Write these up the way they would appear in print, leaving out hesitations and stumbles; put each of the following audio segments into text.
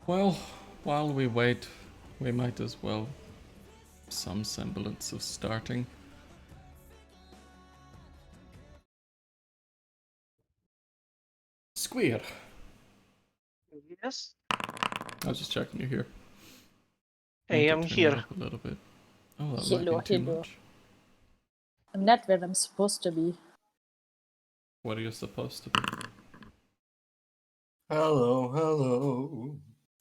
Well, while we wait, we might as well some semblance of starting. Squeer. Yes? I was just checking you here. Hey, Need to I'm turn here. you up a little bit. Oh, that Hello, might be too hello. much. I'm not where I'm supposed to be. What are you supposed to be? Hello, hello.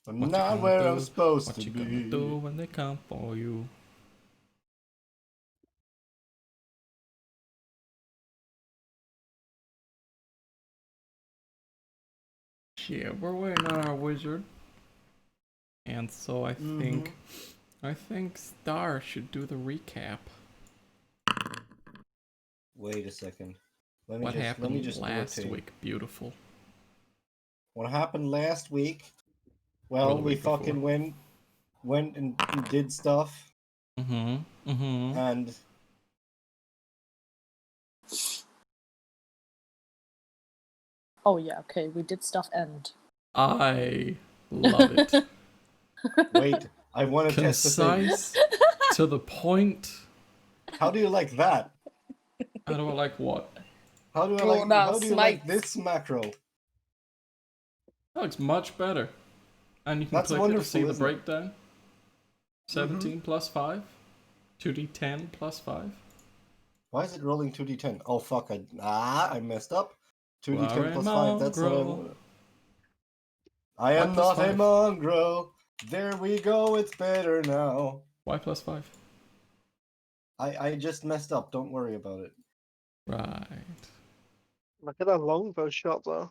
I'm What you not gonna where do? I'm supposed What to you be. gonna do when they come for you? Yeah, we're waiting on our wizard. And so I think Star should do the recap. Wait a second. Let What me happened just last do a tape. week? Beautiful. What happened last week? Or Well, the we week before. fucking went and did stuff, Mm-hmm. and Oh yeah, okay, we did stuff and... I love it. wait, I want to test the thing. Concise, to the point. How do you like that? I don't like what? How do you like this macro? That looks much better. And you can That's click it to wonderful, see the isn't it? breakdown. 17 plus 5. 2d10 plus 5. Why is it rolling 2d10? Oh fuck! I messed up. 2d10 Are a plus 5. That's what I mongrel. want. I Why am plus not a 5? mongrel. There we go. It's better now. Why plus 5? I just messed up. Don't worry about it. Right. Look at that longbow shot, though.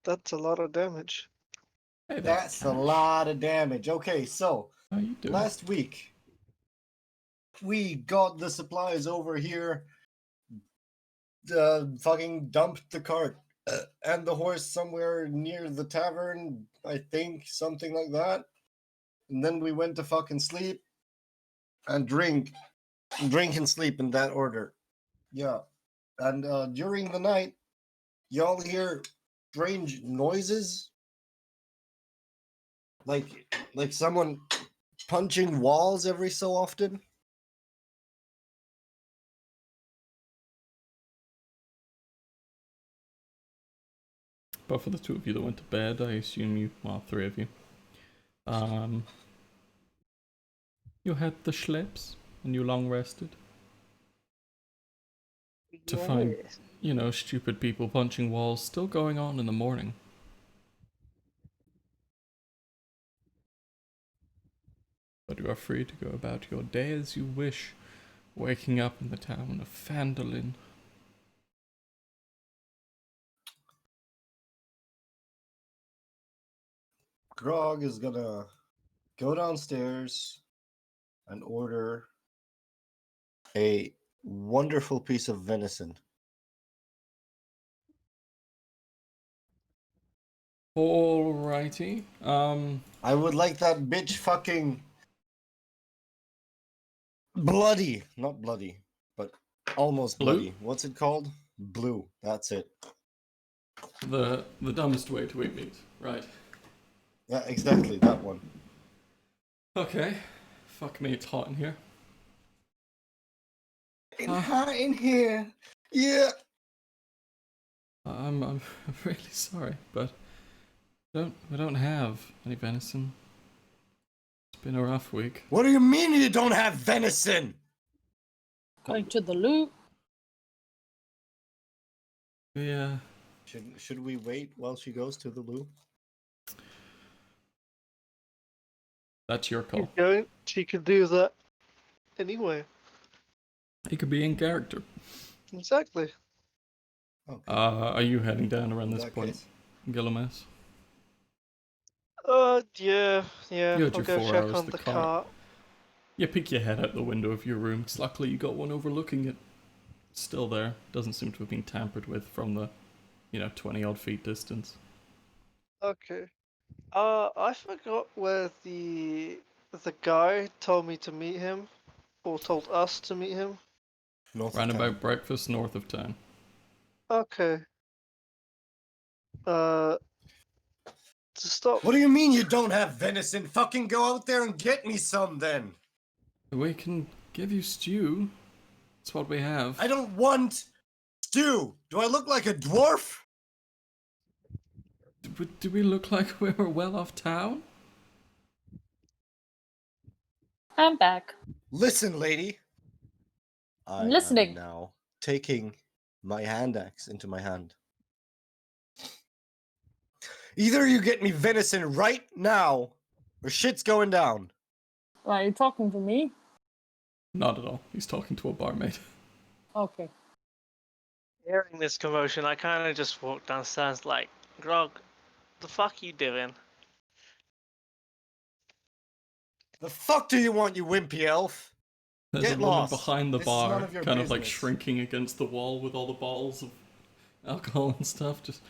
That's a lot of damage. Hey, That's a lot of damage. Okay, so How you doing? last week we got the supplies over here. Fucking dumped the cart and the horse somewhere near the tavern. I think something like that. And then we went to fucking sleep and drink and sleep in that order. Yeah. And during the night, y'all hear strange noises, like someone punching walls every so often. But for the two of you that went to bed, I assume you, well, three of you, you had the schleps and you long rested to find, you know, stupid people punching walls still going on in the morning. But you are free to go about your day as you wish, waking up in the town of Phandelver. Grog is gonna go downstairs and order a wonderful piece of venison. Alrighty. I would like that bitch fucking bloody. Not bloody, but almost Blue? bloody. What's it called? Blue. That's it. The dumbest way to eat meat. Right. Yeah, exactly. That one. Okay. Fuck me, it's hot in here. Hot in here. Yeah. I'm really sorry, but we don't have any venison. It's been a rough week. What do you mean you don't have venison? Going to the loot. Yeah. Should we wait while she goes to the loo? That's your call. She could do that anyway. He could be in character. Exactly. Okay. Are you heading down around this that point, case. Gillimas? Yeah. You had I'll your go 4 check hours on to the cart. cart. You peek your head out the window of your room. 'Cause luckily you got one overlooking it. It's still there. Doesn't seem to have been tampered with from the, 20 odd feet distance. Okay. I forgot where the guy told me to meet him, or told us to meet him. North Round of town. about breakfast north of town. Okay. to stop. What do you mean you don't have venison? Fucking go out there and get me some then. We can give you stew. That's what we have. I don't want stew. Do I look like a dwarf? Do we look like we were well off town? I'm back. Listen, lady. I I'm listening. am now taking my hand axe into my hand. Either you get me venison right now, or shit's going down. Are you talking to me? Not at all. He's talking to a barmaid. Okay. Hearing this commotion, I kind of just walked downstairs like, Grog, the fuck you doing? The fuck do you want, you wimpy elf? There's Get a woman lost. behind the This is none bar, of your kind of like business. shrinking against the wall with all the bottles of alcohol and stuff, just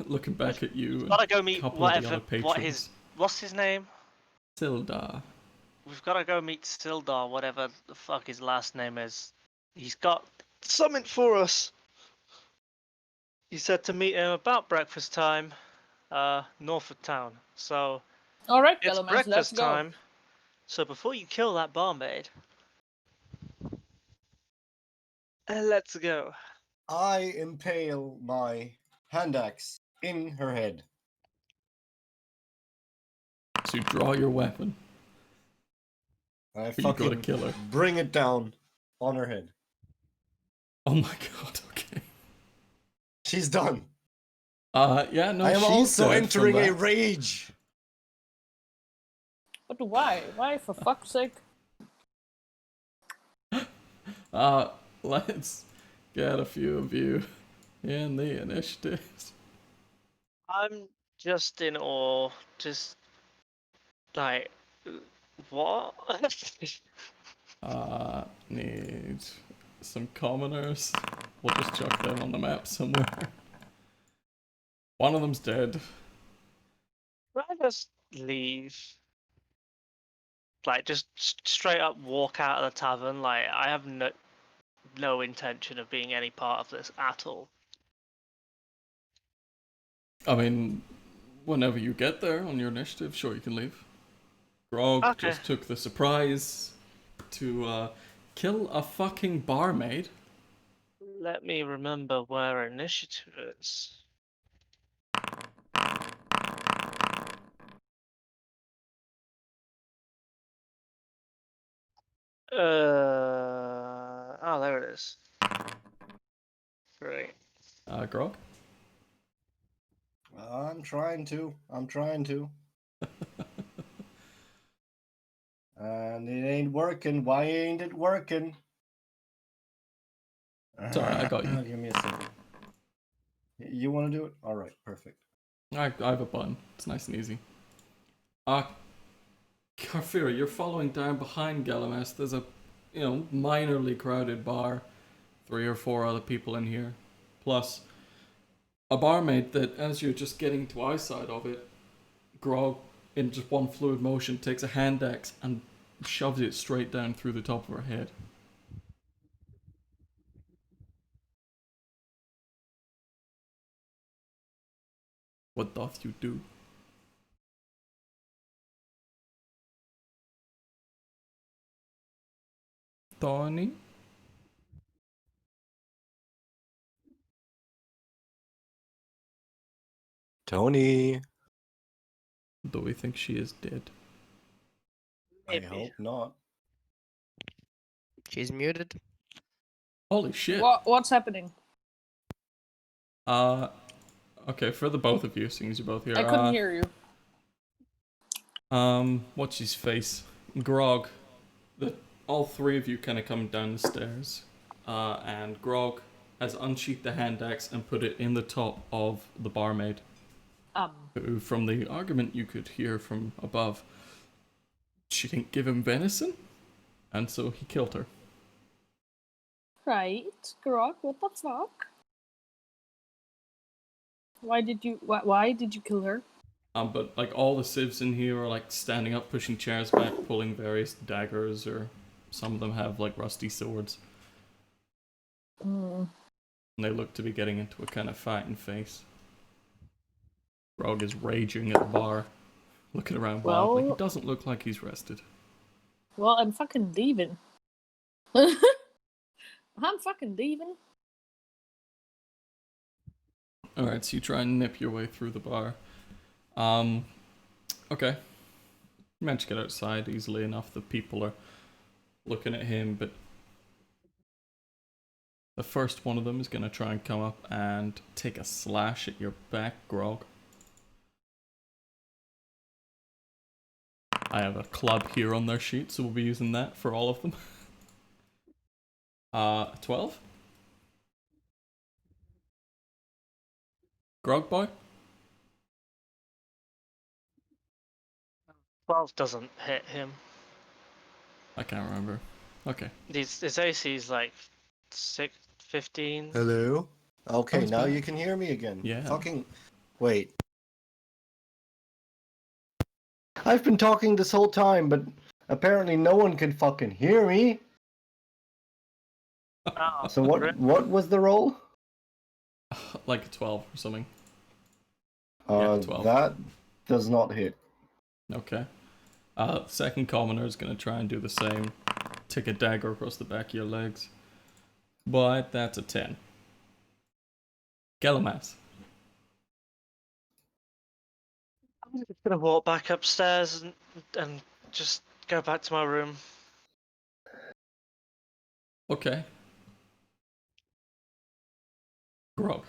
looking back at you and Gotta go a meet couple of the other whatever, patrons. what's his name? Sildar. We've gotta go meet Sildar, whatever the fuck his last name is. He's got something for us. He said to meet him about breakfast time, north of town. So, Alright, it's Gilliman, let's breakfast go. time. So before you kill that barmaid, let's go. I impale my hand axe in her head. So you draw your weapon. I You gotta fucking kill her. bring it down on her head. Oh my god, okay. She's done. Yeah, no, I am she's also dead from entering a that. rage. But why? Why, for fuck's sake? Let's get a few of you in the initiatives. I'm just in awe. Just like, what? Need some commoners. We'll just chuck them on the map somewhere. One of them's dead. Can I just leave? Like, just straight up walk out of the tavern. Like, I have no intention of being any part of this at all. I mean, whenever you get there on your initiative, sure, you can leave. Grog Okay. just took the surprise to kill a fucking barmaid. Let me remember where initiative is. Oh, there it is. Great. Grog? I'm trying to. And it ain't working. Why ain't it working? Sorry, I got you. Give me a second. You want to do it? All right, perfect. I have a button. It's nice and easy. Carfira, you're following down behind Galamas. There's a, minorly crowded bar. 3 or 4 other people in here. Plus, a barmaid that, as you're just getting to eyesight of it, Grog, in just one fluid motion, takes a hand axe and shoves it straight down through the top of her head. What doth you do? Tony? Tony. Do we think she is dead? Maybe. I hope not. She's muted. Holy shit. What's happening? Okay, for the both of you, seeing as you're both here. I couldn't hear you. What's his face? Grog. All 3 of you kind of come down the stairs. And Grog has unsheathed the hand axe and put it in the top of the barmaid. Who, from the argument you could hear from above, she didn't give him venison, and so he killed her. Right, Grog, what the fuck? Why did you kill her? But like all the civs in here are like standing up, pushing chairs back, pulling various daggers, or some of them have like rusty swords. And they look to be getting into a kind of fighting phase. Grog is raging at the bar, looking around wildly. He Well- doesn't look like he's rested. Well, I'm fucking leaving. I'm fucking leaving. Alright, so you try and nip your way through the bar. Okay. You manage to get outside easily enough that people are looking at him, but the first one of them is going to try and come up and take a slash at your back, Grog. I have a club here on their sheet, so we'll be using that for all of them. 12? Grog boy? 12 doesn't hit him. I can't remember. Okay. His AC is like 15. Hello? Okay, it's now back. you can hear me again. Yeah. Fucking... Wait. I've been talking this whole time, but apparently no one can fucking hear me. Oh, So what was the roll? Like a 12 or something. 12. That does not hit. Okay. Second commoner is going to try and do the same. Take a dagger across the back of your legs. But that's a 10. Galamas. I'm just gonna walk back upstairs and just go back to my room. Okay. Grog.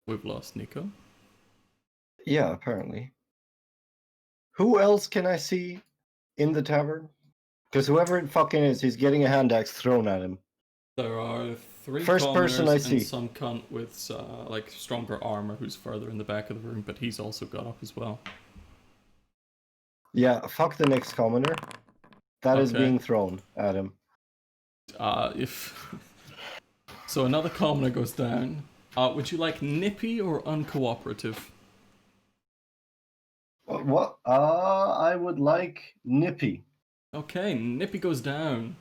We've lost Nico. Yeah, apparently. Who else can I see in the tavern? Because whoever it fucking is, he's getting a hand axe thrown at him. There are 3 First person I commoners see. and some cunt with like stronger armor who's further in the back of the room, but he's also got up as well. Yeah, fuck the next commoner. That is Okay. being thrown at him. If so, another commoner goes down. Would you like nippy or uncooperative? What? I would like Nippy. Okay, nippy goes down.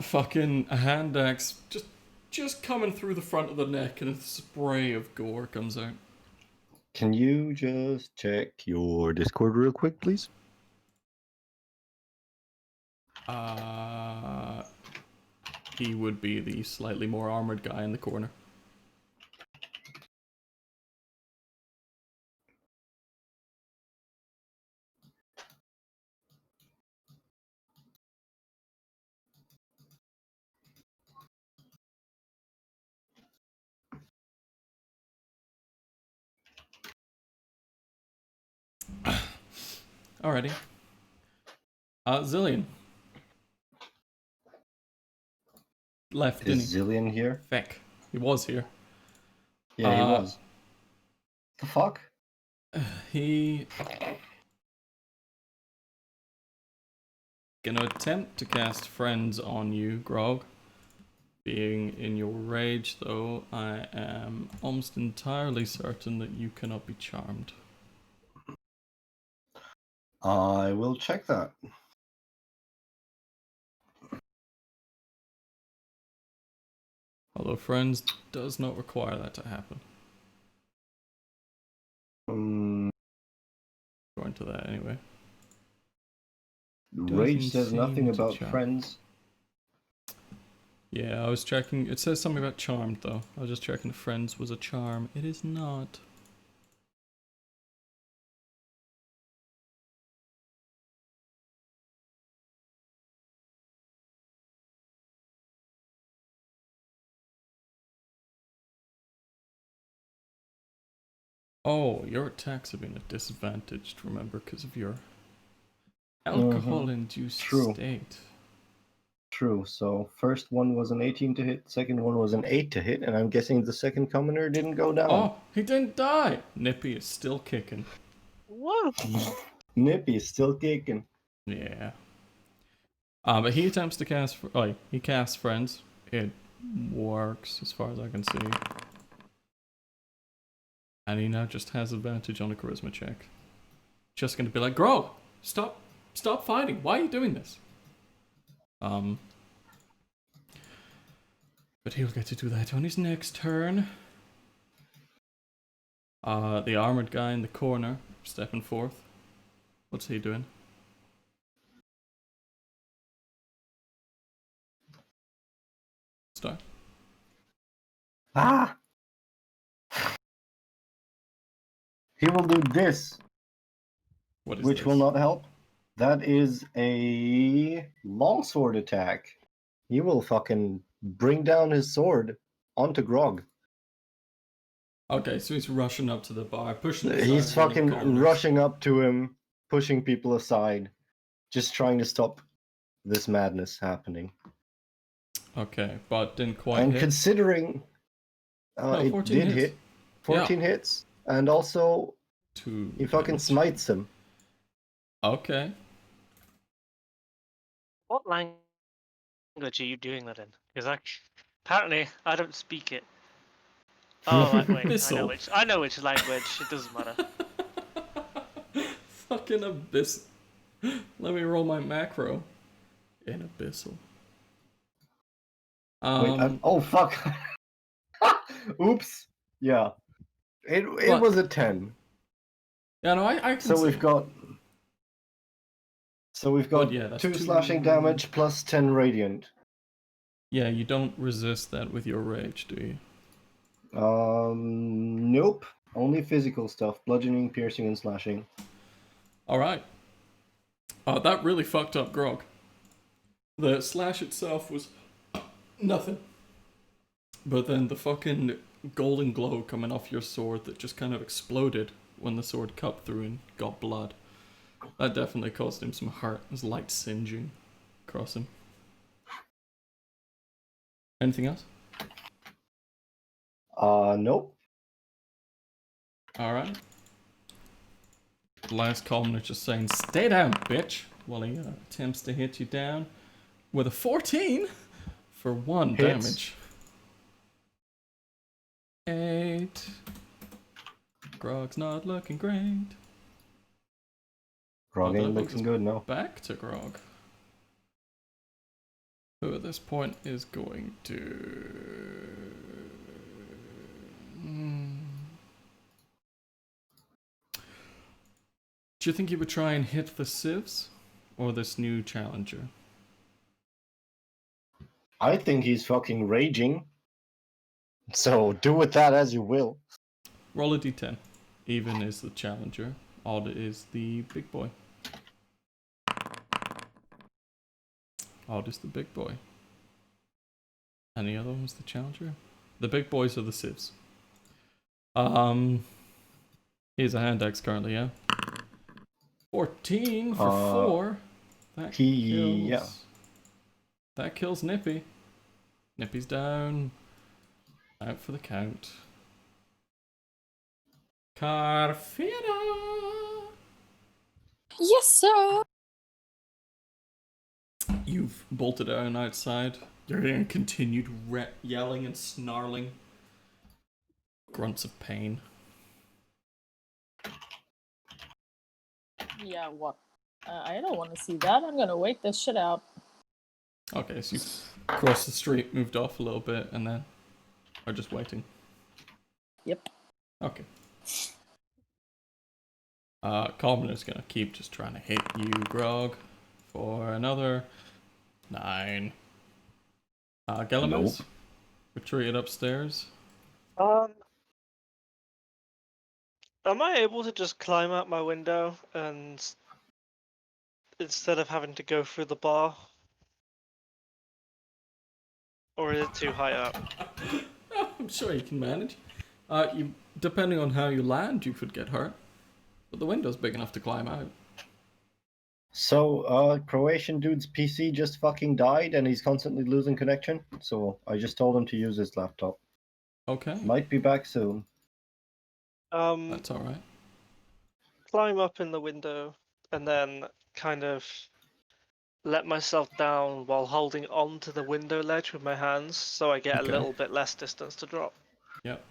Fucking a hand axe just coming through the front of the neck, and a spray of gore comes out. Can you just check your Discord real quick, please? He would be the slightly more armored guy in the corner. Alrighty. Zillion. Left, didn't Is he? Zillion here? Feck. He was here. Yeah, he was. The fuck? He... Gonna attempt to cast Friends on you, Grog. Being in your rage, though, I am almost entirely certain that you cannot be charmed. I will check that. Although Friends does not require that to happen. Going to that anyway. Rage Doesn't says nothing seem to about check. friends. Yeah, I was checking. It says something about charmed, though. I was just checking if Friends was a charm. It is not. Oh, your attacks have been disadvantaged, remember, because of your alcohol-induced True. state. True. So first one was an 18 to hit, second one was an 8 to hit, and I'm guessing the second commoner didn't go down. Oh, he didn't die! Nippy is still kicking. Whoa! Nippy is still kicking. Yeah. But he attempts to cast... he casts Friends. It works, as far as I can see. And he now just has advantage on a charisma check. Just gonna be like, Grog, stop fighting. Why are you doing this? But he'll get to do that on his next turn. The armored guy in the corner, stepping forth. What's he doing? Star. Ah! He will do this, What is which this? will not help. That is a longsword attack. He will fucking bring down his sword onto Grog. Okay, so he's rushing up to the bar, pushing aside He's one of the fucking corners. rushing up to him, pushing people aside, just trying to stop this madness happening. Okay, but didn't quite And hit. considering No, it 14 did hits. hit, 14 hits, and also Two he fucking damage. smites him. Okay. What language are you doing that in? Because apparently I don't speak it. Oh, wait, Abyssal. I know which language. It doesn't matter. Fucking abyss. Let me roll my macro. In abyssal. Wait, oh fuck. Oops. Yeah. It What? was a 10. Yeah, no, I can So see. we've got But yeah, that's 2 two- slashing damage plus 10 radiant. Yeah, you don't resist that with your rage, do you? Nope. Only physical stuff: bludgeoning, piercing, and slashing. Alright. Oh, that really fucked up Grog. The slash itself was nothing. But then the fucking golden glow coming off your sword that just kind of exploded when the sword cut through and got blood. That definitely caused him some hurt. It was light singeing across him. Anything else? Nope. Alright. Last column just saying, stay down, bitch, while he attempts to hit you down with a 14 for 1 Hits. damage. 8. Grog's not looking great. Grog Well, ain't that brings looking us good, no. Back to Grog. Who at this point is going to... Do you think he would try and hit the civs? Or this new challenger? I think he's fucking raging. So do with that as you will. Roll a d10. Even is the challenger. Odd is the big boy. Odd is the big boy. And the other one was the challenger? The big boys are the civs. He's a hand axe currently, yeah? 14 for 4. That kills... Yeah. That kills Nippy. Nippy's down. Out for the count. Carfina! Yes, sir. You've bolted down outside. You're hearing continued yelling and snarling. Grunts of pain. Yeah, what? I don't want to see that. I'm gonna wait this shit out. Okay, so you've crossed the street, moved off a little bit, and then are just waiting. Yep. Okay. Coleman is gonna keep just trying to hit you, Grog, for another 9. Gelimus, retreated upstairs. Am I able to just climb out my window and instead of having to go through the bar? Or is it too high up? I'm sure you can manage. You, depending on how you land, you could get hurt. But the window's big enough to climb out. So, Croatian dude's PC just fucking died and he's constantly losing connection. So I just told him to use his laptop. Okay. Might be back soon. That's alright. Climb up in the window and then kind of let myself down while holding on to the window ledge with my hands so I get Okay. a little bit less distance to drop. Yep.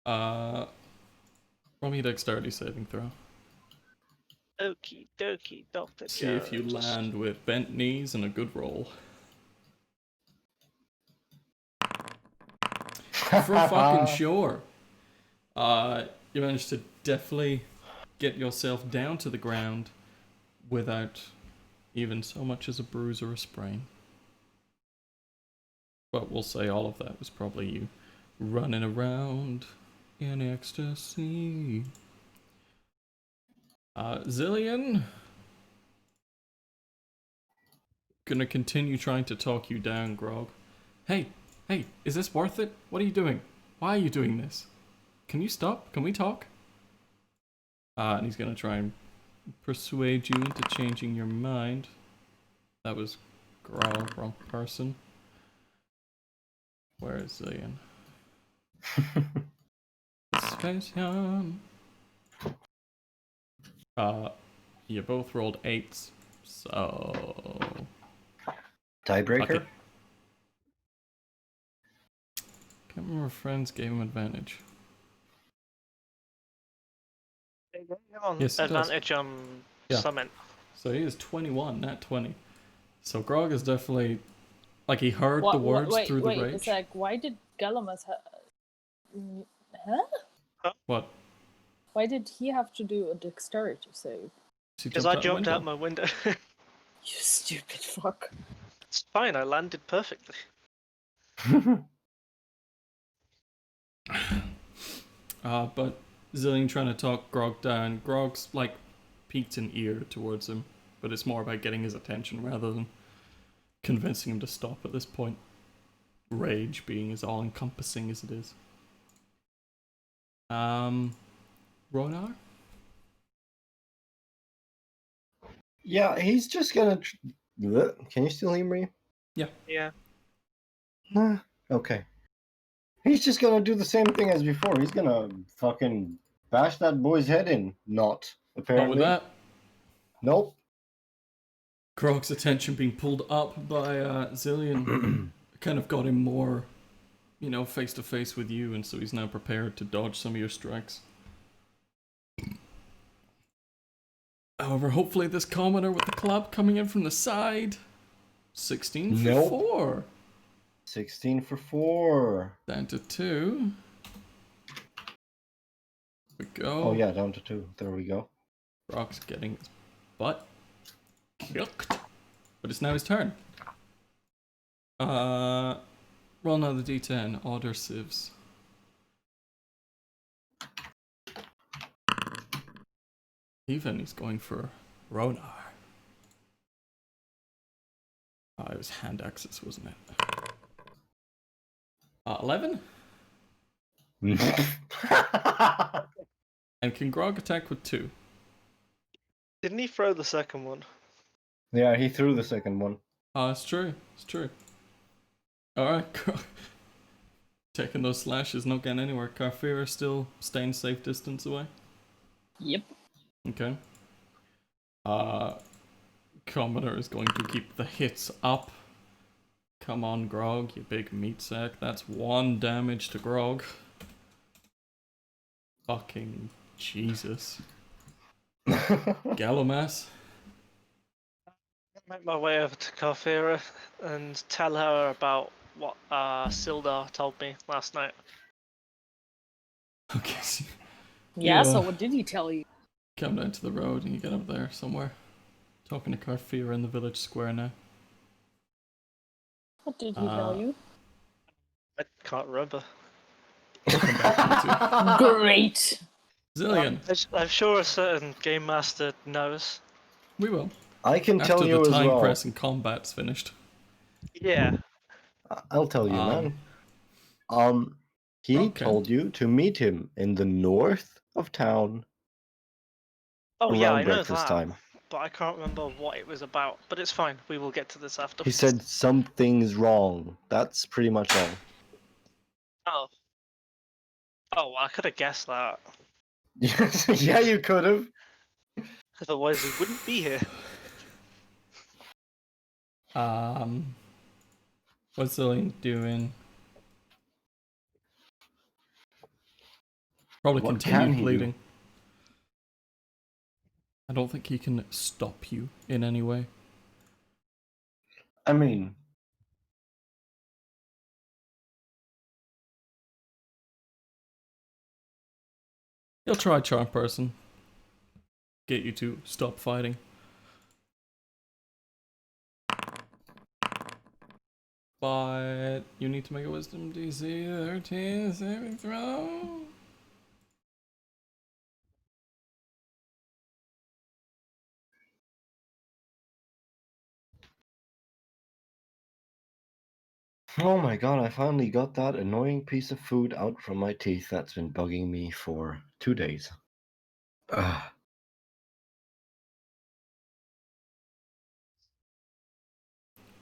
Roll me a dexterity saving throw. Okie dokie, Dr. See if you Jones. land with bent knees and a good roll. For fucking sure. You managed to definitely get yourself down to the ground without even so much as a bruise or a sprain. But we'll say all of that was probably you running around in ecstasy. Zillion, gonna continue trying to talk you down, Grog. Hey, is this worth it? What are you doing? Why are you doing this? Can you stop? Can we talk? And he's gonna try and persuade you into changing your mind. That was Grog, wrong person. Where is Zillion? Station. You both rolled 8s, so Tiebreaker? okay. Can't remember if friends gave him advantage. On Yes, it does. advantage on Yeah. summon. So he is 21, not 20. So Grog is definitely like he heard the words through the rage. It's like, why did Galamas huh? What? Why did he have to do a dexterity save? Because I jumped out my window. You stupid fuck. It's fine, I landed perfectly. But Zillion trying to talk Grog down. Grog's like peeked an ear towards him, but it's more about getting his attention rather than convincing him to stop at this point. Rage being as all-encompassing as it is. Ronar? Yeah, he's just gonna. Can you still hear me? Yeah. Okay. He's just gonna do the same thing as before. He's gonna fucking bash that boy's head in. Not, Not apparently. with that. Nope. Grog's attention being pulled up by Zillion kind of got him more, face to face with you, and so he's now prepared to dodge some of your strikes. However, hopefully this commoner with the club coming in from the side. 16 for Nope. 4. 16 for 4. Down to 2. We go. Oh yeah, down to 2. There we go. Grog's getting his butt kicked. But it's now his turn. Roll another d10. Order sieves. Even he's going for Ronar. It was hand axes, wasn't it? 11? And can Grog attack with 2? Didn't he throw the second one? Yeah, he threw the second one. It's true. It's true. Alright, Grog. Taking those slashes, not getting anywhere. Carfira still staying safe distance away? Yep. Okay. Commoner is going to keep the hits up. Come on, Grog, you big meat sack. That's 1 damage to Grog. Fucking Jesus. Galomas. Make my way over to Carfira and tell her about what Sildar told me last night. Okay, so Yeah, so Yeah. what did he tell you? come down to the road and you get up there somewhere. Talking to Carfira in the village square now. What did he tell you? I can't remember. Come back to Great! Zillion, I'm sure a certain game master knows. we will. I can After tell you the as time well. press and combat's finished. Yeah. I'll tell you, Um, man. He okay. told you to meet him in the north of town Oh around yeah, I know breakfast that. time. But I can't remember what it was about. But it's fine. We will get to this after. He said something's wrong. That's pretty much all. Oh. Oh, I could have guessed that. Yeah, you could have. Otherwise, we wouldn't be here. What's Zillion doing? Probably What continue can he do? bleeding. I don't think he can stop you in any way. I mean, He'll try charm person. Get you to stop fighting. But you need to make a wisdom DC 13 saving throw. Oh my god, I finally got that annoying piece of food out from my teeth that's been bugging me for 2 days. Ugh.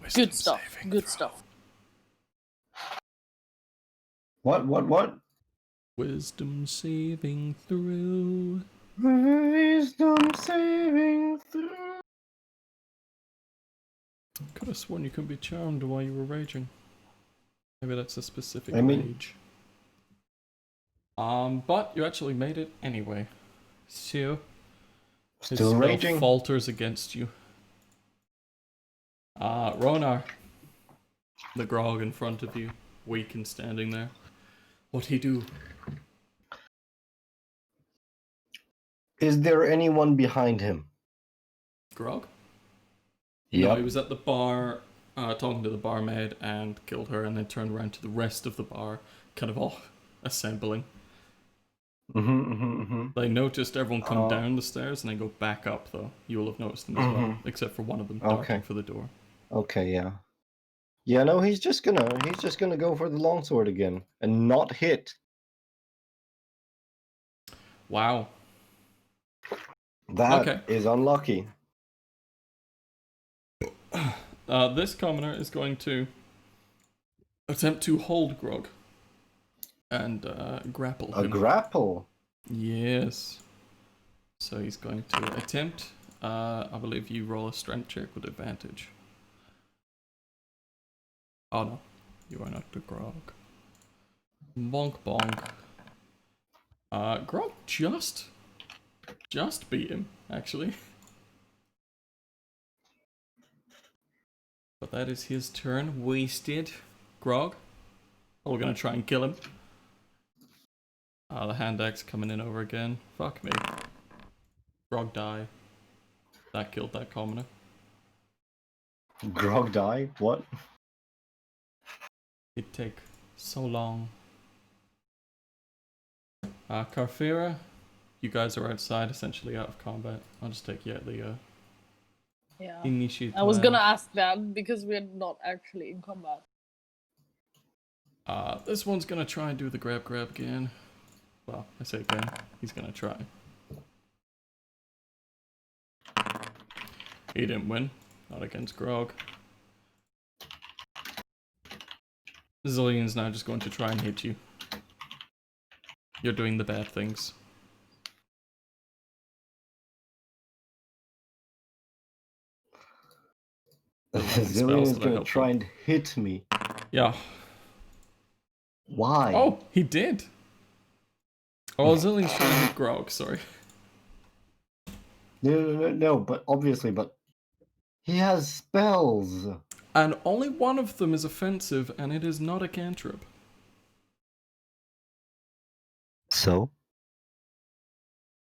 Wisdom Good stuff. saving Good throw. stuff. What? Wisdom saving throw. Wisdom saving through. Could have sworn you couldn't be charmed while you were raging. Maybe that's a specific I mean- rage. But you actually made it anyway. So his Still spell raging. falters against you. Ronar, the grog in front of you, weak and standing there. What'd he do? Is there anyone behind him? Grog? Yep. No, he was at the bar, talking to the barmaid and killed her, and then turned around to the rest of the bar, kind of all assembling. They noticed everyone come down the stairs and then go back up, though. You will have noticed them as well, except for one of them darting for the door. Okay, yeah. Yeah, no, he's just gonna go for the longsword again and not hit. Wow. That is Okay. unlucky. This commoner is going to attempt to hold Grog and grapple A him. grapple. Yes. So he's going to attempt. I believe you roll a strength check with advantage. Oh no, you are not the Grog. Bonk bonk. Grog just beat him, actually. But that is his turn. Wasted. Grog. Oh, we're gonna try and kill him. The hand axe coming in over again. Fuck me. Grog die. That killed that commoner. Grog die? What? It'd take so long. Carfira, you guys are outside, essentially out of combat. I'll just take you at the Yeah. initiate. I was gonna ask that because we're not actually in combat. This one's gonna try and do the grab again. Well, I say again, he's gonna try. He didn't win. Not against Grog. Zillion's now just going to try and hit you. You're doing the bad things. Zillion is gonna try and hit me. Yeah. Why? Oh, he did. Oh, Zillion's trying to hit Grog, sorry. No, but obviously, but he has spells. And only one of them is offensive, and it is not a cantrip. So?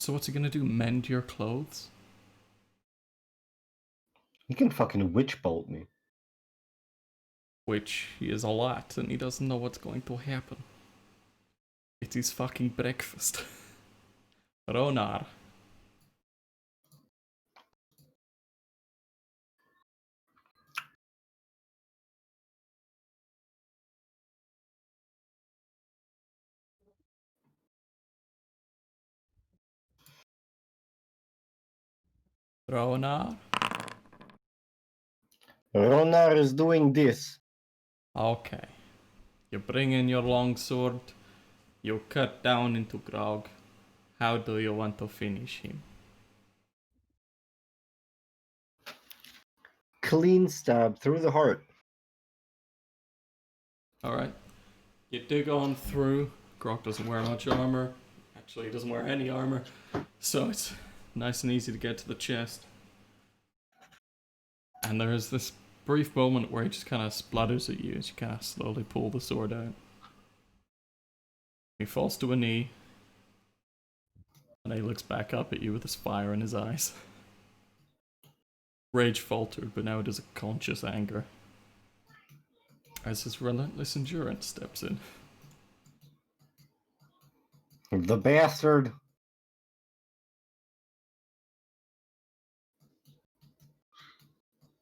So what's he gonna do? Mend your clothes? He can fucking witch bolt me. Which he is a lot, and he doesn't know what's going to happen. It is fucking breakfast. Ronar. Ronar? Ronar is doing this. Okay. You bring in your longsword. You cut down into Grog. How do you want to finish him? Clean stab through the heart. Alright. You dig on through. Grog doesn't wear much armor. Actually, he doesn't wear any armor. So it's nice and easy to get to the chest. And there's this brief moment where he just kind of splutters at you as you kind of slowly pull the sword out. He falls to a knee. And he looks back up at you with this fire in his eyes. Rage faltered, but now it is a conscious anger. As his relentless endurance steps in. The bastard.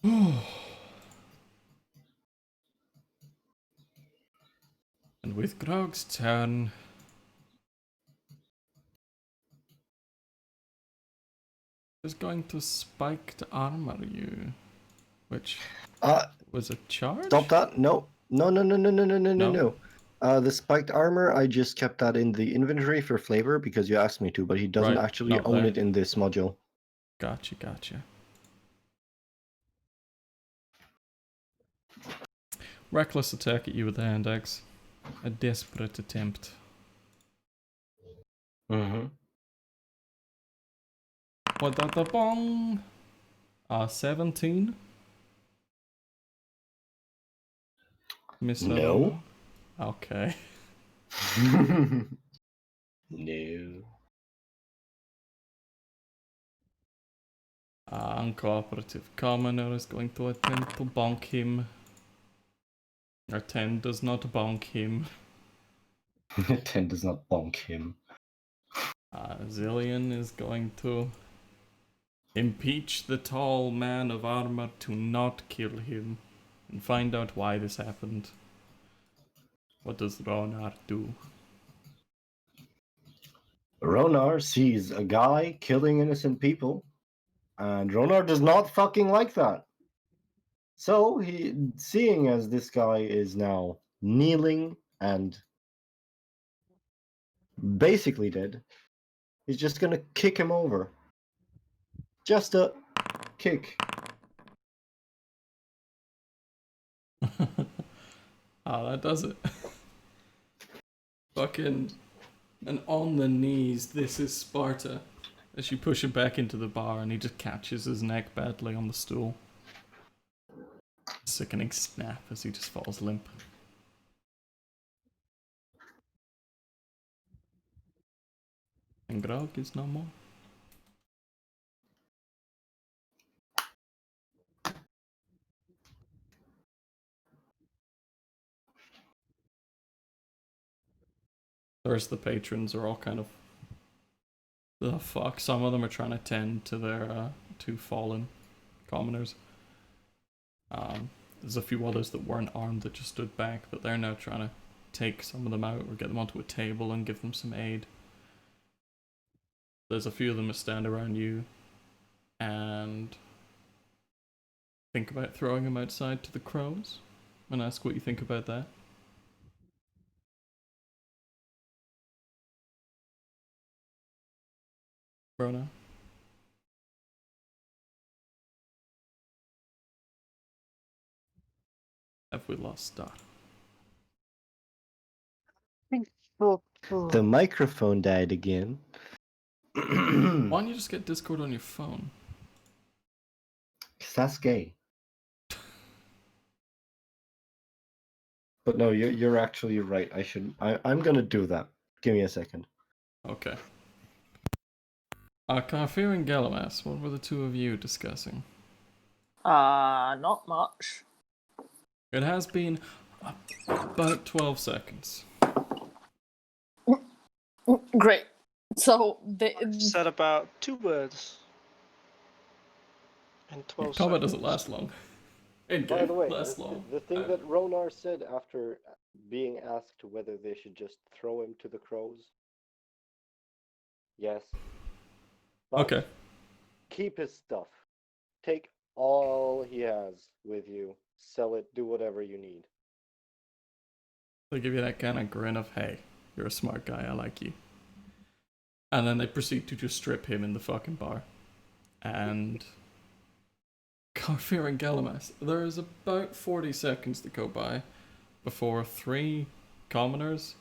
And with Grog's turn, is going to spike to armor you, which was a charge? Stop that. No. No. No? The spiked armor, I just kept that in the inventory for flavor because you asked me to, but he doesn't Right, actually not own there. it in this module. Gotcha. Reckless attack at you with the hand axe. A desperate attempt. Mm-hmm. What the bong? 17? Mr. No. Okay. No. Uncooperative commoner is going to attempt to bonk him. Or 10 does not bonk him. 10 does not bonk him. Zillion is going to impeach the tall man of armor to not kill him and find out why this happened. What does Ronar do? Ronar sees a guy killing innocent people, and Ronar does not fucking like that. So he, seeing as this guy is now kneeling and basically dead, he's just gonna kick him over. Just a kick. That does it. Fucking. And on the knees, this is Sparta. As you push him back into the bar and he just catches his neck badly on the stool. Sickening snap as he just falls limp. And Grog is no more. The rest of the patrons are all kind of the fuck. Some of them are trying to tend to their two fallen commoners. There's a few others that weren't armed that just stood back, but they're now trying to take some of them out or get them onto a table and give them some aid. There's a few of them that stand around you and think about throwing them outside to the crows and ask what you think about that. Rona? Have we lost Star? The microphone died again. Why don't you just get Discord on your phone? That's gay. But no, you're actually right. I'm gonna do that. Give me a second. Okay. Kafir and Galamas, what were the two of you discussing? Not much. It has been about 12 seconds. Great. So they Said about 2 words. In 12 Combat seconds. doesn't last long. In By game, the way, lasts long. the thing that Ronar said after being asked whether they should just throw him to the crows. Yes. But Okay. keep his stuff. Take all he has with you. Sell it. Do whatever you need. They give you that kind of grin of, hey, you're a smart guy, I like you. And then they proceed to just strip him in the fucking bar. And Kafir and Galamas, there is about 40 seconds that go by before 3 commoners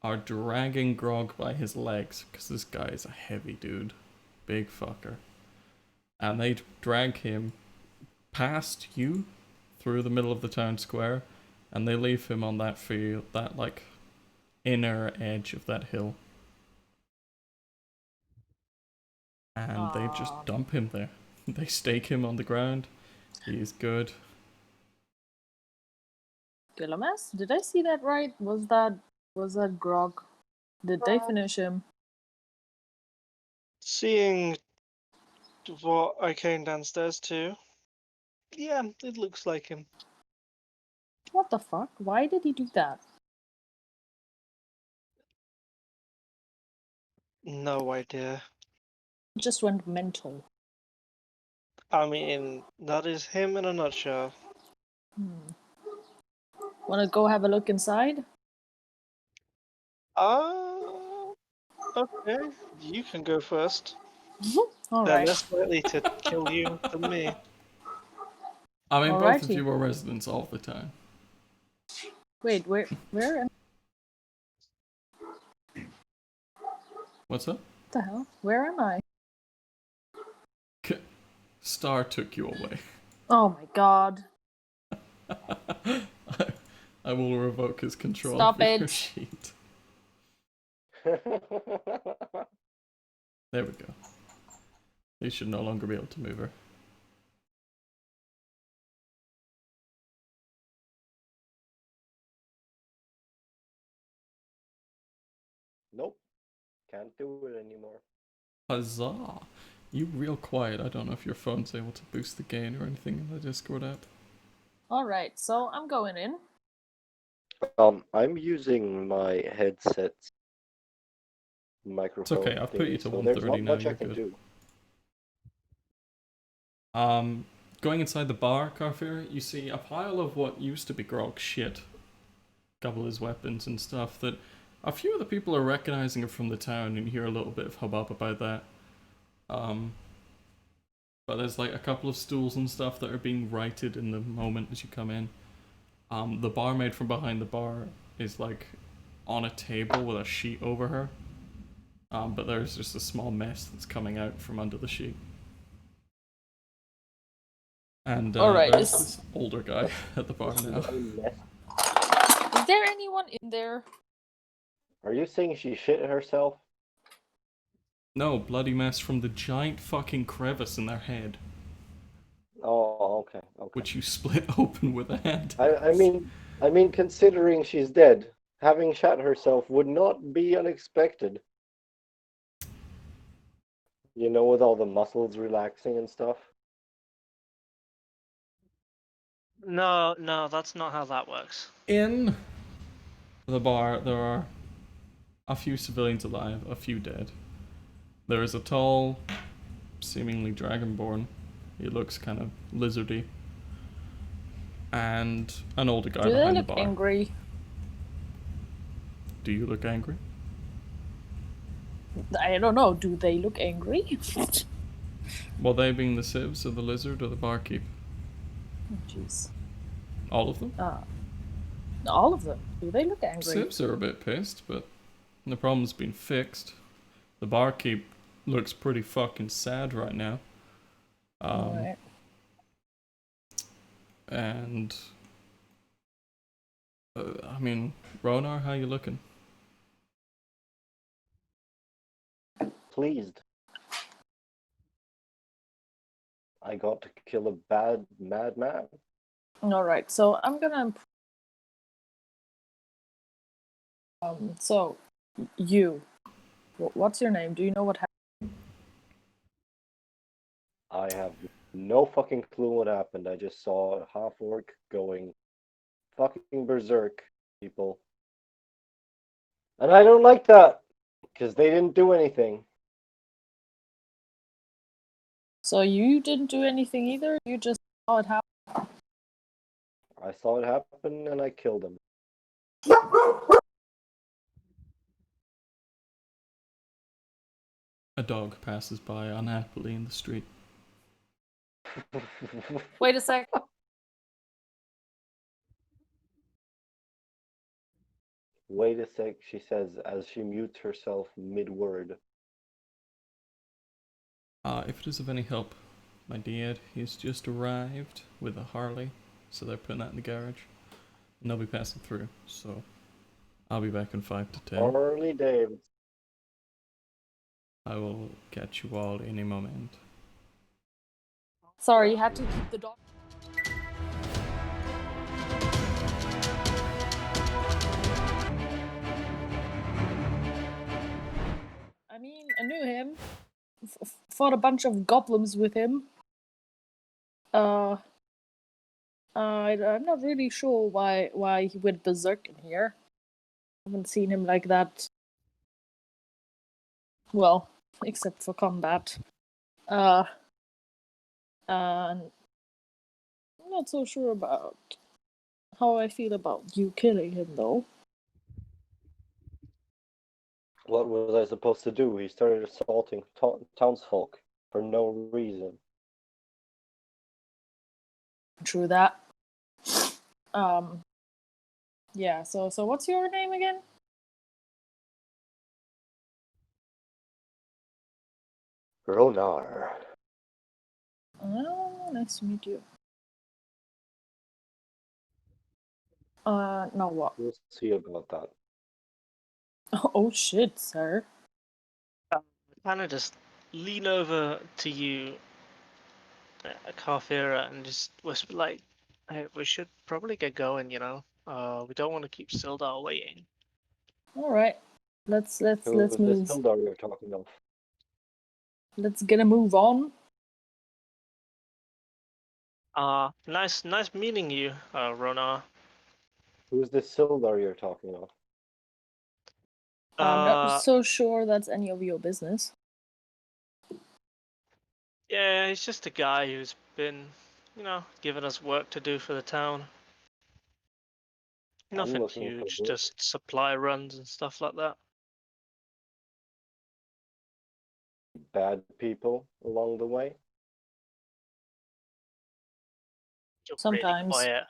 are dragging Grog by his legs, because this guy is a heavy dude. Big fucker. And they drag him past you through the middle of the town square, and they leave him on that field, that like inner edge of that hill. and they Aw. just dump him there. They stake him on the ground. He is good. Gillamas? Did I see that right? Was that Grog? Did they finish him? Seeing what I came downstairs to, yeah, it looks like him. What the fuck? Why did he do that? No idea. Just went mental. I mean, that is him in a nutshell. Wanna go have a look inside? Okay. You can go first. They're Alright. less likely to kill you than me. I mean, both of Alrighty. you are residents all the time. Wait, where am What's up? the hell? Where am I? Star took you away. Oh my god. I will revoke his control Stop of your it. sheet. There we go. He should no longer be able to move her. Nope. Can't do it anymore. Huzzah! You real quiet. I don't know if your phone's able to boost the gain or anything in the Discord app. Alright, so I'm going in. I'm using my headset's microphone. okay, I've put you thingy, to so there's 130 not now, much you're I can good. do. Going inside the bar, Carfair, you see a pile of what used to be Grog's shit. Couple of his weapons and stuff that a few of the people are recognizing it from the town, and you hear a little bit of hubbub about that. But there's like a couple of stools and stuff that are being righted in the moment as you come in. The barmaid from behind the bar is like on a table with a sheet over her. But there's just a small mess that's coming out from under the sheet. And Alright, there's is this older guy at the bar now. there anyone in there? Are you saying she shit herself? No, bloody mess from the giant fucking crevice in their head, Oh, okay. which you split open with a hand. I mean, considering she's dead, having shat herself would not be unexpected. You know, with all the muscles relaxing and stuff. No, that's not how that works. In the bar, there are a few civilians alive, a few dead. There is a tall, seemingly dragonborn. He looks kind of lizardy. And an older guy Do they behind the look bar. angry? Do you look angry? I don't know. Do they look angry? Well, they being the civs, or the lizard, or the barkeep? Jeez. All of them? All of them. Do they look angry? Civs are a bit pissed, but the problem's been fixed. The barkeep looks pretty fucking sad right now. Alright. And I mean, Ronar, how you looking? Pleased. I got to kill a bad madman. Alright, so I'm gonna... so, you. What's your name? Do you know what happened? I have no fucking clue what happened. I just saw a half orc going fucking berserk, people. And I don't like that, because they didn't do anything. So you didn't do anything either? You just saw it happen? I saw it happen and I killed him. A dog passes by unhappily in the street. Wait a sec. Wait a sec, she says as she mutes herself mid-word. If it is of any help, my dad, he's just arrived with a Harley, so they're putting that in the garage. And they'll be passing through, so I'll be back in 5 to 10. Harley Davidson. I will catch you all in a moment. Sorry, you had to keep the dog. I mean, I knew him. Fought a bunch of goblins with him. I'm not really sure why he went berserk in here. I haven't seen him like that. Well, except for combat. And I'm not so sure about how I feel about you killing him, though. What was I supposed to do? He started assaulting townsfolk for no reason. True that. Yeah, so what's your name again? Ronar. Oh, nice to meet you. Now what? We'll see about that. Oh shit, sir. Kind of just lean over to you, Carfira, and just whisper like, "Hey, we should probably get going. You know, we don't want to keep Sildar waiting." Alright. Let's Who is this move. Sildar you're talking of? Let's get a move on. Nice meeting you, Rona. Who is this Sildar you're talking of? I'm not so sure that's any of your business. Yeah, he's just a guy who's been, giving us work to do for the town. I'm Nothing looking for huge, work. just supply runs and stuff like that. Bad people along the way. You're really Sometimes. quiet.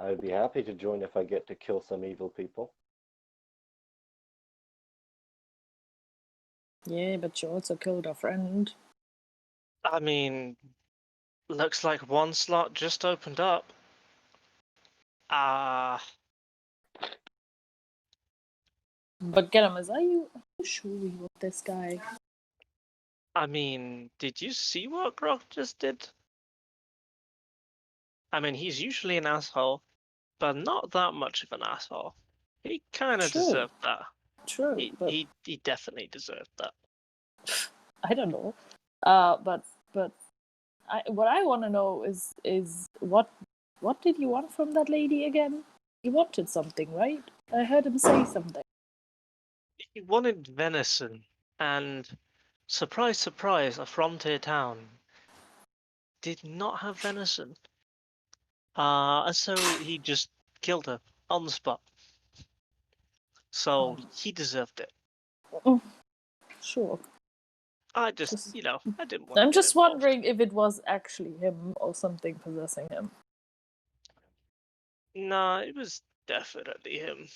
I'd be happy to join if I get to kill some evil people. Yeah, but you also killed a friend. I mean, looks like one slot just opened up. But Geramas, are you sure you want this guy? I mean, did you see what Grok just did? I mean, he's usually an asshole, but not that much of an asshole. He kind of True. deserved that. True, but He definitely deserved that. I don't know. But what I want to know is what did you want from that lady again? You wanted something, right? I heard him say something. He wanted venison, and surprise, surprise, a frontier town did not have venison. So he just killed her on the spot. So he deserved it. Oh, sure. I just, Just- I didn't want to I'm get just involved. wondering if it was actually him or something possessing him. Nah, it was definitely him.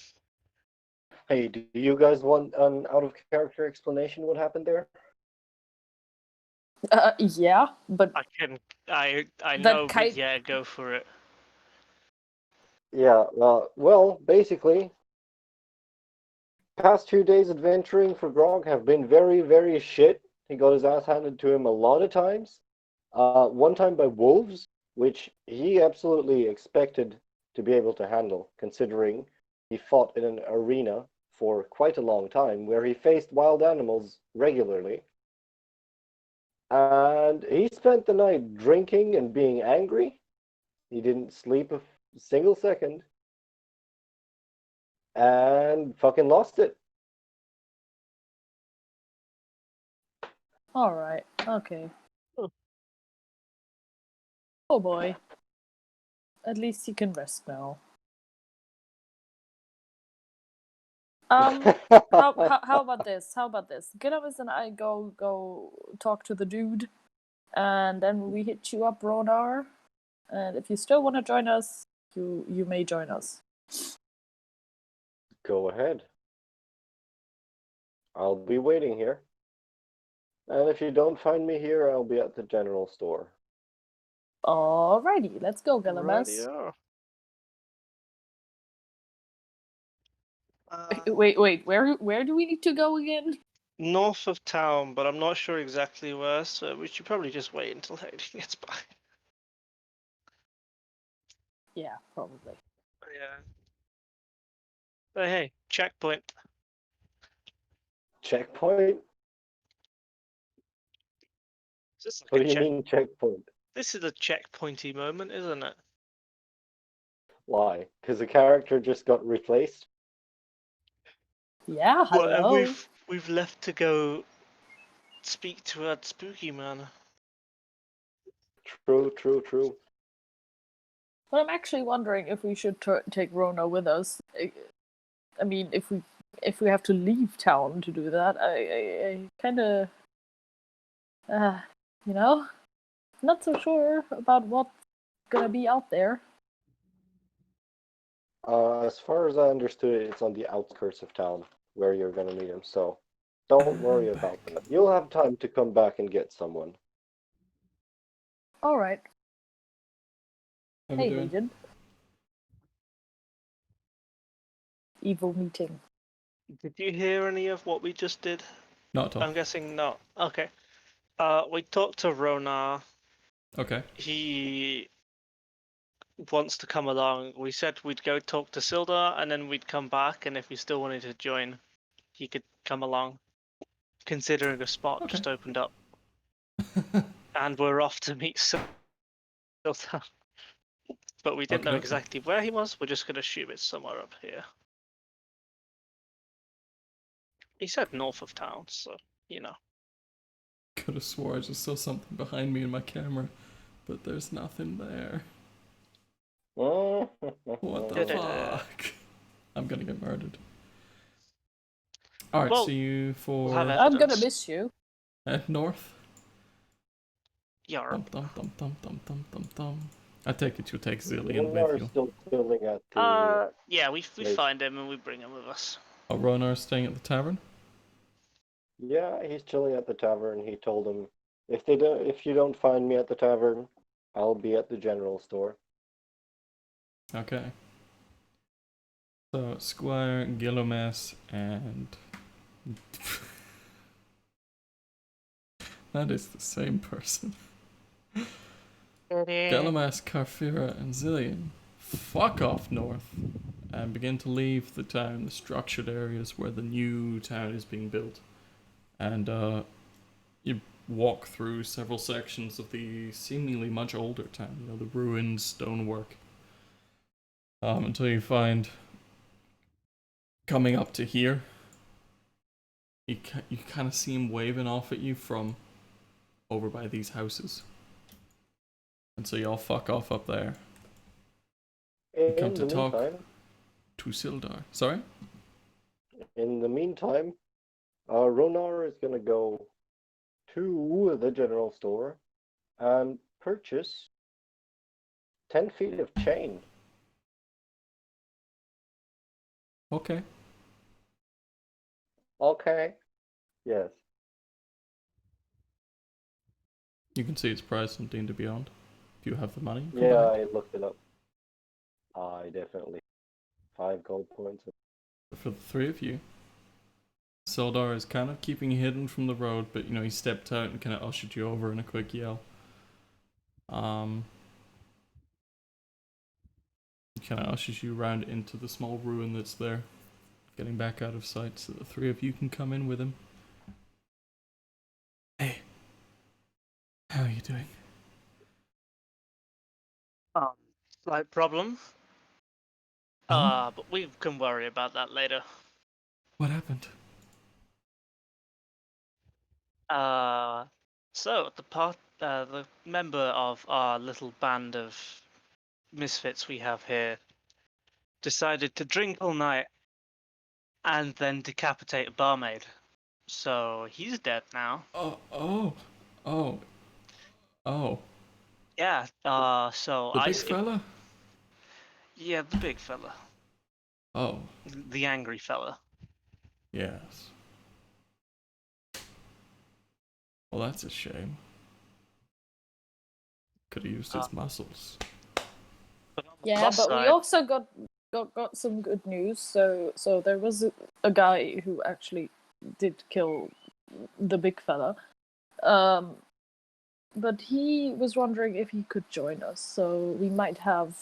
Hey, do you guys want an out-of-character explanation what happened there? Yeah, but I That know, but kite- yeah, go for it. Yeah, well, basically, past 2 days adventuring for Grog have been very, very shit. He got his ass handed to him a lot of times. One time by wolves, which he absolutely expected to be able to handle, considering he fought in an arena for quite a long time where he faced wild animals regularly. And he spent the night drinking and being angry. He didn't sleep a single second. And fucking lost it. all right, okay. Oh. Oh boy. At least he can rest now. How about this? How about this? Geramas and I go talk to the dude, and then we hit you up, Ronar. And if you still want to join us, you may join us. Go ahead. I'll be waiting here. And if you don't find me here, I'll be at the general store. Alrighty, let's go, Geramas. Radio. Wait, where do we need to go again? North of town, but I'm not sure exactly where, so we should probably just wait until Hayden gets back. Yeah, probably. Yeah. But hey, checkpoint. Checkpoint? Is this like What a do you check? mean checkpoint? This is a checkpointy moment, isn't it? Why? Because the character just got replaced? Yeah, Well, and hello. we've left to go speak to a spooky man. True, true, true. But I'm actually wondering if we should take Rona with us. I mean, if we have to leave town to do that, I kind of, you know, not so sure about what's gonna be out there. As far as I understood it, it's on the outskirts of town where you're gonna meet him, so don't worry about that. You'll have time to come back and get someone. All right. How we Hey, doing? Legion. Evil meeting. Did you hear any of what we just did? Not at all. I'm guessing not. Okay. We talked to Ronar. Okay. He wants to come along. We said we'd go talk to Sildar, and then we'd come back, and if he still wanted to join, he could come along. Considering a spot Okay. just opened up. And we're off to meet Sildar. But we didn't know Okay. exactly where he was. We're just going to assume it's somewhere up here. He said north of town, so, you know. Could have swore I just saw something behind me in my camera, but there's nothing there. What the Da-da-da. fuck? I'm gonna get murdered. Alright, Well, see you we'll have for I'm gonna evidence. miss you. head north. Yarp. Dum. I take it you'll take Zillion Ronar with is you. still chilling at the... Yeah, we Wait. find him and we bring him with us. Oh, Ronar's staying at the tavern? Yeah, he's chilling at the tavern. He told him, if you don't find me at the tavern, I'll be at the general store. Okay. So, Squire, Gilomes, and... that is the same person. Galamas, Carfira, and Zillion fuck off north and begin to leave the town, the structured areas where the new town is being built. And you walk through several sections of the seemingly much older town, you know, the ruined stonework. Until you find, coming up to here, you kind of see him waving off at you from over by these houses. And so y'all fuck off up there. You come In to the talk meantime, to Sildar. Sorry? Ronar is gonna go to the general store and purchase 10 feet of chain. Okay. Okay. Yes. You can see its price on D&D Beyond. If you have the money, you can Yeah, buy it. I looked it up. I definitely 5 gold points. For the three of you, Sildar is kind of keeping hidden from the road, but you know, he stepped out and kind of ushered you over in a quick yell. He kind of ushers you around into the small ruin that's there, getting back out of sight so the three of you can come in with him. Hey, how are you doing? Slight problem. Huh? But we can worry about that later. What happened? So the member of our little band of misfits we have here decided to drink all night and then decapitate a barmaid. So he's dead now. Oh. Yeah. So The I big skipped. fella? Yeah, the big fella, Oh, the angry fella. yes. Well, that's a shame. Could have used his muscles. But on the Yeah, plus but we side, also got got some good news. So there was a guy who actually did kill the big fella. But he was wondering if he could join us, so we might have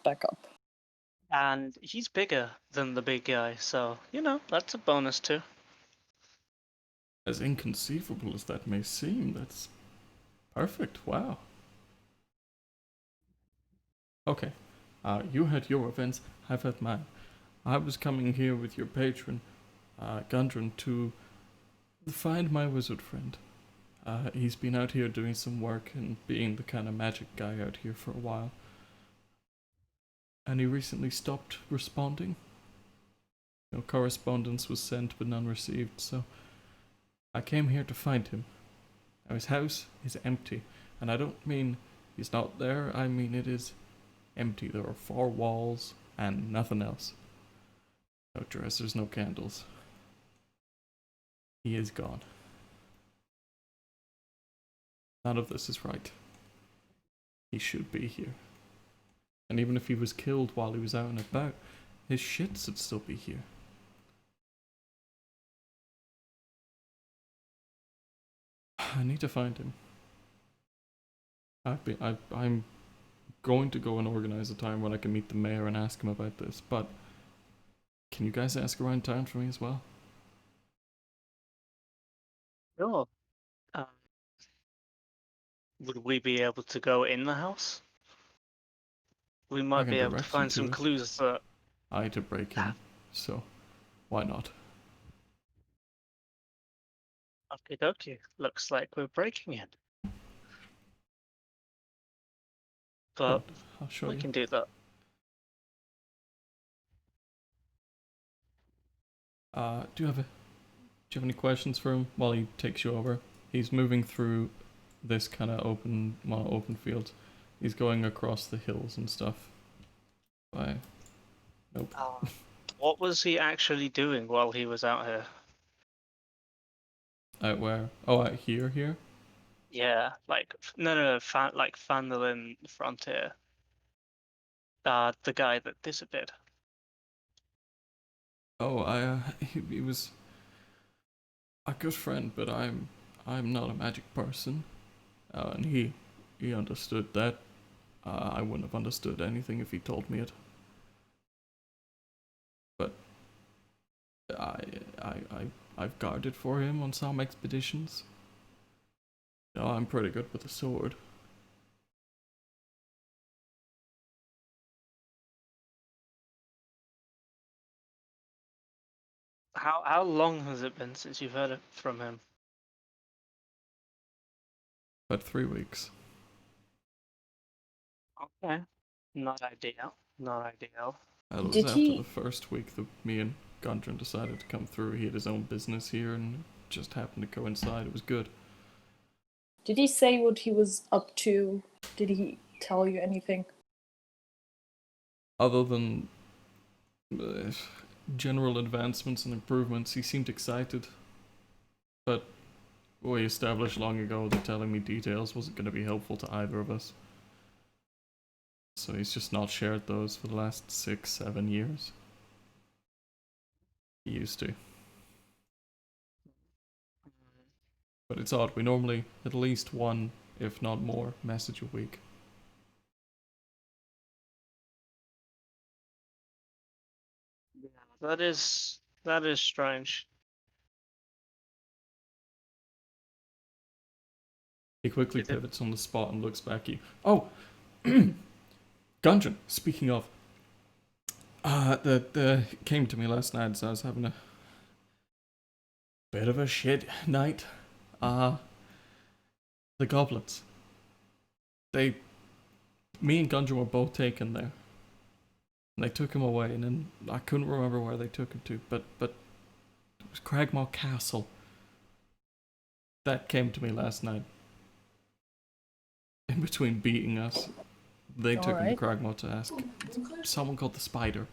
backup. And he's bigger than the big guy, so that's a bonus too. As inconceivable as that may seem, that's perfect. Wow. Okay. You had your events, I've had mine. I was coming here with your patron, Gundren, to find my wizard friend. He's been out here doing some work and being the kind of magic guy out here for a while. And he recently stopped responding. Correspondence was sent but none received, so I came here to find him. Now his house is empty, and I don't mean he's not there, I mean it is empty. There are 4 walls and nothing else. No dressers, no candles. He is gone. None of this is right. He should be here. And even if he was killed while he was out and about, his shit should still be here. I need to find him. I'm going to go and organize a time when I can meet the mayor and ask him about this, but can you guys ask around town for me as well? Sure. Would we be able to go in the house? We might can be able to direct you find to some it. clues that. I had to break in, so why not? Okie dokie. Looks like we're breaking in. But I'll show we you. can do that. Do you have any questions for him while he takes you over? He's moving through this kind of open field. He's going across the hills and stuff. Bye. Nope. What was he actually doing while he was out here? Out where? Oh, out here? Yeah, like no, like Phandelver Frontier. The guy that disappeared. Oh, he was a good friend, but I'm not a magic person. And he understood that. I wouldn't have understood anything if he told me it. But I've guarded for him on some expeditions. I'm pretty good with a sword. How long has it been since you've heard it from him? About 3 weeks. Okay. Not ideal. Not ideal. It was Did after he- the first week that me and Gundren decided to come through. He had his own business here and it just happened to coincide. It was good. Did he say what he was up to? Did he tell you anything? Other than general advancements and improvements, he seemed excited. But we established long ago that telling me details wasn't going to be helpful to either of us. So he's just not shared those for the last 6-7 years. He used to. But it's odd, we normally at least one, if not more, message a week. Yeah, that is strange. He quickly Is it- pivots on the spot and looks back at you. Oh! Gundren, speaking of. The came to me last night as I was having a bit of a shit night. The goblins. Me and Gundren were both taken there. And they took him away, and then I couldn't remember where they took him to, but it was Cragmaw Castle. That came to me last night. In between beating us, they took him to Alright. Cragmaw to ask someone called the Spider.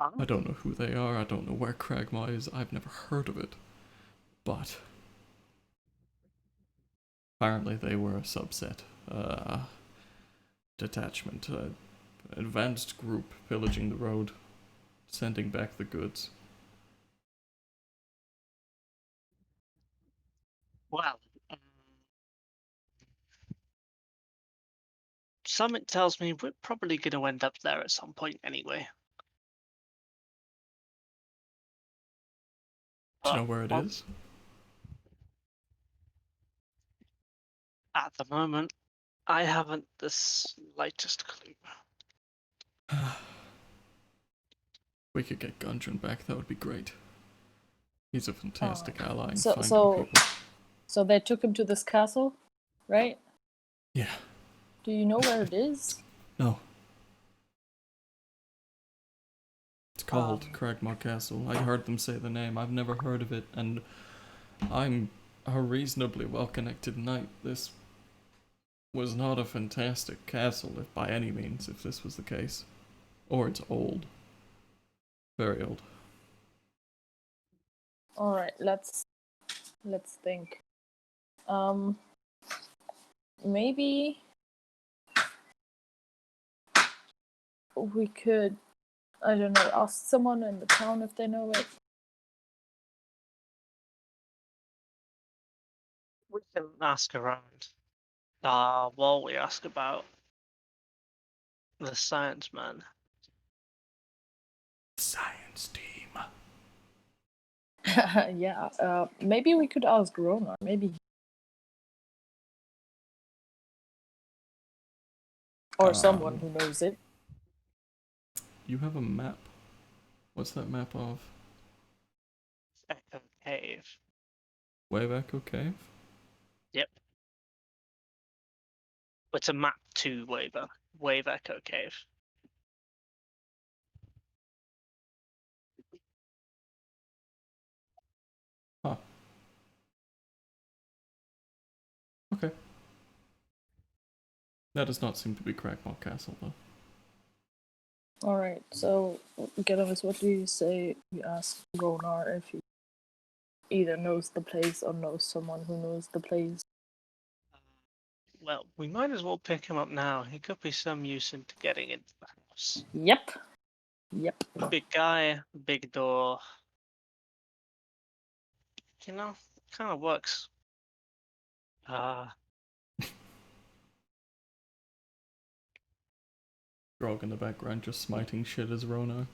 I don't know who they are, I don't know where Cragmaw is, I've never heard of it. But apparently they were a subset. detachment, advanced group pillaging the road, sending back the goods. Well, something tells me we're probably going to end up there at some point anyway. Do you know But where it well, is? at the moment, I haven't the slightest clue. We could get Gundren back, that would be great. He's a fantastic ally in So finding so people. so they took him to this castle, right? Yeah, Do you know where it is? no. It's called Um. Cragmore Castle. I heard them say the name. I've never heard of it, and I'm a reasonably well-connected knight. This was not a fantastic castle, if by any means, if this was the case. Or it's old. Very old. All right, let's think. Maybe we could, I don't know, ask someone in the town if they know it. We can ask around. While we ask about the science man. Science team. Yeah, maybe we could ask Rona. Maybe. Or someone who knows it. You have a map. What's that map of? Echo Cave. Wave Echo Cave? Yep. It's a map to Wave Echo Cave. Huh. Okay. That does not seem to be Crackmore Castle, though. Alright, so Gelamis, what do you say we ask Ronar if he either knows the place or knows someone who knows the place? Well, we might as well pick him up now. He could be some use into getting into the house. Yep. Big guy, big door. You know, kind of works. Grog in the background just smiting shit as Rona.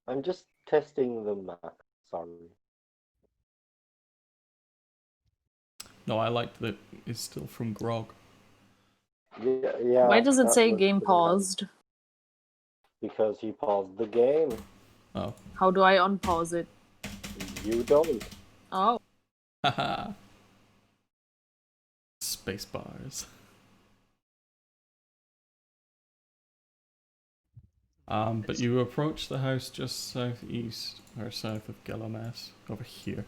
I'm just testing the map. Sorry. No, I liked that it's still from Grog. Yeah. Why does it that say was game pretty nice. paused? Because you paused the game. Oh. How do I unpause it? You don't. Oh. Haha. Space bars. But you approach the house just southeast or south of Gelamas, over here.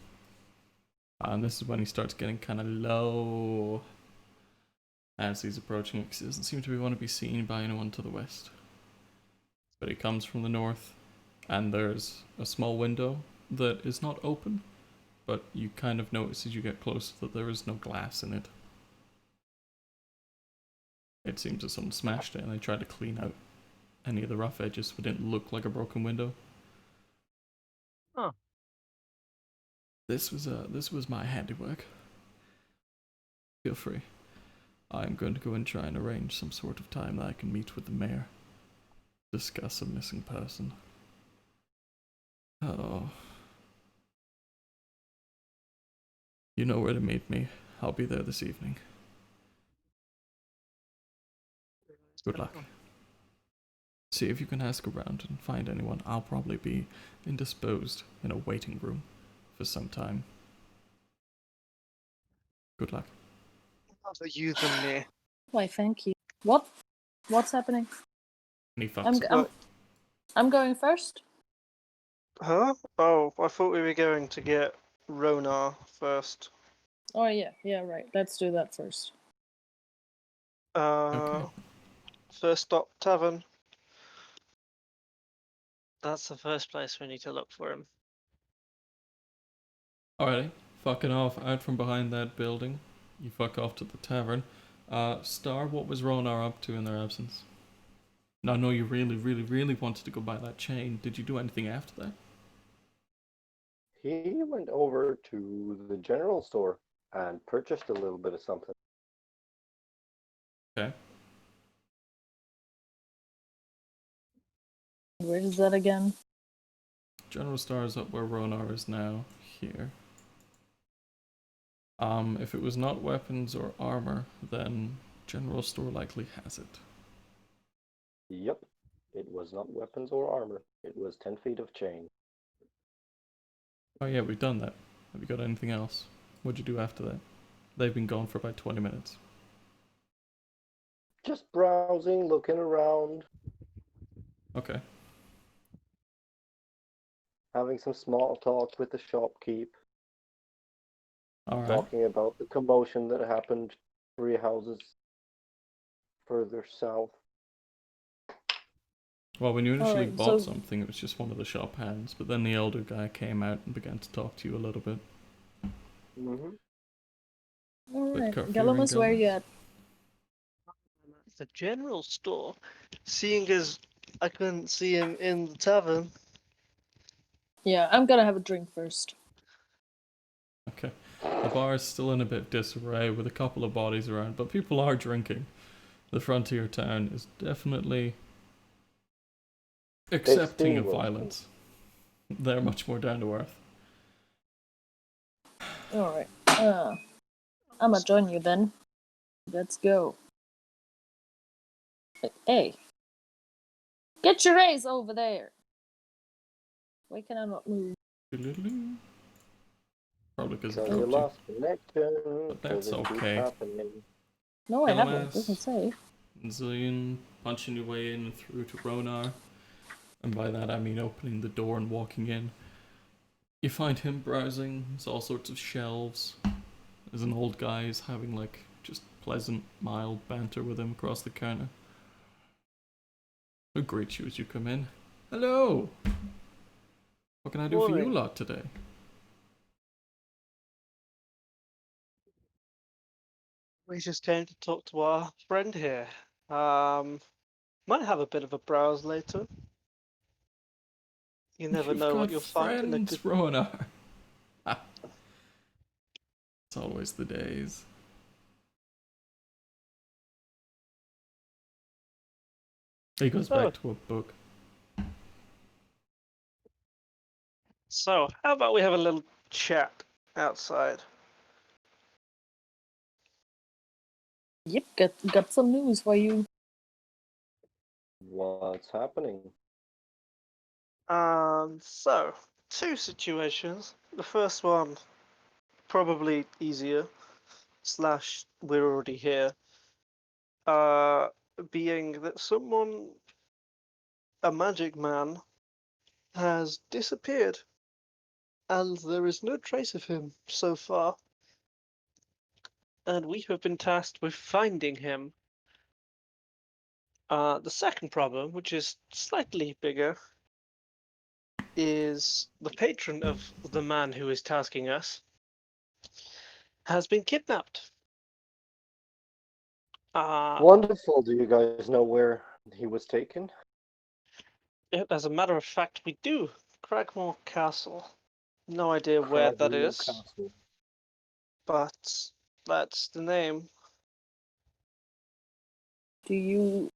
And this is when he starts getting kind of low as he's approaching it, because he doesn't seem to want to be seen by anyone to the west. But he comes from the north, and there's a small window that is not open, but you kind of notice as you get close that there is no glass in it. It seems that someone smashed it and they tried to clean out any of the rough edges so it didn't look like a broken window. Huh. This was my handiwork. Feel free. I'm going to go and try and arrange some sort of time that I can meet with the mayor. Discuss a missing person. Oh. You know where to meet me. I'll be there this evening. Good luck. See if you can ask around and find anyone. I'll probably be indisposed in a waiting room for some time. Good luck. Rather you than me. Why, thank you. What's happening? And he fucks up. I'm going first. Huh? Oh, I thought we were going to get Ronar first. Oh yeah, right. Let's do that first. Okay. First stop, tavern. That's the first place we need to look for him. Alrighty. Fucking off out from behind that building. You fuck off to the tavern. Star, what was Ronar up to in their absence? Now, I know you really, really, really wanted to go buy that chain. Did you do anything after that? He went over to the general store and purchased a little bit of something. Okay. Where is that again? General Star is up where Ronar is now. Here. If it was not weapons or armor, then General Store likely has it. Yep. It was not weapons or armor. It was 10 feet of chain. Oh yeah, we've done that. Have you got anything else? What'd you do after that? They've been gone for about 20 minutes. Just browsing, looking around, Okay. having some small talk with the shopkeep, Alright. talking about the commotion that happened 3 houses further south. Well, when you initially Alright, bought so- something, it was just one of the shop hands, but then the elder guy came out and began to talk to you a little bit. Mm-hmm. Alright, Cut for Galamus, where you at? The general store, seeing as I couldn't see him in the tavern. Yeah, I'm gonna have a drink first. Okay. The bar is still in a bit of disarray with a couple of bodies around, but people are drinking. The frontier town is definitely accepting of Extinguished. violence. They're much more down to earth. Alright. I'ma join you then. Let's go. Hey. Get your ace over there! Why can I not move? Probably because So it you dropped you. lost connection. But that's 'cause it keeps okay. happening. No, I haven't. Galamas. Doesn't say. Zillion punching your way in and through to Ronar. And by that I mean opening the door and walking in. You find him browsing. There's all sorts of shelves. There's an old guy who's having like just pleasant, mild banter with him across the counter. He'll greet you as you come in. Hello! What can I do for you Morning. lot today? We just came to talk to our friend here. Might have a bit of a browse later. You never You've know got what you'll find in a friends, good. Ronar. It's always the days. He goes Oh. back to a book. So, how about we have a little chat outside? Yep, got some news for you. What's happening? So, two situations. The first one, probably easier, slash, we're already here. Being that someone, a magic man, has disappeared, and there is no trace of him so far. And we have been tasked with finding him. The second problem, which is slightly bigger, is the patron of the man who is tasking us has been kidnapped. Wonderful. Do you guys know where he was taken? As a matter of fact, we do. Cragmore Castle. No idea where that Cragmore is, Castle. but that's the name. Do you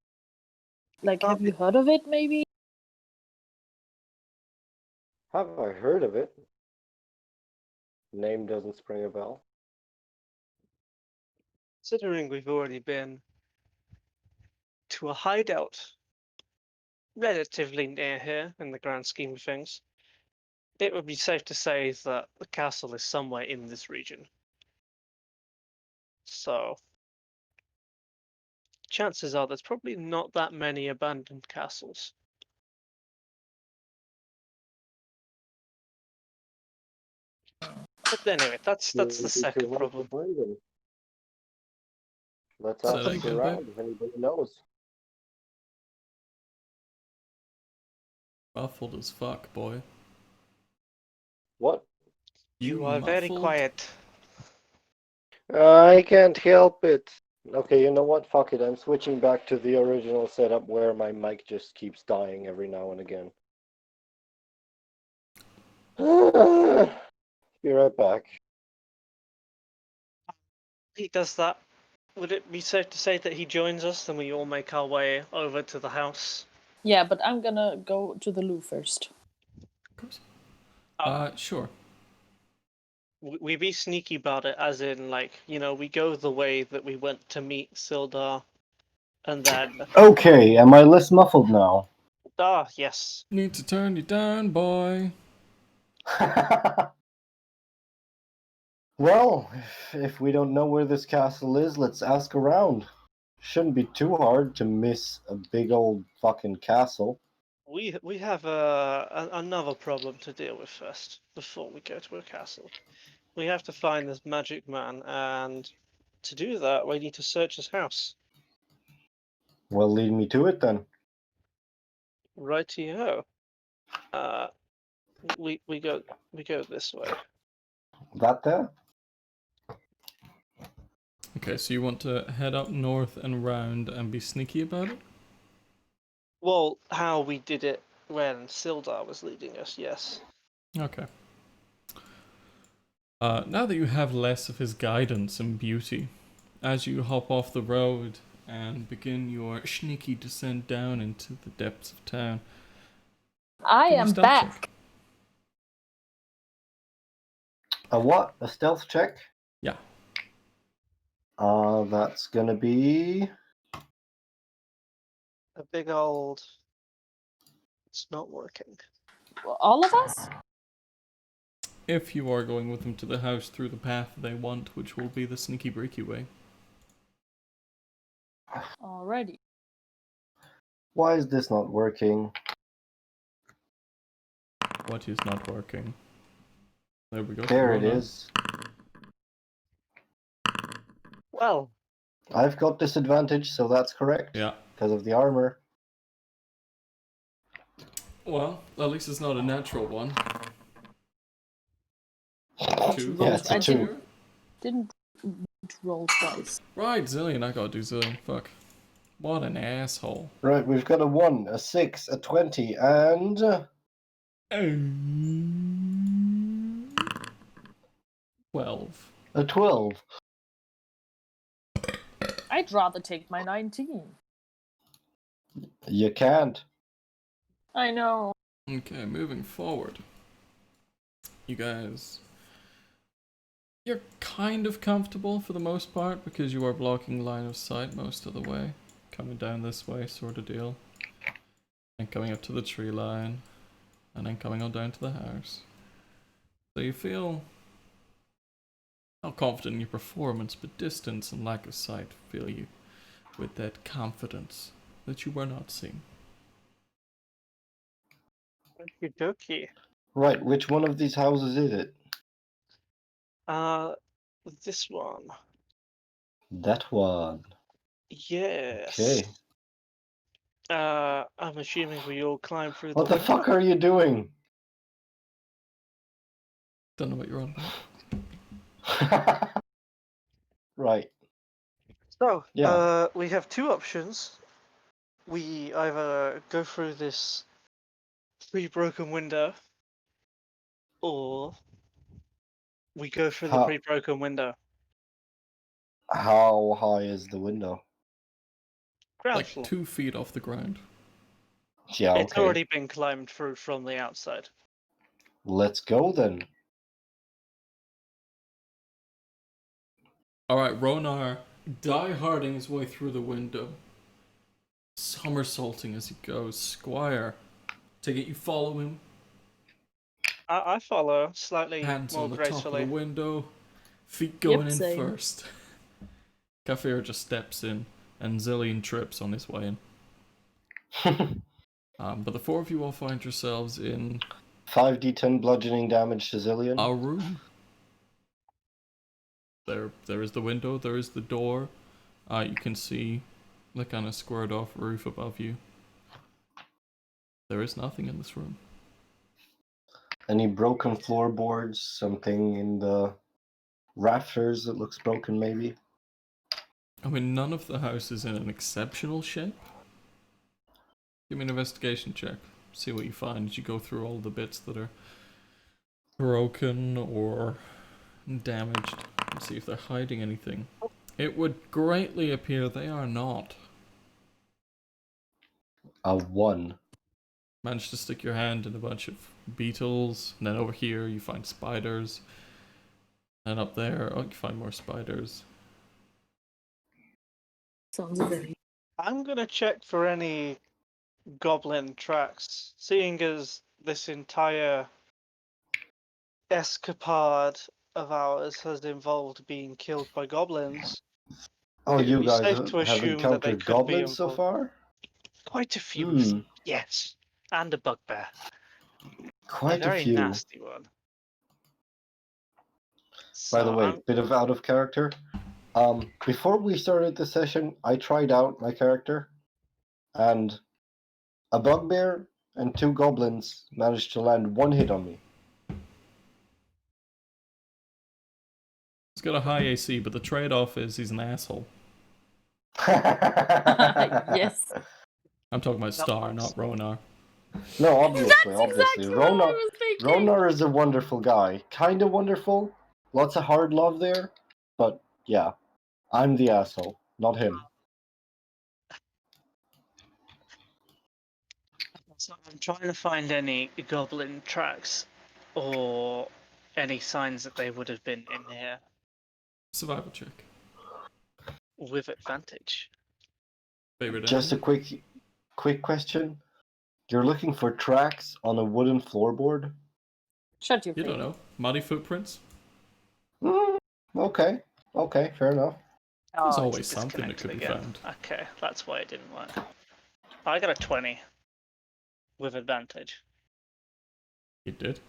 have you heard of it maybe? Have I heard of it? Name doesn't spring a bell. Considering we've already been to a hideout relatively near here in the grand scheme of things, it would be safe to say that the castle is somewhere in this region. So, chances are there's probably not that many abandoned castles. But anyway, that's the Shouldn't be too second hard to problem. find him. Let's Say ask that again, around babe. if anybody knows. Muffled as fuck, boy. What? You are very muffled? quiet. I can't help it. Okay, you know what? Fuck it. I'm switching back to the original setup where my mic just keeps dying every now and again. Be right back. He does that. Would it be safe to say that he joins us, then we all make our way over to the house? Yeah, but I'm gonna go to the loo first. Of course. Uh, Sure. we be sneaky about it, as in, like, you know, we go the way that we went to meet Sildar, and then... Okay, am I less muffled now? Ah, yes. Need to turn you down, boy. Well, if we don't know where this castle is, let's ask around. Shouldn't be too hard to miss a big old fucking castle. We have another problem to deal with first, before we go to a castle. We have to find this magic man, and to do that, we need to search his house. Well, lead me to it then. Rightio. We go this way. That there? Okay, so you want to head up north and round and be sneaky about it? Well, how we did it when Sildar was leading us, yes. Okay. Now that you have less of his guidance and beauty, as you hop off the road and begin your sneaky descent down into the depths of town, I give me a am stealth back. check. A what? A stealth check? Yeah. That's gonna be... A big old... It's not working. All of us? If you are going with them to the house through the path they want, which will be the sneaky breaky way. Alrighty. Why is this not working? What is not working? There we go. There it Rona. is. Well, I've got disadvantage, so that's correct. Yeah. Because of the armor. Well, at least it's not a natural one. Two. Yeah, it's a I two. didn't roll twice. Right, Zillion. I gotta do Zillion. Fuck. What an asshole. Right, we've got a 1, a 6, a 20, and... 12. a 12. I'd rather take my 19. You can't. I know. Okay, moving forward. You guys... You're kind of comfortable for the most part because you are blocking line of sight most of the way. Coming down this way, sort of deal. And coming up to the tree line. And then coming on down to the house. So you feel not confident in your performance, but distance and lack of sight fill you with that confidence that you were not seen. okie dokie. Right, which one of these houses is it? This one. That one. Yes. Okay. I'm assuming we all climb through What the the window. fuck are you doing? Don't know what you're on about. Right. So, Yeah. we have two options. We either go through this pre-broken window, or we go through the How, pre-broken window. how high is the window? Ground Like floor. 2 feet off the ground. Yeah, It's okay. already been climbed through from the outside. Let's go then. Alright, Ronar die-harding his way through the window. Somersaulting as he goes. Squire, take it you follow him. I follow slightly Hands more on the top of gracefully. the window. Feet going in same. first. Kafir just steps in, and Zillion trips on his way in. But the four of you all find yourselves in 5d10 bludgeoning damage to Zillion. a room. There is the window, there is the door. You can see the kind of squared off roof above you. There is nothing in this room. Any broken floorboards? Something in the rafters that looks broken, maybe? I mean, none of the house is in an exceptional shape. Give me an investigation check. See what you find as you go through all the bits that are broken or damaged. And see if they're hiding anything. It would greatly appear they are not. A 1. Managed to stick your hand in a bunch of beetles, and then over here you find spiders. And up there, oh, you find more spiders. Sounds very. I'm gonna check for any goblin tracks, seeing as this entire escapade of ours has involved being killed by goblins. Oh, It would you be guys safe to have assume that they encountered could be goblins so involved. far? Quite a few, Hmm, yes, and a bugbear, a quite a very few. nasty one. By the So way, I'm bit of out of character. Before we started the session, I tried out my character, and a bugbear and 2 goblins managed to land 1 hit on me. He's got a high AC, but the trade-off is he's an asshole. Yes. I'm talking about Not Star, much. not Ronar. No, obviously. That's exactly what I was thinking. Ronar is a wonderful guy. Kinda wonderful. Lots of hard love there. But yeah, I'm the asshole, not him. So I'm trying to find any goblin tracks or any signs that they would have been in here Survival check. with advantage. Favorite Just a enemy? quick question. You're looking for tracks on a wooden floorboard? Shut your You face. don't know. Muddy footprints? Okay, fair enough. There's Oh, always it's something that could be disconnected found. Okay, that's why it didn't work. I got a 20 with advantage. You did?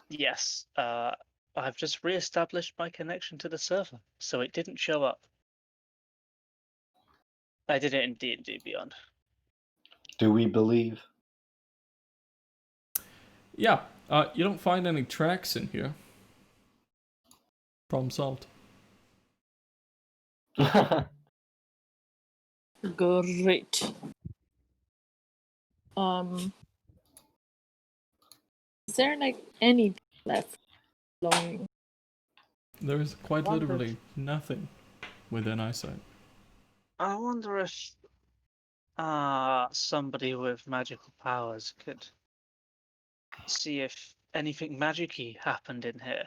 Yes, I've just re-established my connection to the server, so it didn't show up. I did it in D&D Beyond. Do we believe? Yeah. You don't find any tracks in here. Problem solved. Great. Is there like anything left glowing? There is quite Wondered. literally nothing within eyesight. I wonder if somebody with magical powers could see if anything magic-y happened in here.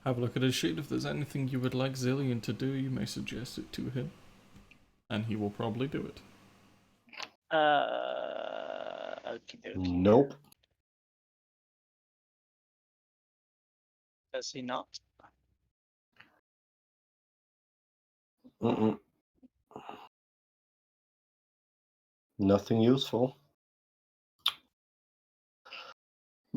Have a look at his sheet. If there's anything you would like Zillion to do, you may suggest it to him. And he will probably do it. Okie dokie. Nope. Does he not? Mm-mm. Nothing useful. I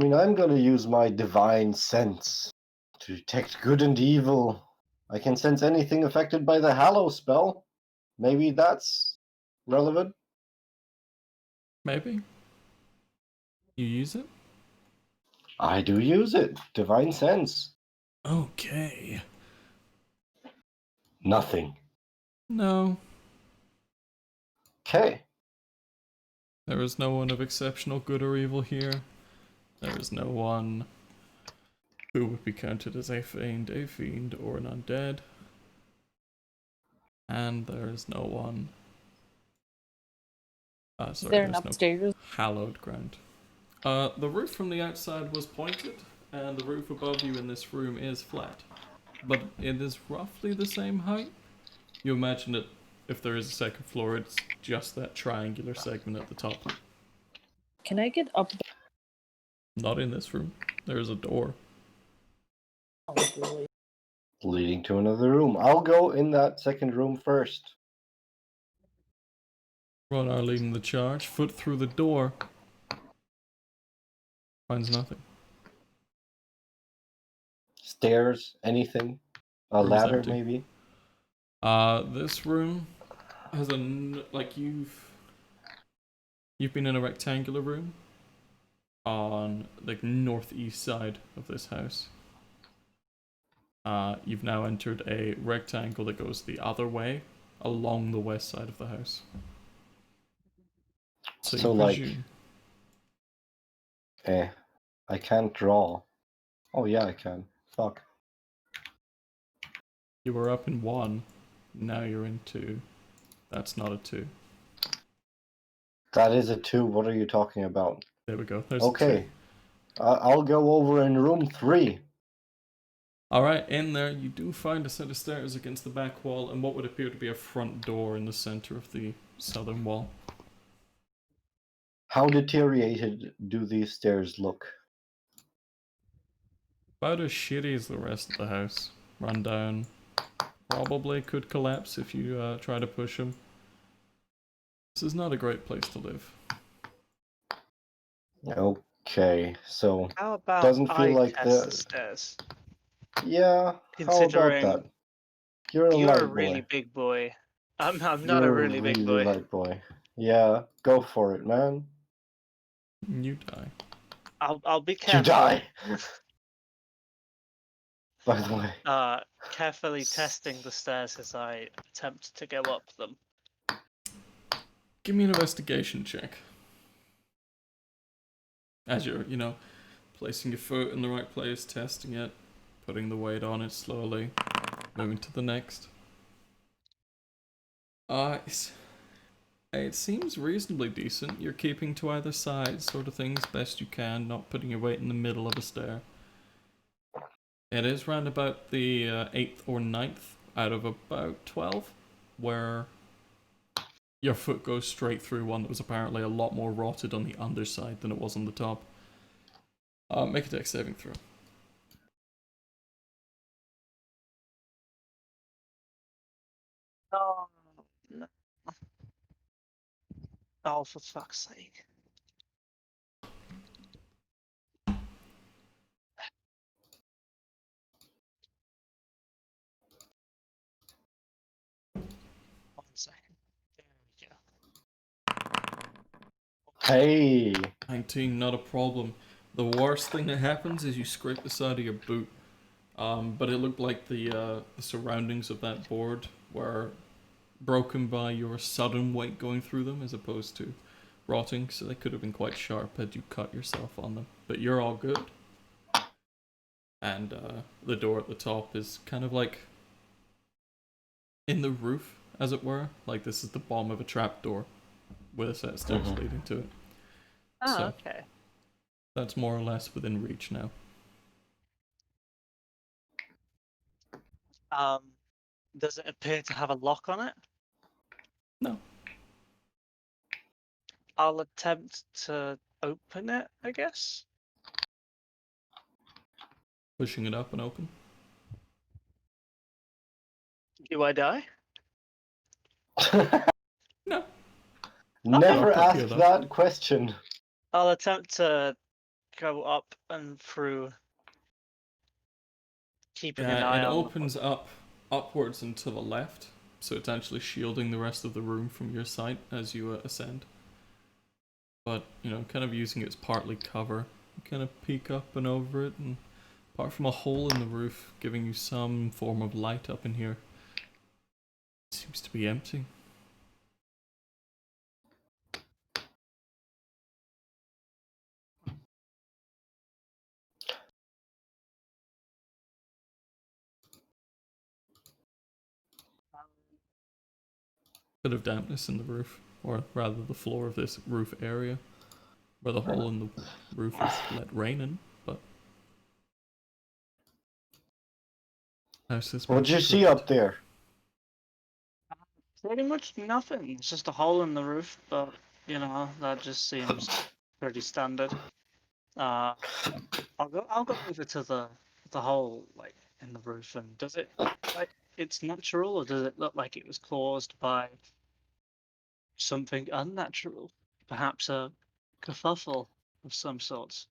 mean, I'm gonna use my divine sense to detect good and evil. I can sense anything affected by the Hallow spell. Maybe that's relevant. Maybe. You use it? I do use it. Divine sense. Okay. Nothing. No. Okay. There is no one of exceptional good or evil here. There is no one who would be counted as a fiend, or an undead. And there is no one... Is there an there's no upstairs? hallowed ground. The roof from the outside was pointed, and the roof above you in this room is flat. But it is roughly the same height. You imagine that if there is a second floor, it's just that triangular segment at the top. Can I get up? Not in this room. There is a door. Oh, really? Leading to another room. I'll go in that second room first. Ronar leading the charge, foot through the door. Finds nothing. Stairs, anything? A Room's ladder, empty. maybe? This room has you've been in a rectangular room on the northeast side of this house. You've now entered a rectangle that goes the other way along the west side of the house. So you like, presume. I can't draw. Oh yeah, I can. Fuck. You were up in 1, now you're in 2. That's not a 2. That is a 2. What are you talking about? There we go. There's Okay. a 2. I'll go over in room 3. Alright, in there you do find a set of stairs against the back wall and what would appear to be a front door in the center of the southern wall. How deteriorated do these stairs look? About as shitty as the rest of the house. Run down. Probably could collapse if you try to push them. This is not a great place to live. Okay, so How about doesn't feel I like test the the... stairs? Yeah, how about Considering that? You're a you're a light really boy. big boy. I'm not You're a really big boy. light boy. Yeah, go for it, man. You die. I'll be You careful. die! By the way. Carefully testing the stairs as I attempt to go up them. Give me an investigation check. As you're, placing your foot in the right place, testing it, putting the weight on it slowly, moving to the next. It seems reasonably decent. You're keeping to either side, sort of things, best you can, not putting your weight in the middle of a stair. It is round about the 8th or 9th out of about 12, where your foot goes straight through one that was apparently a lot more rotted on the underside than it was on the top. Make a dex saving throw. Oh, no. Oh, for fuck's sake. One second. There we go. Hey! 19, not a problem. The worst thing that happens is you scrape the side of your boot. But it looked like the surroundings of that board were broken by your sudden weight going through them as opposed to rotting, so they could have been quite sharp had you cut yourself on them. But you're all good. And the door at the top is kind of like in the roof, as it were. Like this is the bottom of a trapdoor with a set of stairs leading to it. Oh, So, okay. that's more or less within reach now. Does it appear to have a lock on it? No. I'll attempt to open it, I guess. Pushing it up and open. Do I die? No. Never I'll copy ask that. that question. I'll attempt to go up and through, keeping an eye It on. opens up upwards and to the left, so it's actually shielding the rest of the room from your sight as you ascend. But, kind of using it as partly cover. You kind of peek up and over it, and apart from a hole in the roof giving you some form of light up in here, it seems to be empty. Bit of dampness in the roof, or rather the floor of this roof area, where the hole in the roof is let rain in, but... What'd you see up there? Pretty much nothing. It's just a hole in the roof, but that just seems pretty standard. I'll go over to the hole like in the roof, and does it look like it's natural, or does it look like it was caused by something unnatural? Perhaps a kerfuffle of some sorts.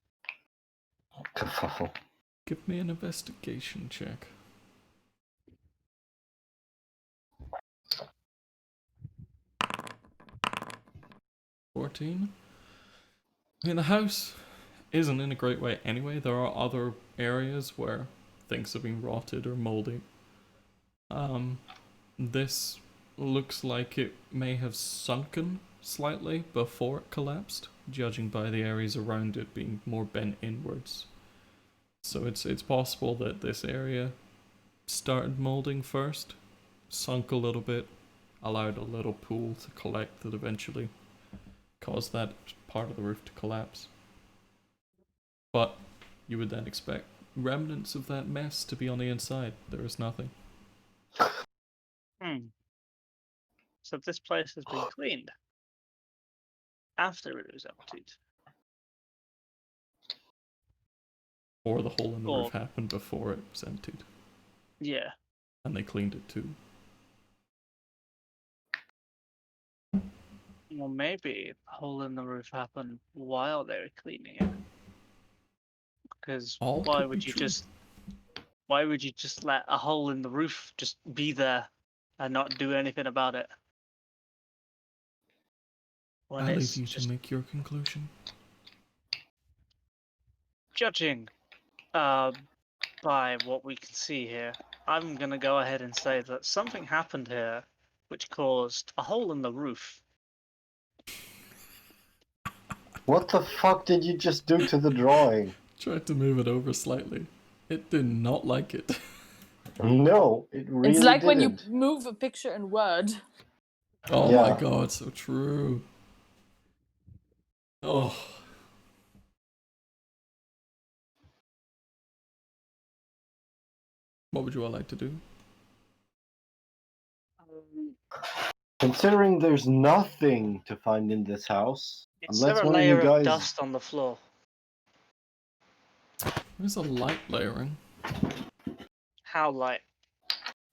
Kerfuffle. Give me an investigation check. $14. I mean, the house isn't in a great way anyway. There are other areas where things have been rotted or moldy. This looks like it may have sunken slightly before it collapsed, judging by the areas around it being more bent inwards. So it's possible that this area started molding first, sunk a little bit, allowed a little pool to collect that eventually caused that part of the roof to collapse. But you would then expect remnants of that mess to be on the inside. There is nothing. So this place has been cleaned after it was emptied. Or the hole in the Or- roof happened before it was emptied. Yeah. And they cleaned it too. Well, maybe the hole in the roof happened while they were cleaning it. Because All why could would be you true. just let a hole in the roof just be there and not do anything about it? When I it's leave you just to make your conclusion. judging by what we can see here, I'm gonna go ahead and say that something happened here which caused a hole in the roof. What the fuck did you just do to the drawing? Tried to move it over slightly. It did not like it. No, it really It's like when didn't. you move a picture in Word. Oh my Yeah. god, so true. Oh. What would you all like to do? Considering there's nothing to find in this house, Is unless there a one of you layer guys. of dust on the floor? There's a light layering. How light?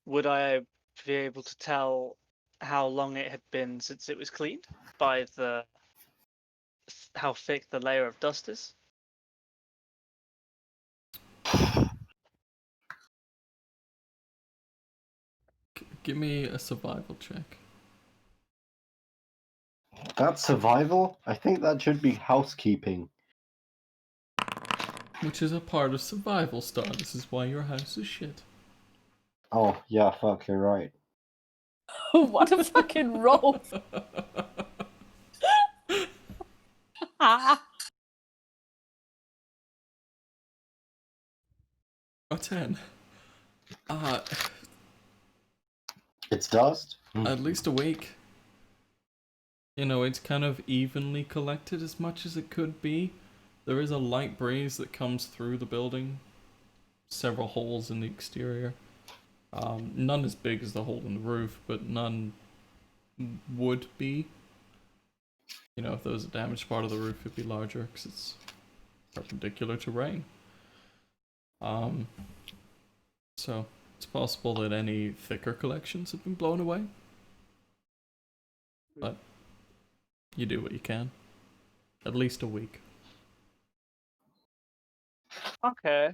Would I be able to tell how long it had been since it was cleaned by the how thick the layer of dust is? Give me a survival check. That's survival? I think that should be housekeeping. Which is a part of survival, Star. This is why your house is shit. Oh, yeah, fuck, you're right. What a fucking roll! A 10. It's dust? At least a week. You know, it's kind of evenly collected as much as it could be. There is a light breeze that comes through the building. Several holes in the exterior. None as big as the hole in the roof, but none would be. You know, if there was a damaged part of the roof, it'd be larger because it's perpendicular to rain. So it's possible that any thicker collections have been blown away. But you do what you can. At least a week. Okay.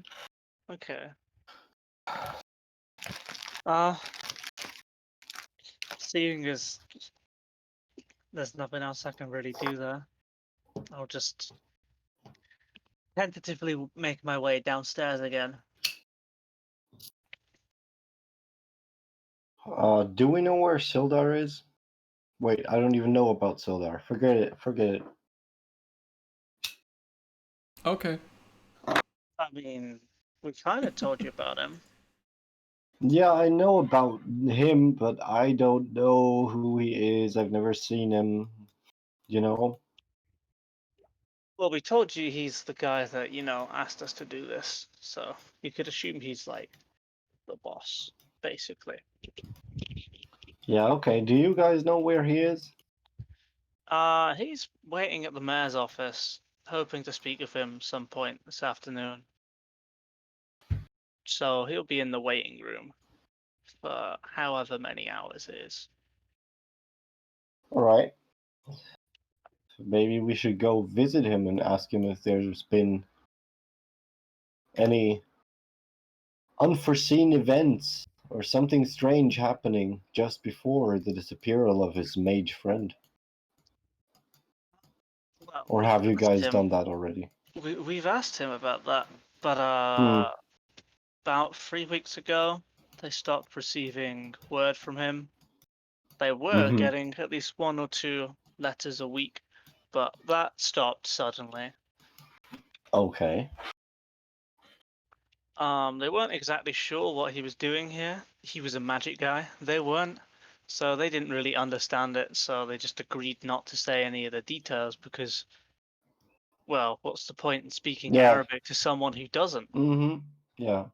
Okay. Seeing as there's nothing else I can really do there, I'll just tentatively make my way downstairs again. Do we know where Sildar is? Wait, I don't even know about Sildar. Forget it, forget it. Okay. I mean, we kind of told you about him. Yeah, I know about him, but I don't know who he is. I've never seen him, you know? Well, we told you he's the guy that, asked us to do this. So you could assume he's like the boss, basically. Yeah, okay. Do you guys know where he is? He's waiting at the mayor's office, hoping to speak with him some point this afternoon. So he'll be in the waiting room for however many hours it is. Alright. Maybe we should go visit him and ask him if there's been any unforeseen events or something strange happening just before the disappearal of his mage friend. Well, Or we've have you asked guys him- done that already? We've asked him about that, but about 3 weeks ago, they stopped receiving word from him. They were Mhm. getting at least 1 or 2 letters a week, but that stopped suddenly. Okay. They weren't exactly sure what he was doing here. He was a magic guy. They weren't. So they didn't really understand it, so they just agreed not to say any of the details because, well, what's the point in speaking Yeah. Arabic to someone who doesn't? Yeah.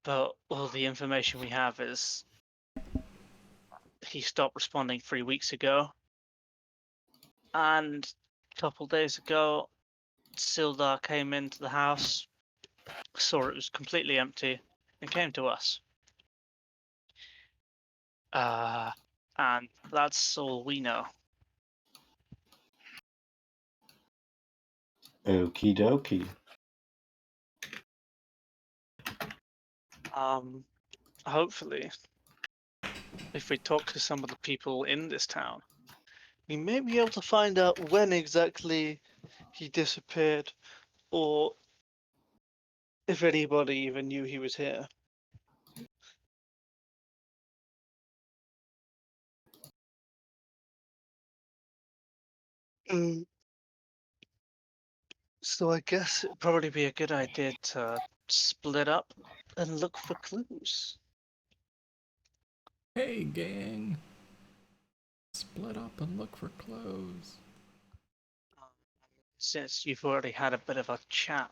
But all the information we have is he stopped responding 3 weeks ago. And a couple days ago, Sildar came into the house, saw it was completely empty, and came to us. And that's all we know. Okie dokie. Hopefully, if we talk to some of the people in this town, we may be able to find out when exactly he disappeared, or if anybody even knew he was here. So I guess it'd probably be a good idea to split up and look for clues. Hey, gang. Split up and look for clothes. Since you've already had a bit of a chat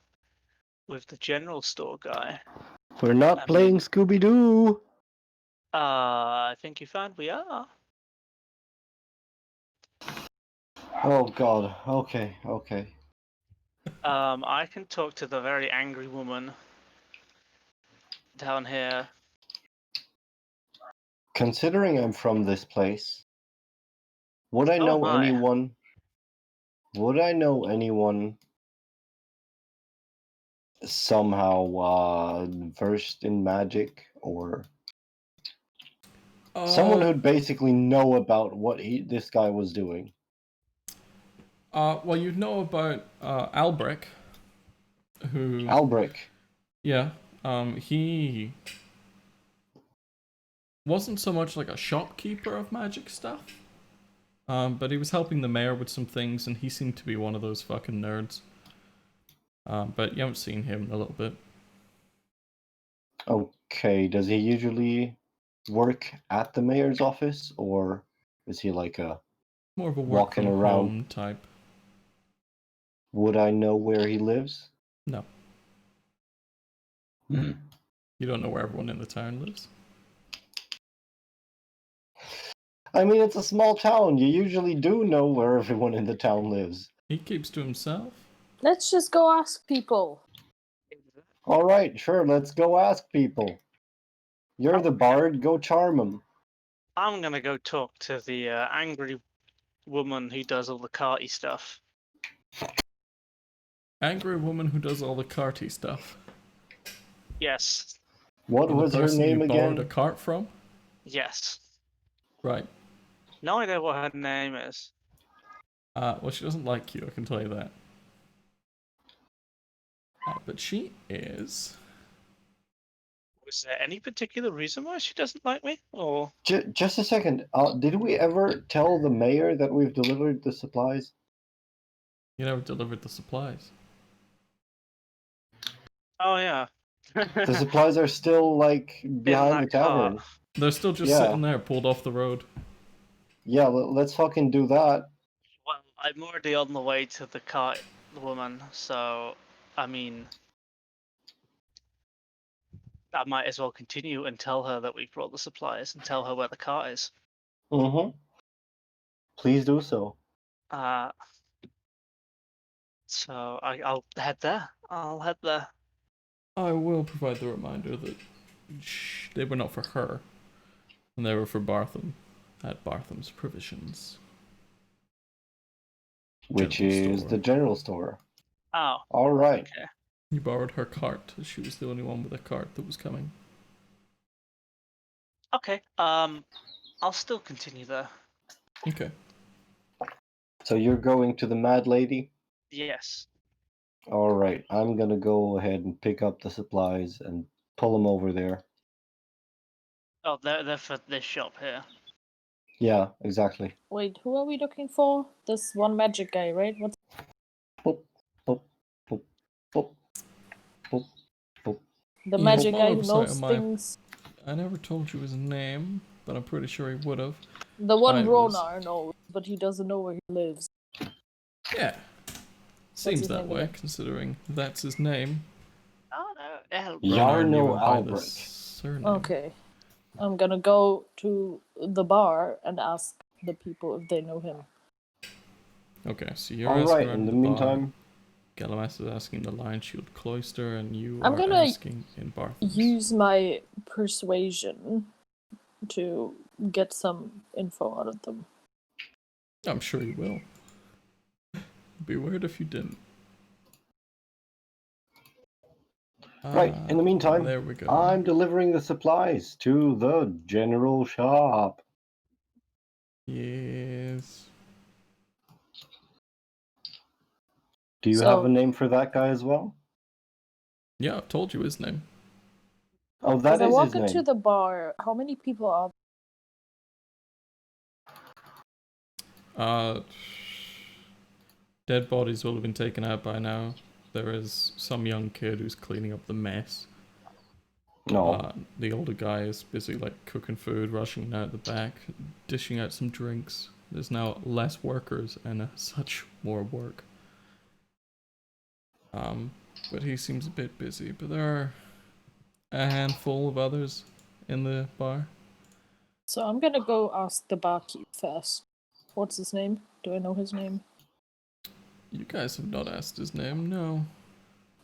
with the general store guy, We're not I playing mean- Scooby Doo. I think you found we are. Oh God. Okay. Okay. I can talk to the very angry woman down here. Considering I'm from this place, would I So know am I. anyone? Would I know anyone somehow versed in magic, or someone who'd basically know about what this guy was doing? Well, you know about Albrecht, who, Albrecht. yeah, he wasn't so much like a shopkeeper of magic stuff, but he was helping the mayor with some things, and he seemed to be one of those fucking nerds. But you haven't seen him in a little bit. Okay. Does he usually work at the mayor's office, or is he like a More of a work walking from around? home type. Would I know where he lives? No, Hmm. you don't know where everyone in the town lives. I mean, it's a small town. You usually do know where everyone in the town lives. He keeps to himself. Let's just go ask people. All right, sure. Let's go ask people. You're the bard. Go charm them. I'm gonna go talk to the angry woman who does all the carty stuff. Angry woman who does all the carty stuff. Yes. What And the was her person name you borrowed a again? cart from? Yes. Right. No idea what her name is. Well, she doesn't like you, I can tell you that. But she is... Was there any particular reason why she doesn't like me? Or Just a second. Did we ever tell the mayor that we've delivered the supplies? You never delivered the supplies. oh yeah. The supplies are still like behind the that cart. tavern. They're still just Yeah. sitting there, pulled off the road. Yeah, let's fucking do that. Well, I'm already on the way to the cart woman, so I mean I might as well continue and tell her that we've brought the supplies and tell her where the cart is. Mm-hmm. Please do so. So I'll head there. I'll head there. I will provide the reminder that they were not for her, and they were for Bartham, at Bartham's Provisions. Which General is store. the general store. Oh. All right. Okay. You borrowed her cart. She was the only one with a cart that was coming. Okay. I'll still continue there. Okay. So you're going to the Mad Lady? Yes. All right, I'm gonna go ahead and pick up the supplies and pull them over there. Oh, they're for this shop here. Yeah, exactly. Wait, who are we looking for? This one magic guy, right? What's Boop, boop, boop, boop, boop, boop. the Yeah, magic small guy who oversight knows on my- things? I never told you his name, but I'm pretty sure he would have. The one I was- Ronar knows, but he doesn't know where he lives. Yeah. Seems his that name way, again? considering that's his name. Oh no, Elbert. Ronar knew Yarno him by the Albrecht. surname. Okay. I'm gonna go to the bar and ask the people if they know him. Okay, so you're All asking right. around In the bar. meantime, Galamas is asking the Lion Shield Cloister, and you I'm are gonna asking in Bartham's. Use my persuasion to get some info out of them. I'm sure you will. Be weird if you didn't. right. In the meantime, There we go. I'm delivering the supplies to the general shop. Yes. Do you have So- a name for that guy as well? Yeah, I've told you his name. Oh, As that I is walk his into name. the bar, how many people are Dead bodies will have been taken out by now. There is some young kid who's cleaning up the mess. No. The older guy is busy like cooking food, rushing out the back, dishing out some drinks. There's now less workers and as such more work. But he seems a bit busy. But there are a handful of others in the bar. So I'm gonna go ask the barkeep first. What's his name? Do I know his name? You guys have not asked his name, no.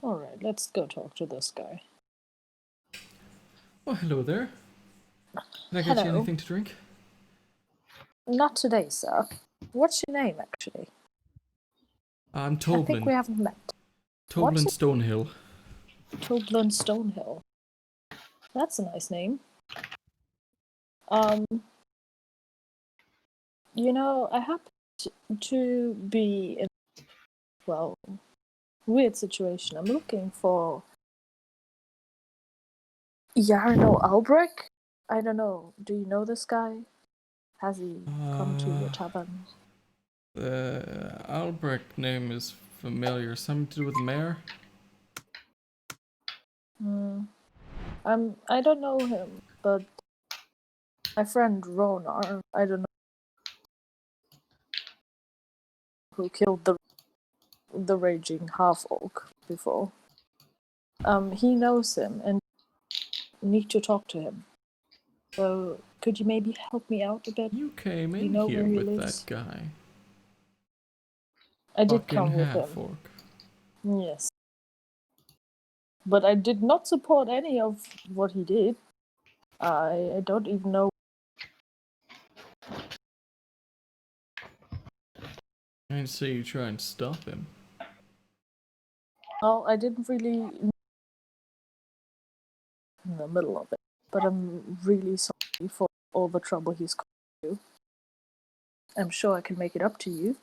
Alright, let's go talk to this guy. Oh, hello there. Can I get you Hello. anything to drink? Not today, sir. What's your name, actually? I'm I think we Toblin. haven't met. Toblin what's it- Stonehill. Toblin Stonehill. That's a nice name. You know, I happen to be in, well, weird situation. I'm looking for Jarno Albrecht. I don't know. Do you know this guy? Has he come to your tavern? The Albrecht name is familiar. Something to do with the mayor? I don't know him, but my friend Ronar, I don't know who killed the raging half orc before. He knows him and need to talk to him. So could you maybe help me out a bit? You came You in know here where he with lives? that guy. I did Fucking come with him. half-orc. Yes. But I did not support any of what he did. I don't even know. I didn't see you try and stop him. Well, I didn't really in the middle of it. But I'm really sorry for all the trouble he's caused you. I'm sure I can make it up to you.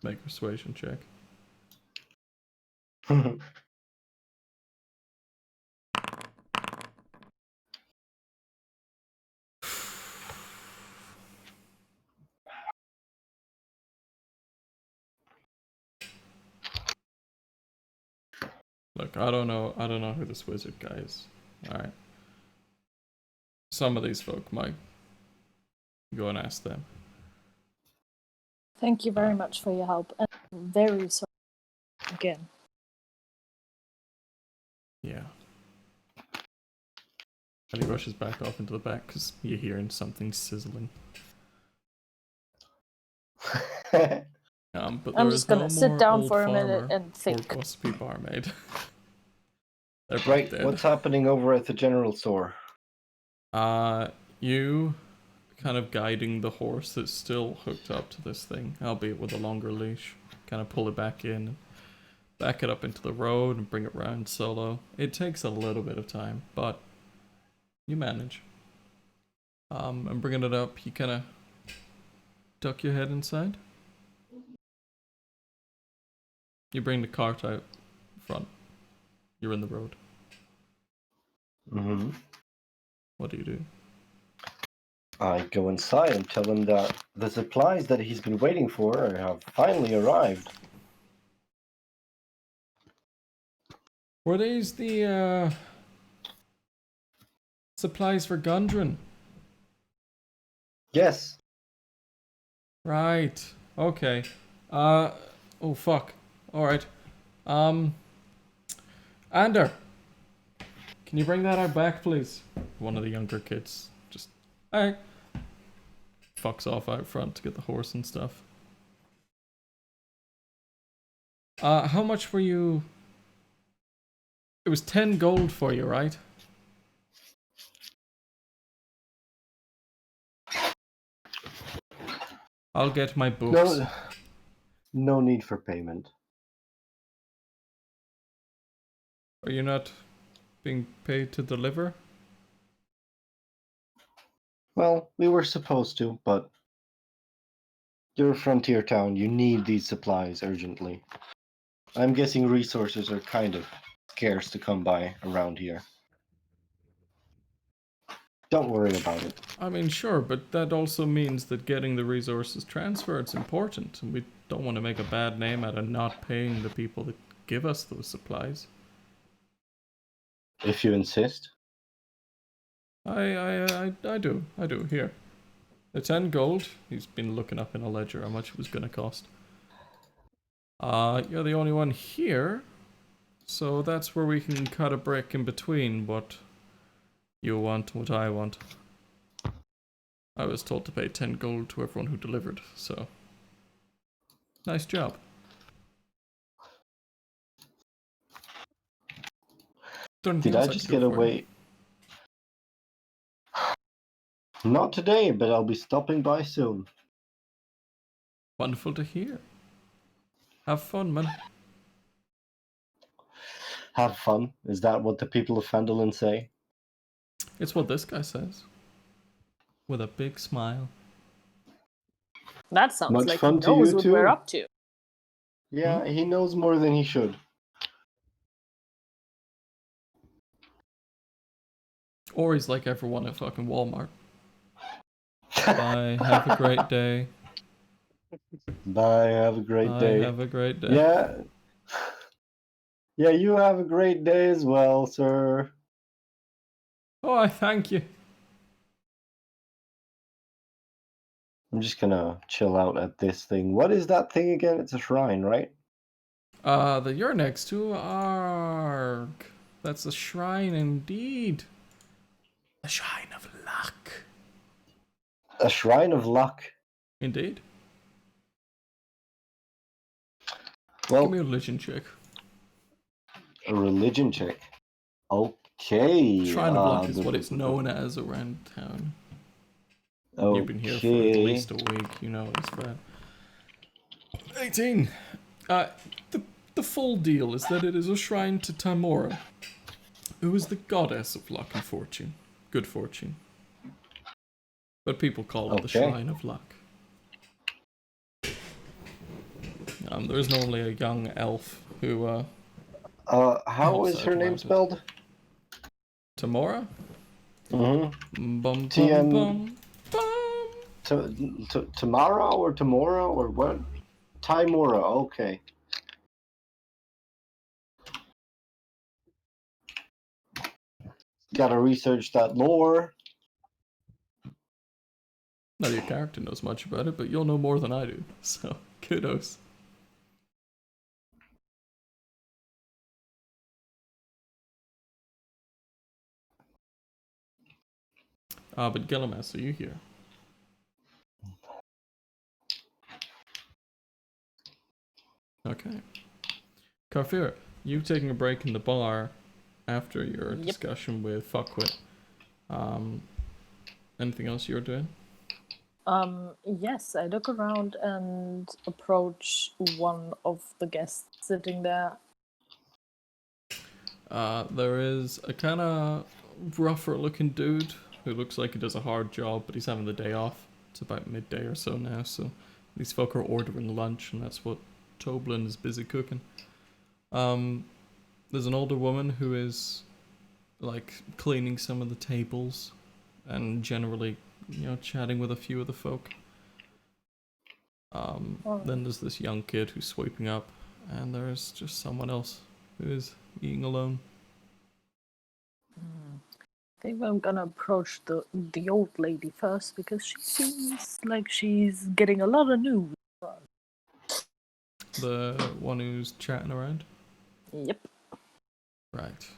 Make a persuasion check. Look, I don't know who this wizard guy is. Alright. Some of these folk might go and ask them. Thank you very much for your help. And I'm very sorry again. Yeah. And he rushes back off into the back because you're hearing something sizzling. But I'm there just is no gonna sit more down old for a minute farmer and or think. gossipy barmaid. They're both Right, dead. what's happening over at the general store? You kind of guiding the horse that's still hooked up to this thing, albeit with a longer leash. Kind of pull it back in, back it up into the road and bring it round solo. It takes a little bit of time, but you manage. And bringing it up, you kind of duck your head inside. You bring the cart out front. You're in the road. Mm-hmm. What do you do? I go inside and tell him that the supplies that he's been waiting for have finally arrived. Were these the supplies for Gundren? Yes. Right. Okay. Oh fuck. Alright. Ander. Can you bring that out back, please? One of the younger kids just fucks off out front to get the horse and stuff. How much were you? It was 10 gold for you, right? I'll get my books. No need for payment. Are you not being paid to deliver? Well, we were supposed to, but you're a frontier town. You need these supplies urgently. I'm guessing resources are kind of scarce to come by around here. Don't worry about it. I mean, sure, but that also means that getting the resources transferred is important, and we don't want to make a bad name out of not paying the people that give us those supplies. If you insist. I do. Here. The 10 gold. He's been looking up in a ledger how much it was going to cost. You're the only one here, so that's where we can cut a break in between what you want and what I want. I was told to pay 10 gold to everyone who delivered, so nice job. Did I just get away? Not today, but I'll be stopping by soon. Wonderful to hear. Have fun, man. Have fun. Is that what the people of Phandelver say? It's what this guy says. With a big smile. That sounds Much like he fun to knows you what too. we're up to. Yeah, he knows more than he should. Or he's like everyone at fucking Walmart. Bye, have a great day. Bye, have a great day. Have a great day. Yeah. Yeah, you have a great day as well, sir. Oh, I thank you. I'm just gonna chill out at this thing. What is that thing again? It's a shrine, right? That you're next to, Arg. That's a shrine indeed. A shrine of luck. A shrine of luck. Indeed. Well, Give me a religion check. a religion check. Okay. Shrine of luck is what it's known as around town. Okay. You've been here for at least a week, you know it's bad. 18. The full deal is that it is a shrine to Tamora, who is the goddess of luck and fortune. Good fortune. But people call it the Shrine of Luck. There is normally a young elf who, how is her name spelled? Tamora? Mm-hmm. Bum, TN... bum, bum. Tamara or Tamora or what? Timora, okay. Gotta research that lore. Not that your character knows much about it, but you'll know more than I do, so kudos. But Gillimas, are you here? Okay. Kafir, you taking a break in the bar after your discussion with Fuckwit. Anything else you're doing? Yes, I look around and approach one of the guests sitting there. There is a kind of rougher looking dude who looks like he does a hard job, but he's having the day off. It's about midday or so now, so these folk are ordering lunch, and that's what Toblin is busy cooking. There's an older woman who is like cleaning some of the tables and generally, chatting with a few of the folk. Then there's this young kid who's sweeping up, and there's just someone else who is eating alone. I think I'm gonna approach the old lady first because she seems like she's getting a lot of news. The one who's chatting around? Yep. Right.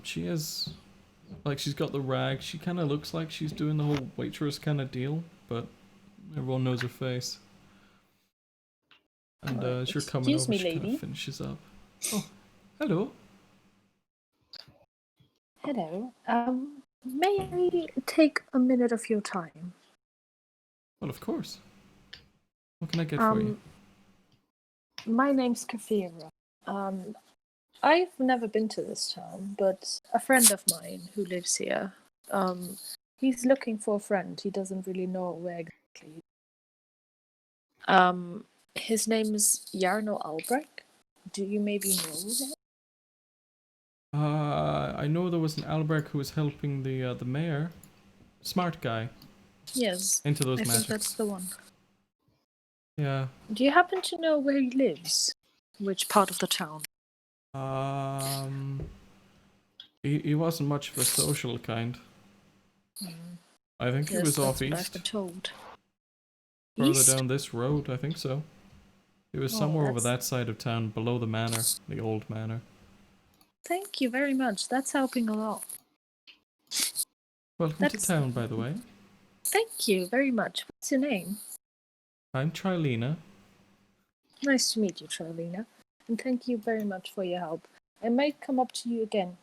She is, like, she's got the rag. She kind of looks like she's doing the whole waitress kind of deal, but everyone knows her face. And as you're coming Excuse over, me, she kind lady. of finishes up. Oh, hello. Hello. May I take a minute of your time? Well, of course. What can I get for you? My name's Kafira. I've never been to this town, but a friend of mine who lives here, he's looking for a friend. He doesn't really know where exactly. His name is Jarno Albrecht. Do you maybe know him? I know there was an Albrecht who was helping the mayor. Smart guy. Yes, Into those I magics. think that's the one. Yeah. Do you happen to know where he lives? Which part of the town? He wasn't much of a social kind. I think he Yes, was off that's what I've east. been told. Further East? down this road, I think so. He was Oh, somewhere over that's- that side of town, below the manor, the old manor. Thank you very much. That's helping a lot. Welcome That's- to town, by the way. Thank you very much. What's your name? I'm Trilena. Nice to meet you, Charlena. And thank you very much for your help. I might come up to you again.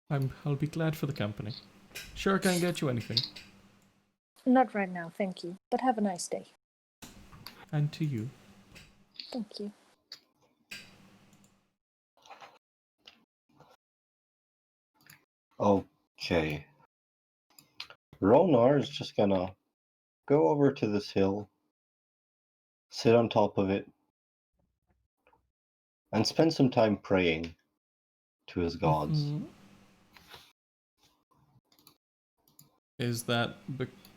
I'll be glad for the company. Sure, I can't get you anything. Not right now, thank you. But have a nice day. And to you. Thank you. Okay. Ronar is just gonna go over to this hill, sit on top of it, and spend some time praying to his gods. Mhm. Is that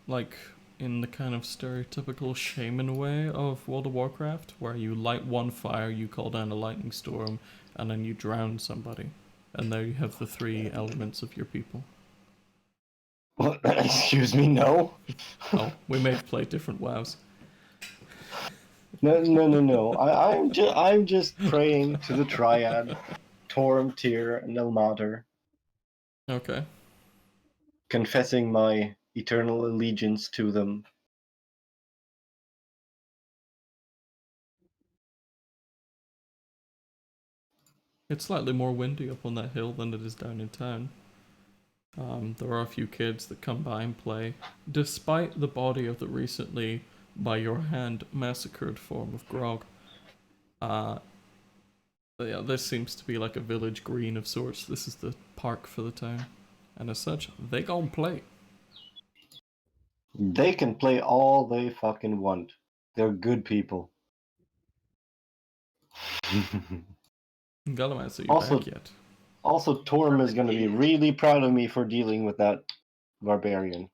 like in the kind of stereotypical shaman way of World of Warcraft, where you light one fire, you call down a lightning storm, and then you drown somebody, and there you have the three elements of your people? What? Excuse me, no? Oh, we may have played different WoWs. No. I'm just praying to the Triad, Torm, Tyr, and Ilmater, Okay. confessing my eternal allegiance to them. It's slightly more windy up on that hill than it is down in town. There are a few kids that come by and play, despite the body of the recently, by your hand, massacred form of Grog. Yeah, this seems to be like a village green of sorts. This is the park for the town. And as such, they gon' play. They can play all they fucking want. They're good people. Galamas, are you Also- back yet? Also, Torm is going to be really proud of me for dealing with that barbarian.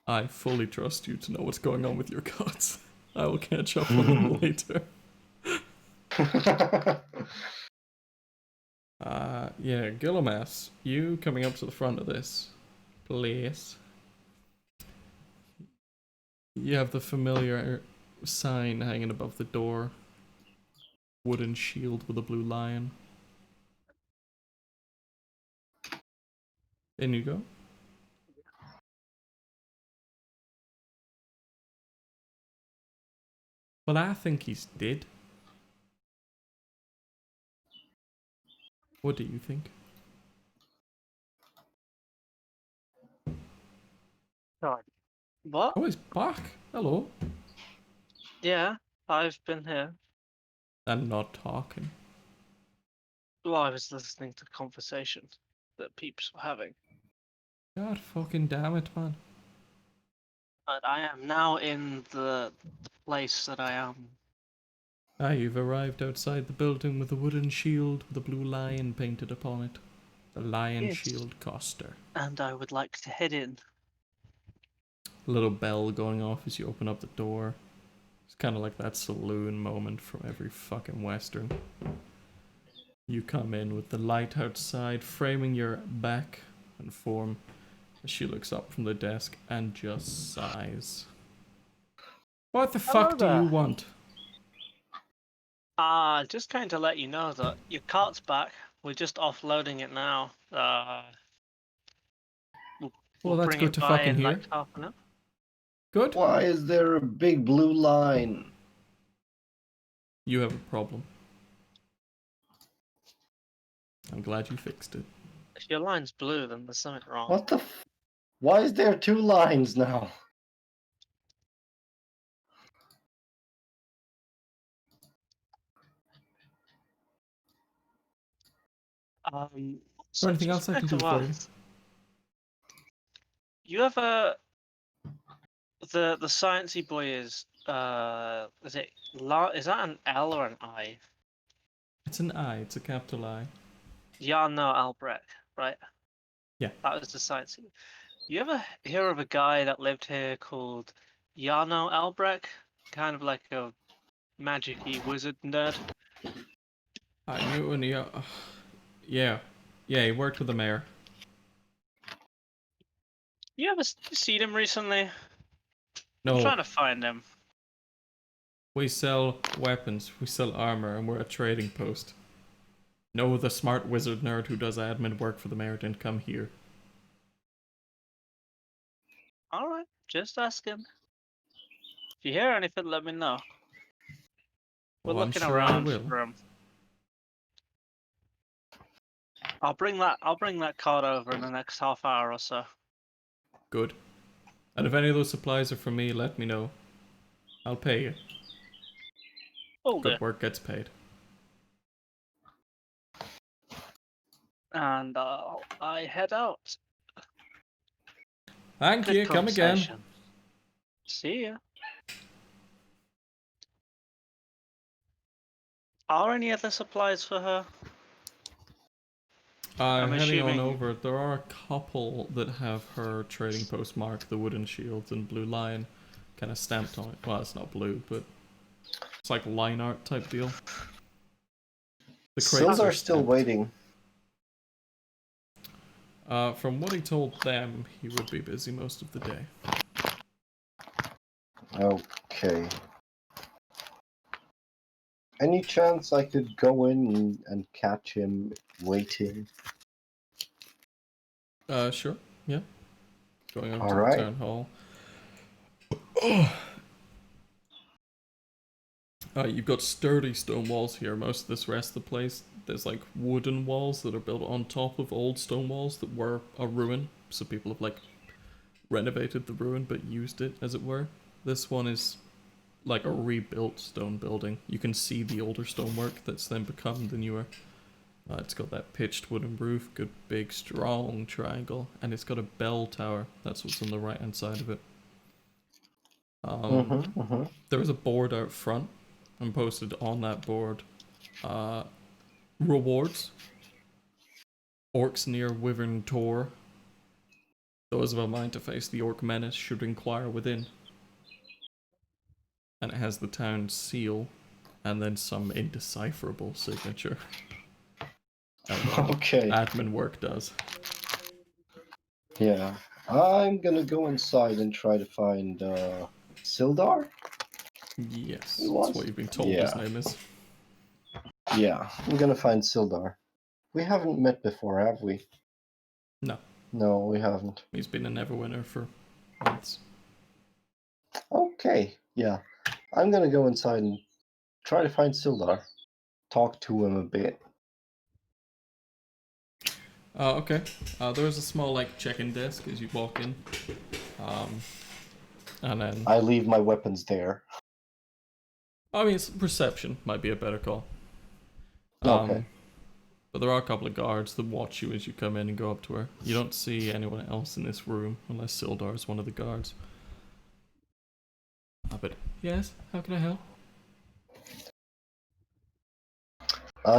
I fully trust you to know what's going on with your gods. I will catch up on them later. Yeah, Gillamas, you coming up to the front of this place. You have the familiar sign hanging above the door. Wooden shield with a blue lion. In you go. Well, I think he's dead. What do you think? God. What? Oh, he's back. Hello. Yeah, I've been here. And not talking. Well, I was listening to conversation that peeps were having. God fucking damn it, man. But I am now in the place that I am. Ah, you've arrived outside the building with a wooden shield with a blue lion painted upon it. The Lion Yes. Shield Coster. And I would like to head in. A little bell going off as you open up the door. It's kind of like that saloon moment from every fucking Western. You come in with the light outside framing your back and form as she looks up from the desk and just sighs. What the Hello fuck do you there. want? Just kind to let you know that your cart's back. We're just offloading it now. We'll that's bring good it to by fucking in hear. like half an hour. Good? Why is there a big blue line? You have a problem. I'm glad you fixed it. If your line's blue, then there's something wrong. What the? Why is there 2 lines now? Is there anything else I can do for you? You ever the sciencey boy is it is that an L or an I? It's an I, it's a capital I. Jarno Albrecht, right? Yeah. That was the sciencey. You ever hear of a guy that lived here called Jarno Albrecht? Kind of like a magic-y wizard nerd. You and the yeah, he worked with the mayor. You ever seen him recently? I'm No, trying to find him. we sell weapons, we sell armor, and we're a trading post. No, the smart wizard nerd who does admin work for the mayor didn't come here. Alright, just asking. If you hear anything, let me know. We're Well, I'm looking sure I around will. for him. I'll bring that card over in the next half hour or so. Good. And if any of those supplies are for me, let me know. I'll pay you. All Good good. work gets paid. And I head out. Thank Good you, come again. conversation. See ya. Are any other supplies for her? I'm Heading on assuming- over, there are a couple that have her trading post mark, the wooden shields and blue lion, kind of stamped on it. Well, it's not blue, but it's like line art type deal. The crates Sildar are still stamped. waiting. From what he told them, he would be busy most of the day. Okay. Any chance I could go in and catch him waiting? Sure, yeah. Going over All to right. the town hall. You've got sturdy stone walls here. Most of this rest of the place, there's like wooden walls that are built on top of old stone walls that were a ruin. So people have like renovated the ruin but used it, as it were. This one is like a rebuilt stone building. You can see the older stonework that's then become the newer. It's got that pitched wooden roof, good big strong triangle, and it's got a bell tower. That's what's on the right hand side of it. There is a board out front, and posted on that board, rewards. Orcs near Wyvern Tor. Those of a mind to face the orc menace should inquire within. And it has the town seal, and then some indecipherable signature. Okay. Admin work does. Yeah. I'm gonna go inside and try to find Sildar? Yes, It that's was? what you've been told his Yeah. name is. Yeah, I'm gonna find Sildar. We haven't met before, have we? No, No, we haven't. he's been a Neverwinter for months. Okay, yeah. I'm gonna go inside and try to find Sildar. Talk to him a bit. Okay. There's a small like check-in desk as you walk in. And then I leave my weapons there. I mean, reception might be a better call. Okay. But there are a couple of guards that watch you as you come in and go up to her. You don't see anyone else in this room, unless Sildar is one of the guards. But yes, how can I help?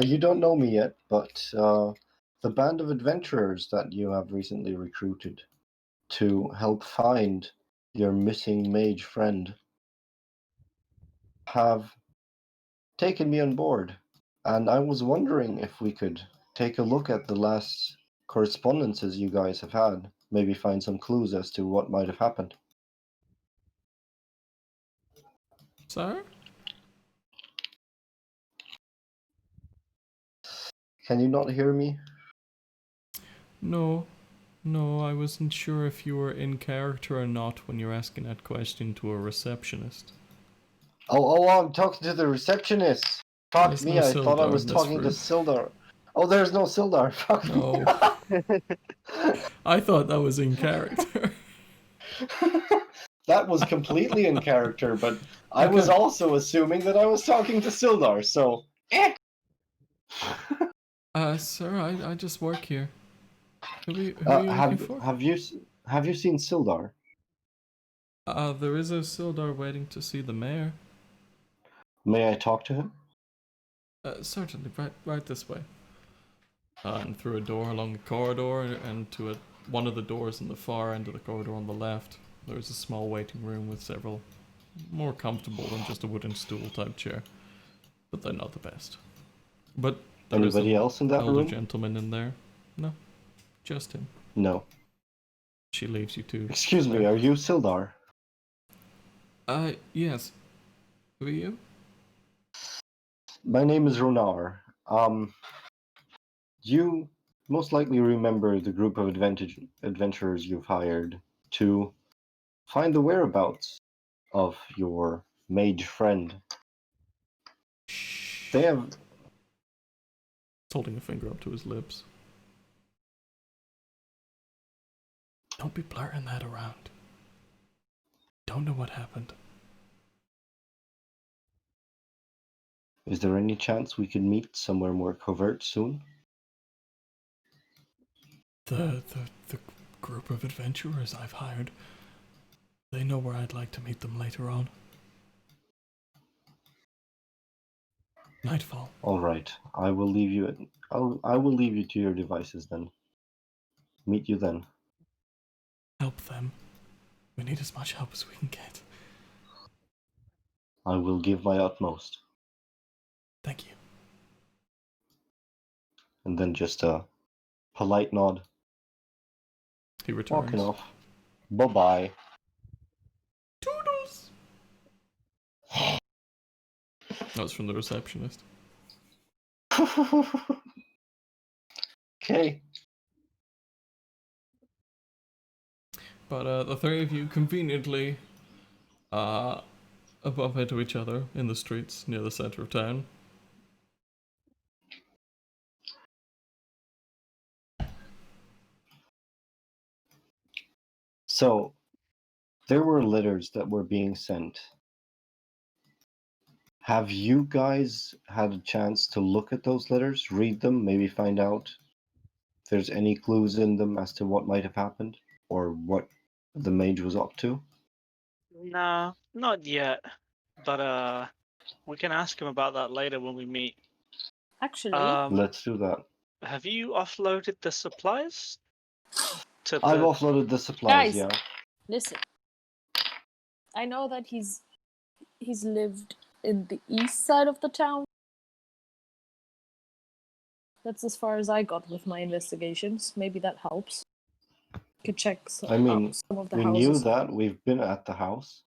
You don't know me yet, but the band of adventurers that you have recently recruited to help find your missing mage friend have taken me on board. And I was wondering if we could take a look at the last correspondences you guys have had, maybe find some clues as to what might have happened. Sir? Can you not hear me? No, I wasn't sure if you were in character or not when you were asking that question to a receptionist. Oh, I'm talking to the receptionist. Fuck There's me, no I thought I Sildar was in this talking to room. Sildar. Oh, there's no Sildar. Fuck No. me. I thought that was in character. That was completely in character, but I was Okay. also assuming that I was talking to Sildar, so. Sir, I just work here. Who are you looking for? Have you seen Sildar? There is a Sildar waiting to see the mayor. May I talk to him? Certainly, right this way. And through a door along the corridor, and to one of the doors in the far end of the corridor on the left, there's a small waiting room with several more comfortable than just a wooden stool type chair. But they're not the best. But there is Anybody an else in that older room? gentleman in there. No, just him. No. She leaves you to. Excuse me, are you Sildar? Yes. Who are you? My name is Ronar. You most likely remember the group of adventurers you've hired to find the whereabouts of your mage friend. They have. Holding a finger up to his lips. Don't be blurting that around. Don't know what happened. Is there any chance we could meet somewhere more covert soon? The group of adventurers I've hired, they know where I'd like to meet them later on. Nightfall. All right, I will leave you. I will leave you to your devices then. Meet you then. Help them. We need as much help as we can get. I will give my utmost. Thank you. And then just a polite nod. He returns. Walking off. Bye-bye. Toodles! That was from the receptionist. Okay. But the three of you conveniently bump into each other in the streets near the center of town. So, there were letters that were being sent. Have you guys had a chance to look at those letters, read them, maybe find out if there's any clues in them as to what might have happened or what the mage was up to? Nah, not yet. But we can ask him about that later when we meet. Actually, Let's do that. Have you offloaded the supplies to I've the? offloaded the supplies, Guys. yeah. listen. I know that he's lived in the east side of the town. That's as far as I got with my investigations. Maybe that helps. Could check some of the we houses. knew that. We've been at the house.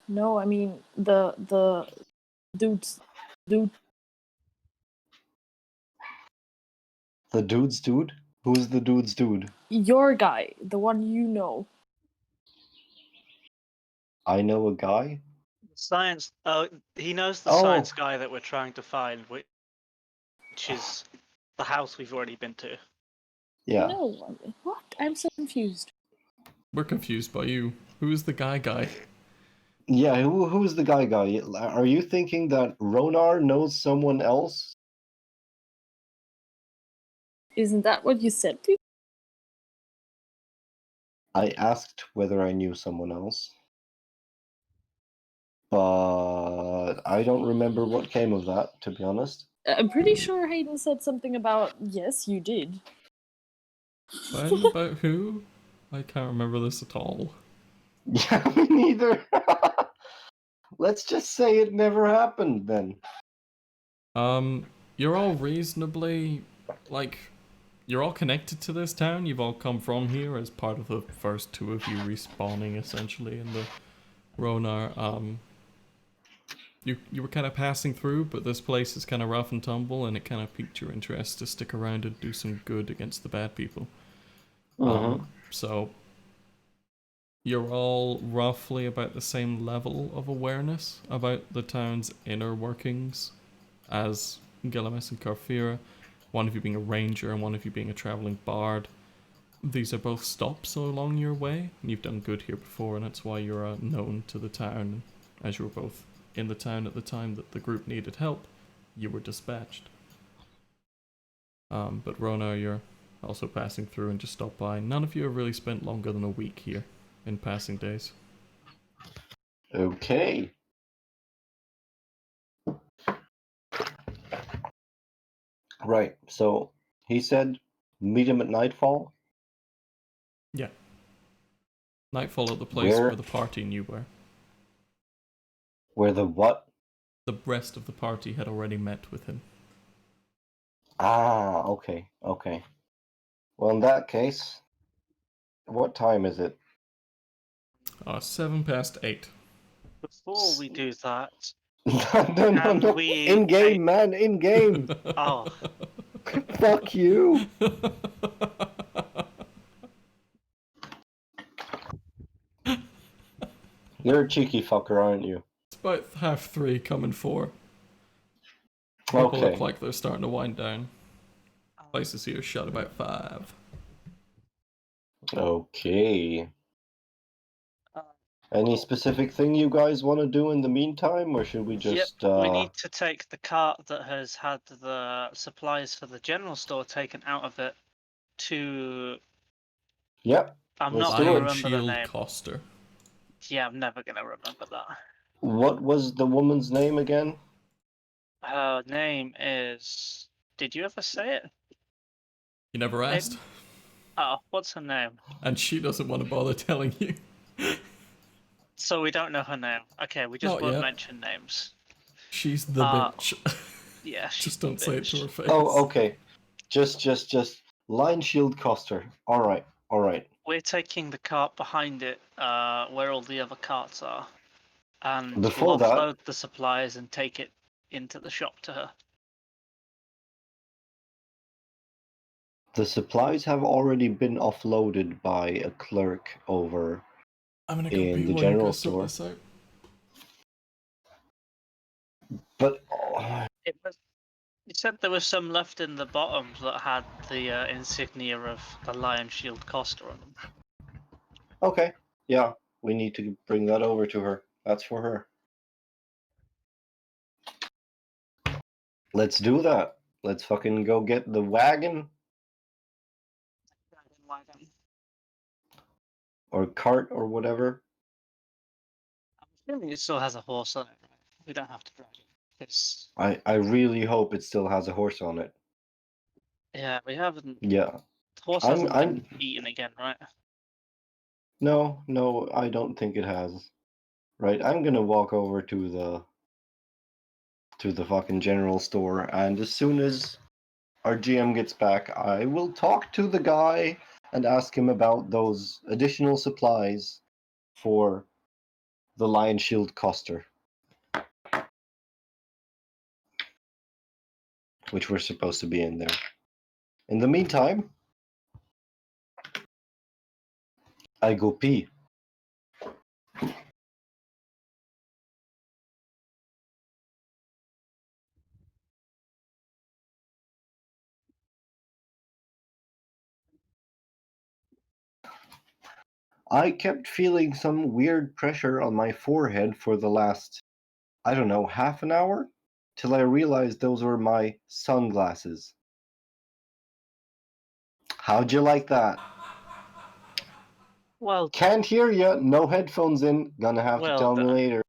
No, I mean the dude. The dude's dude? Who's the dude's dude? Your guy, the one you know. I know a guy? Science. He knows the Oh. science guy that we're trying to find, which is the house we've already been to. Yeah. No, what? I'm so confused. We're confused by you. Who is the guy? Yeah, who's the guy? Are you thinking that Ronar knows someone else Isn't that what you said to? I asked whether I knew someone else, but I don't remember what came of that, to be honest. I'm pretty sure Hayden said something about yes, you did. When? About who? I can't remember this at all. Yeah, me neither. Let's just say it never happened then. You're all reasonably, like, you're all connected to this town. You've all come from here as part of the first two of you respawning, essentially, in the Ronar. You were kind of passing through, but this place is kind of rough and tumble, and it kind of piqued your interest to stick around and do some good against the bad people. So you're all roughly about the same level of awareness about the town's inner workings as Gillamis and Carfira, one of you being a ranger and one of you being a travelling bard. These are both stops along your way, and you've done good here before, and that's why you're known to the town. As you were both in the town at the time that the group needed help, you were dispatched. But Rona, you're also passing through and just stopped by. None of you have really spent longer than a week here in passing days. Okay. Right, so he said meet him at nightfall? Yeah. Nightfall at the place where the party knew where. Where the what? The rest of the party had already met with him. Ah, okay, okay. Well, in that case, what time is it? 8:07. Before we do that, No. can we... In game, man, in game. Oh, Fuck you. You're a cheeky fucker, aren't you? It's about 3:30, coming 4. People Okay. look like they're starting to wind down. Places here shut about 5. Okay. uh, Any specific thing you guys want to do in the meantime, or should we just? we need to take the cart that has had the supplies for the general store taken out of it to... Yep. I'm Let's not do going it. to Iron remember the Shield name. Coster. Yeah, I'm never going to remember that. What was the woman's name again? Her name is... Did you ever say it? You never asked? Oh, what's her name? And she doesn't want to bother telling you. So we don't know her name. Okay, we just Not won't yet. mention names. She's the bitch. Yeah, she's Just don't the say it to bitch. her face. Oh, okay. Just line shield Coster. All right. We're taking the cart behind it, where all the other carts are, and Before we'll that- offload the supplies and take it into the shop to her. The supplies have already been offloaded by a clerk over I'm gonna go in pee the while you general guys sort store. this out. But You said there was some left in the bottom that had the insignia of the Lion Shield Costa on them. okay, yeah, we need to bring that over to her. That's for her. Let's do that. Let's fucking go get the wagon or cart or whatever. I'm assuming it still has a horse on it, right? We don't have to drag it. It's... I really hope it still has a horse on it. Yeah, we haven't... Yeah. The horse hasn't been eaten again, right? No, I don't think it has. Right, I'm gonna walk over to the fucking general store, and as soon as our GM gets back, I will talk to the guy and ask him about those additional supplies for the Lion Shield Coster, which were supposed to be in there. In the meantime, I go pee. I kept feeling some weird pressure on my forehead for the last, I don't know, half an hour, till I realized those were my sunglasses. How'd you like that? Well, Can't hear you. No headphones in. Gonna have to Well tell me done. later.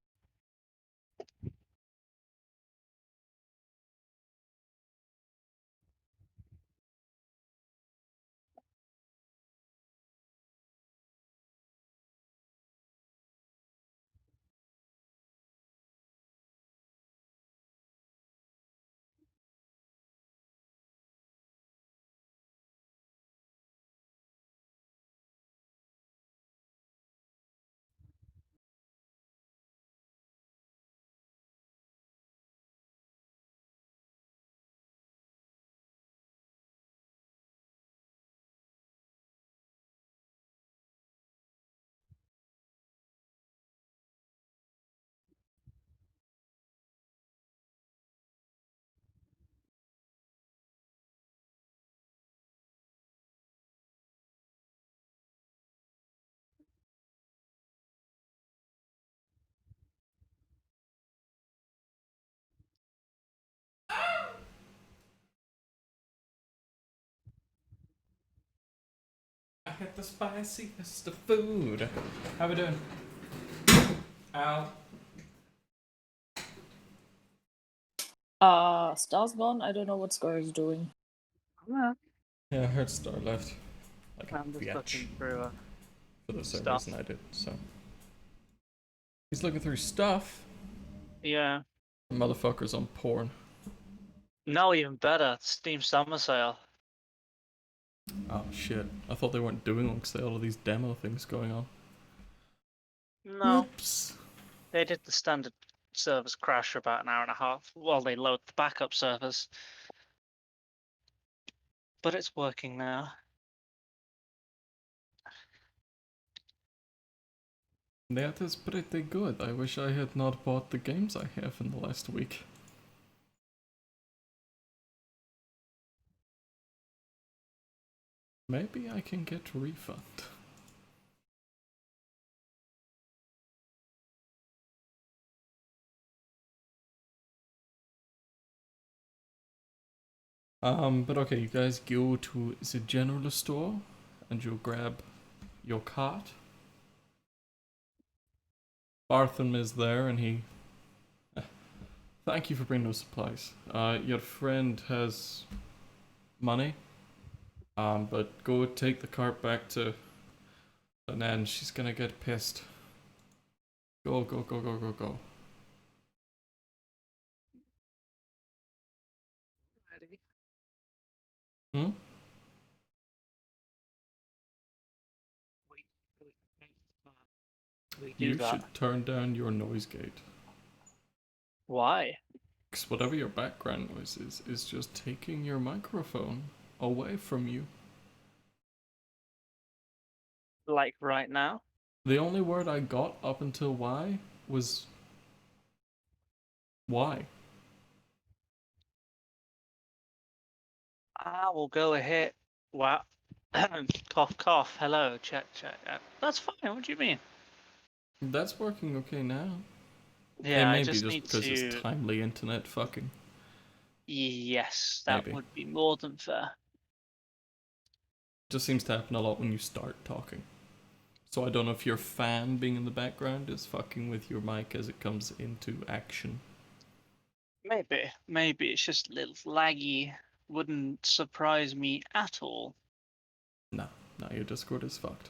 I had the spiciest of food. How we doing? Ow. Star's gone. I don't know what Scar is doing. yeah, Yeah, I heard Star left. Like a I'm just biatch. looking through For the same stuff. reason I did, so. He's looking through stuff. Yeah. The motherfucker's on porn. No, even better. Steam Summer Sale. Oh shit. I thought they weren't doing one because they had all these demo things going on. No, Oops. they did the standard servers crash for about an hour and a half while they load the backup servers. But it's working now. That is pretty good. I wish I had not bought the games I have in the last week. Maybe I can get a refund. But okay, you guys go to the general store and you'll grab your cart. Bartham is there and he... Thank you for bringing those supplies. Your friend has money. But go take the cart back to Nan. She's gonna get pissed. Go, go, go, go, go, go. Hmm? We do You that. should turn down your noise gate. Why? Because whatever your background noise is just taking your microphone away from you. Like right now? The only word I got up until Y was Y. I will go ahead. Wow. Cough, cough. Hello. Check, check. That's fine. What do you mean? That's working okay now. It Yeah, I may be just just need because it's to. timely internet fucking. Yes, that Maybe. would be more than fair. Just seems to happen a lot when you start talking. So I don't know if your fan being in the background is fucking with your mic as it comes into action. Maybe it's just a little laggy. Wouldn't surprise me at all. No, your Discord is fucked.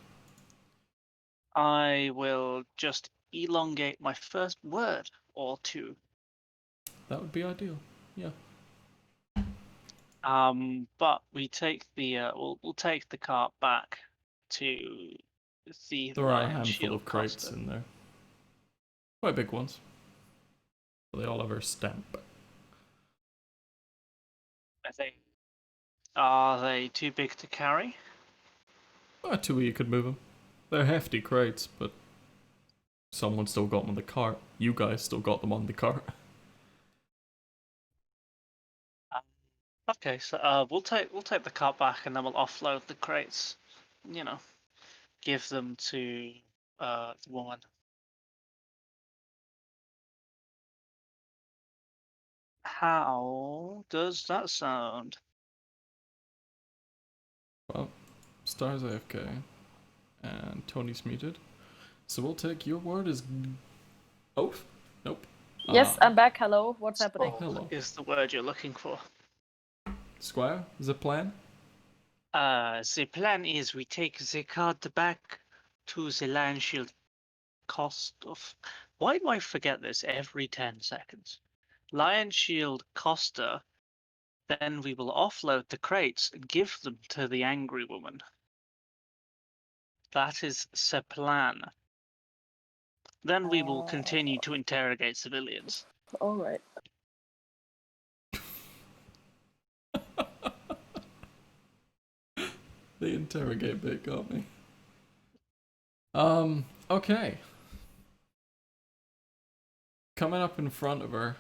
I will just elongate my first word or two. That would be ideal. Yeah. But we take the we'll take the cart back to the There are a Lion handful Shield of crates Costa. in there. Quite big ones. They all have our stamp. I think. Are they too big to carry? Two of you could move them. They're hefty crates, but someone still got them on the cart. You guys still got them on the cart. Okay, so we'll take the cart back and then we'll offload the crates. You know, give them to the woman. How does that sound? Well, Star's AFK, and Tony's muted. So we'll take your word as... Oh, nope. Yes, I'm back. Hello. What's happening? Oh, hello. Is the word you're looking for. Squire, the plan? The plan is we take the card back to the Lion Shield cost of... Why do I forget this every 10 seconds? Lion Shield Costa, then we will offload the crates and give them to the angry woman. That is the plan. Then we will continue to interrogate civilians. All right. The interrogate bit got me. Okay. Coming up in front of her.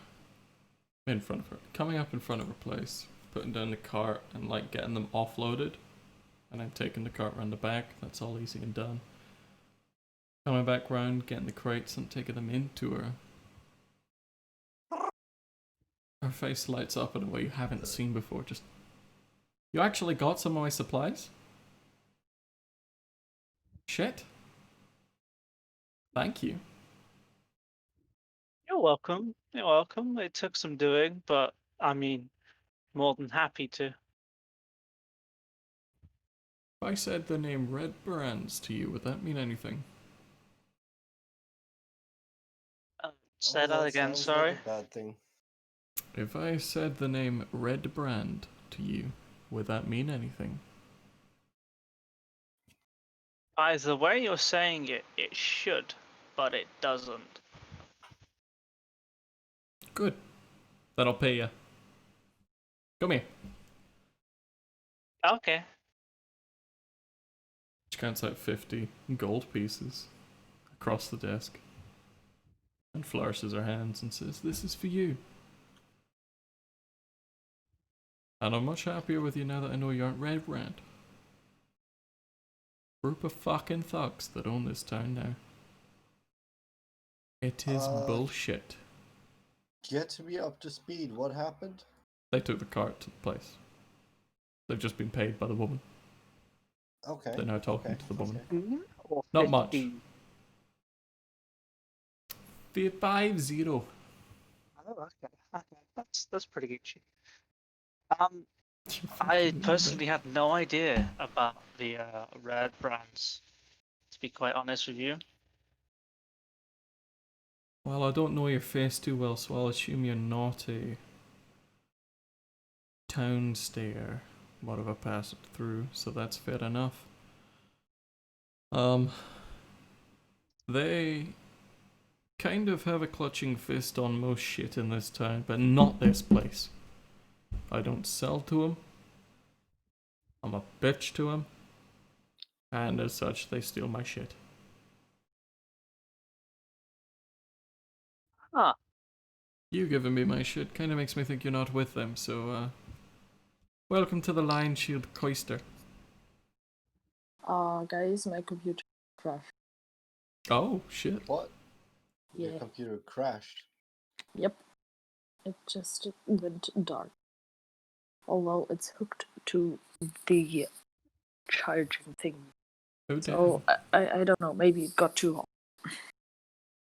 Coming up in front of her place. Putting down the cart and like getting them offloaded. And then taking the cart around the back. That's all easy and done. Coming back round, getting the crates and taking them into her. Her face lights up in a way you haven't seen before. Just... You actually got some of my supplies? Shit. Thank you. You're welcome. You're welcome. It took some doing, but I mean, more than happy to. If I said the name Red Brands to you, would that mean anything? Say that again, sounds sorry. like a bad thing. If I said the name Red Brand to you, would that mean anything? By the way you're saying it, it should, but it doesn't. Good. Then I'll pay you. Come here. Okay. She counts out 50 gold pieces across the desk and flourishes her hands and says, "This is for you. And I'm much happier with you now that I know you aren't Red Brand. Group of fucking thugs that own this town now. It is bullshit." Get me up to speed. What happened? They took the cart to the place. They've just been paid by the woman. Okay. They're now talking to the woman. Mm-hmm. Or Not much. 50. 5-0. Oh, okay. Okay. That's pretty good shit. I personally had no idea about the red brands, to be quite honest with you. Well, I don't know your face too well, so I'll assume you're not a town stayer. Whatever passed it through, so that's fair enough. They kind of have a clutching fist on most shit in this town, but not this place. I don't sell to them. I'm a bitch to them. And as such, they steal my shit. Huh. You giving me my shit kind of makes me think you're not with them, so, welcome to the Lion Shield Coister. Guys, my computer crashed. Oh, shit. What? Yeah. Your computer crashed. Yep. It just went dark. Although it's hooked to the charging thing. Oh, damn. So I don't know, maybe it got too hot.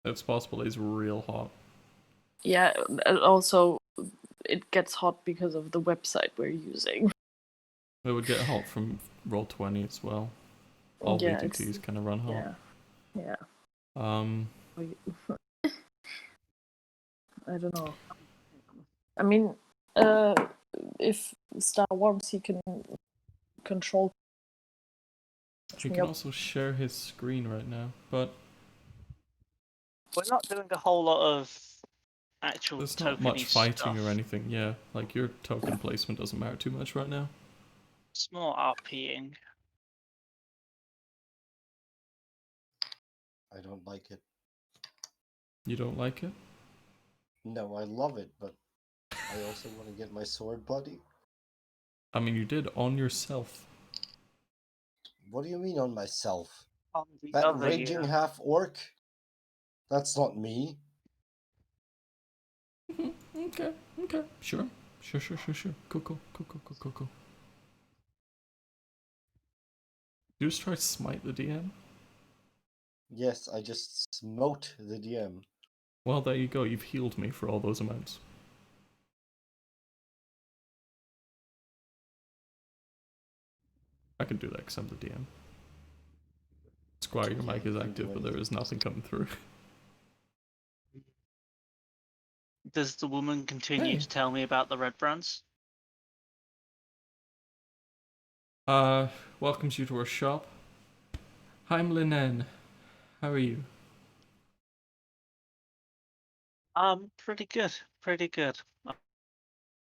It's possible it's real hot. Yeah, also it gets hot because of the website we're using. It would get hot from Roll20 as well. All Yeah, VTTs kind of run hot. Yeah. Um, I don't know. I mean, if Star wants, he can control. he can also share his screen right now, but We're not doing a whole lot of actual there's not tokeny much fighting stuff. or anything. Yeah, like your token placement doesn't matter too much right now. It's more RPing. I don't like it. You don't like it? No, I love it, but I also want to get my sword buddy. I mean, you did on yourself. What do you mean on myself? On the That other raging year. half orc? That's not me. Okay, sure. Cool. You just try to smite the DM? Yes, I just smote the DM. Well, there you go. You've healed me for all those amounts. I can do that because I'm the DM. Squire, your Yeah, mic you is can do active, but there anything. is nothing coming through. Does the woman continue Hey. to tell me about the red brands? Welcomes you to our shop. I'm Linen. How are you? Pretty good, pretty good.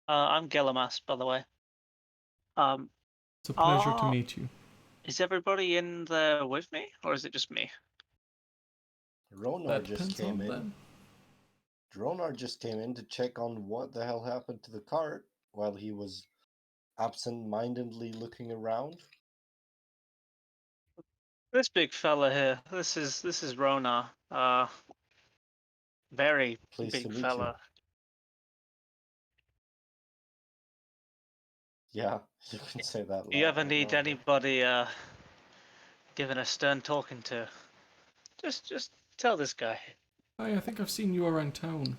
I'm Gelamas, by the way. It's a pleasure to Ah, meet you. is everybody in there with me, or is it just me? Ronar That just depends came on in. them. Ronar just came in to check on what the hell happened to the cart while he was absent-mindedly looking around. This big fella here. This is Rona. Very Pleased to big meet you. fella. Yeah, you can say that. If you ever out need loud. anybody giving a stern talking to, just tell this guy. Hi, I think I've seen you around town.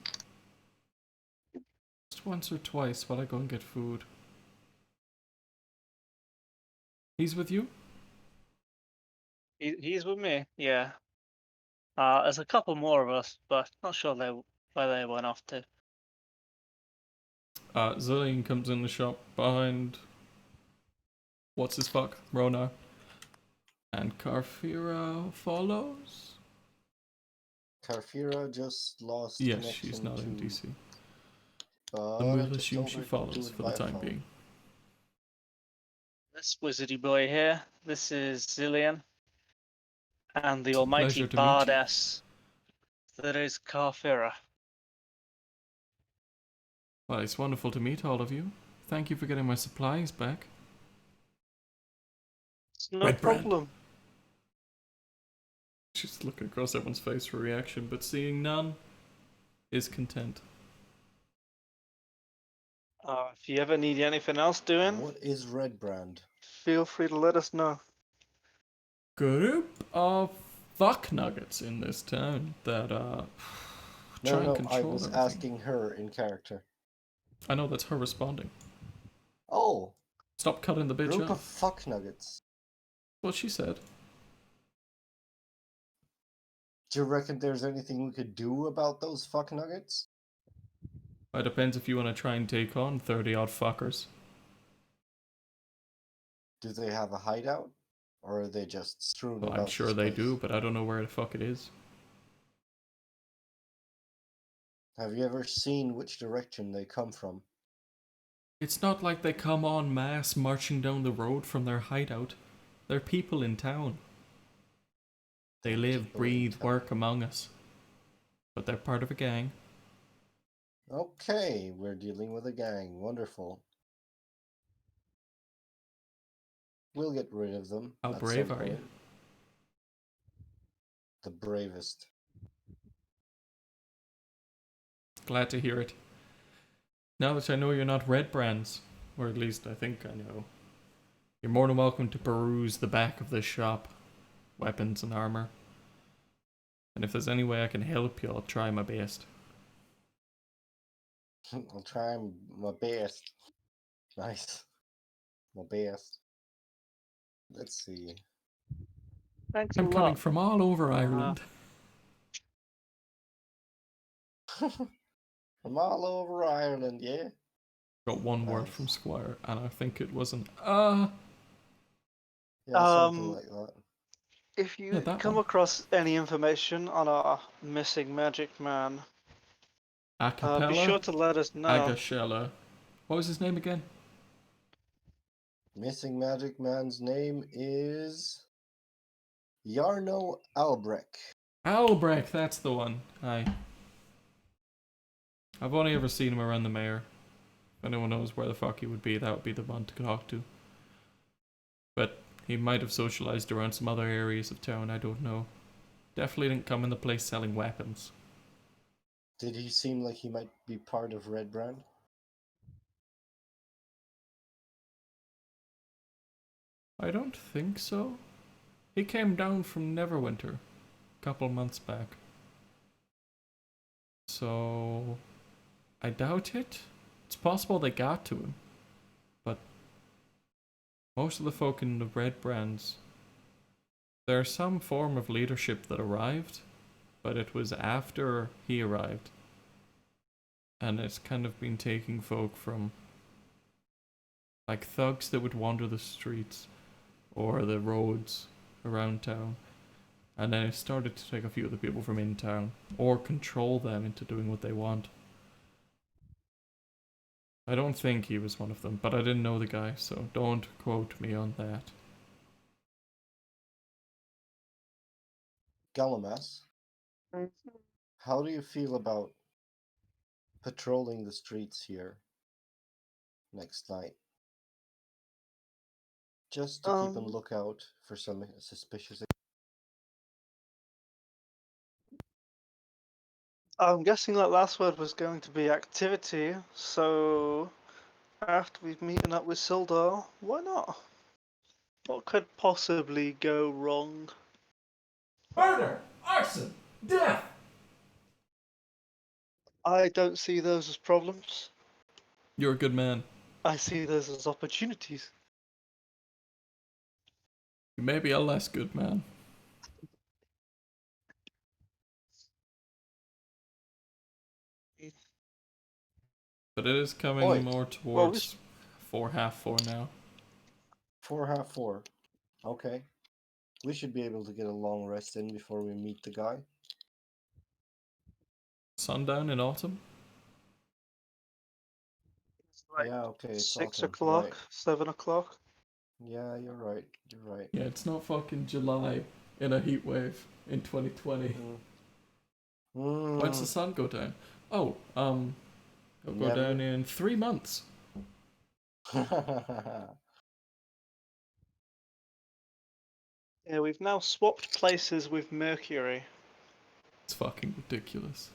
Just once or twice while I go and get food. He's with you? He's with me. Yeah. There's a couple more of us, but not sure where they went off to. Zillion comes in the shop behind... What's his fuck? Rona. And Carfira follows? Carfira just lost Yes, connection she's not to... in DC. But Then I we'll just assume told she her to follows do it for the via time phone. being. This wizardy boy here. This is Zillion. And the It's a almighty pleasure to meet you. badass that is Carfira. Well, it's wonderful to meet all of you. Thank you for getting my supplies back. It's no Red brand. problem. She's looking across everyone's face for reaction, but seeing none is content. If you ever need anything else doing, What is Red Brand? feel free to let us know. Group of fuck nuggets in this town that try and No, I control was everything. asking her in character. I know, that's her responding. Oh, Stop cutting the bitch group of off. fuck nuggets. What she said. Do you reckon there's anything we could do about those fuck nuggets? It depends if you want to try and take on 30 odd fuckers. Do they have a hideout? Or are they just strewn Well, about I'm sure this they place? do, but I don't know where the fuck it is. Have you ever seen which direction they come from? It's not like they come en masse marching down the road from their hideout. They're people in town. They They're live, people in breathe, town. work among us. But they're part of a gang. Okay, we're dealing with a gang. Wonderful. We'll get rid of them. How at brave some are you? point. The bravest. Glad to hear it. Now that I know you're not red brands, or at least I think I know, you're more than welcome to peruse the back of this shop. Weapons and armor. And if there's any way I can help you, I'll try my best. I'll try my best. Nice. My best. Let's see. Thanks a I'm coming lot. from all over Ireland. From all over Ireland, yeah? Got one word Nice. from Squire, and I think it was an Yeah, something like that. If you Yeah, that come one. across any information on our missing magic man, be Acapella, sure to let us know. Agashella. What was his name again? Missing Magic Man's name is Yarno Albrecht. Albrecht, that's the one. Aye. I've only ever seen him around the mayor. If anyone knows where the fuck he would be, that would be the one to talk to. But he might have socialized around some other areas of town, I don't know. Definitely didn't come in the place selling weapons. Did he seem like he might be part of Red Brand? I don't think so. He came down from Neverwinter a couple months back. So I doubt it. It's possible they got to him. But most of the folk in the Red Brands, there's some form of leadership that arrived, but it was after he arrived. And it's kind of been taking folk from like thugs that would wander the streets or the roads around town, and then it started to take a few of the people from in town or control them into doing what they want. I don't think he was one of them, but I didn't know the guy, so don't quote me on that. Galamas, how do you feel about patrolling the streets here next night? Just to keep a lookout for some suspicious. I'm guessing that last word was going to be activity, so after we've meeting up with Sildar, why not? What could possibly go wrong? Murder! Arson! Death! I don't see those as problems. You're a good man. I see those as opportunities. You may be a less good man. But it is coming Oi. more towards 4:30 now. 4:30. Okay. We should be able to get a long rest in before we meet the guy. Sundown in autumn? Like Yeah, okay, it's 6 autumn. o'clock, Right. 7 o'clock. Yeah, you're right. You're right. Yeah, it's not fucking July in a heat wave in 2020. When's the sun go down? Oh, it'll go down in 3 months. Yeah, we've now swapped places with Mercury. It's fucking ridiculous.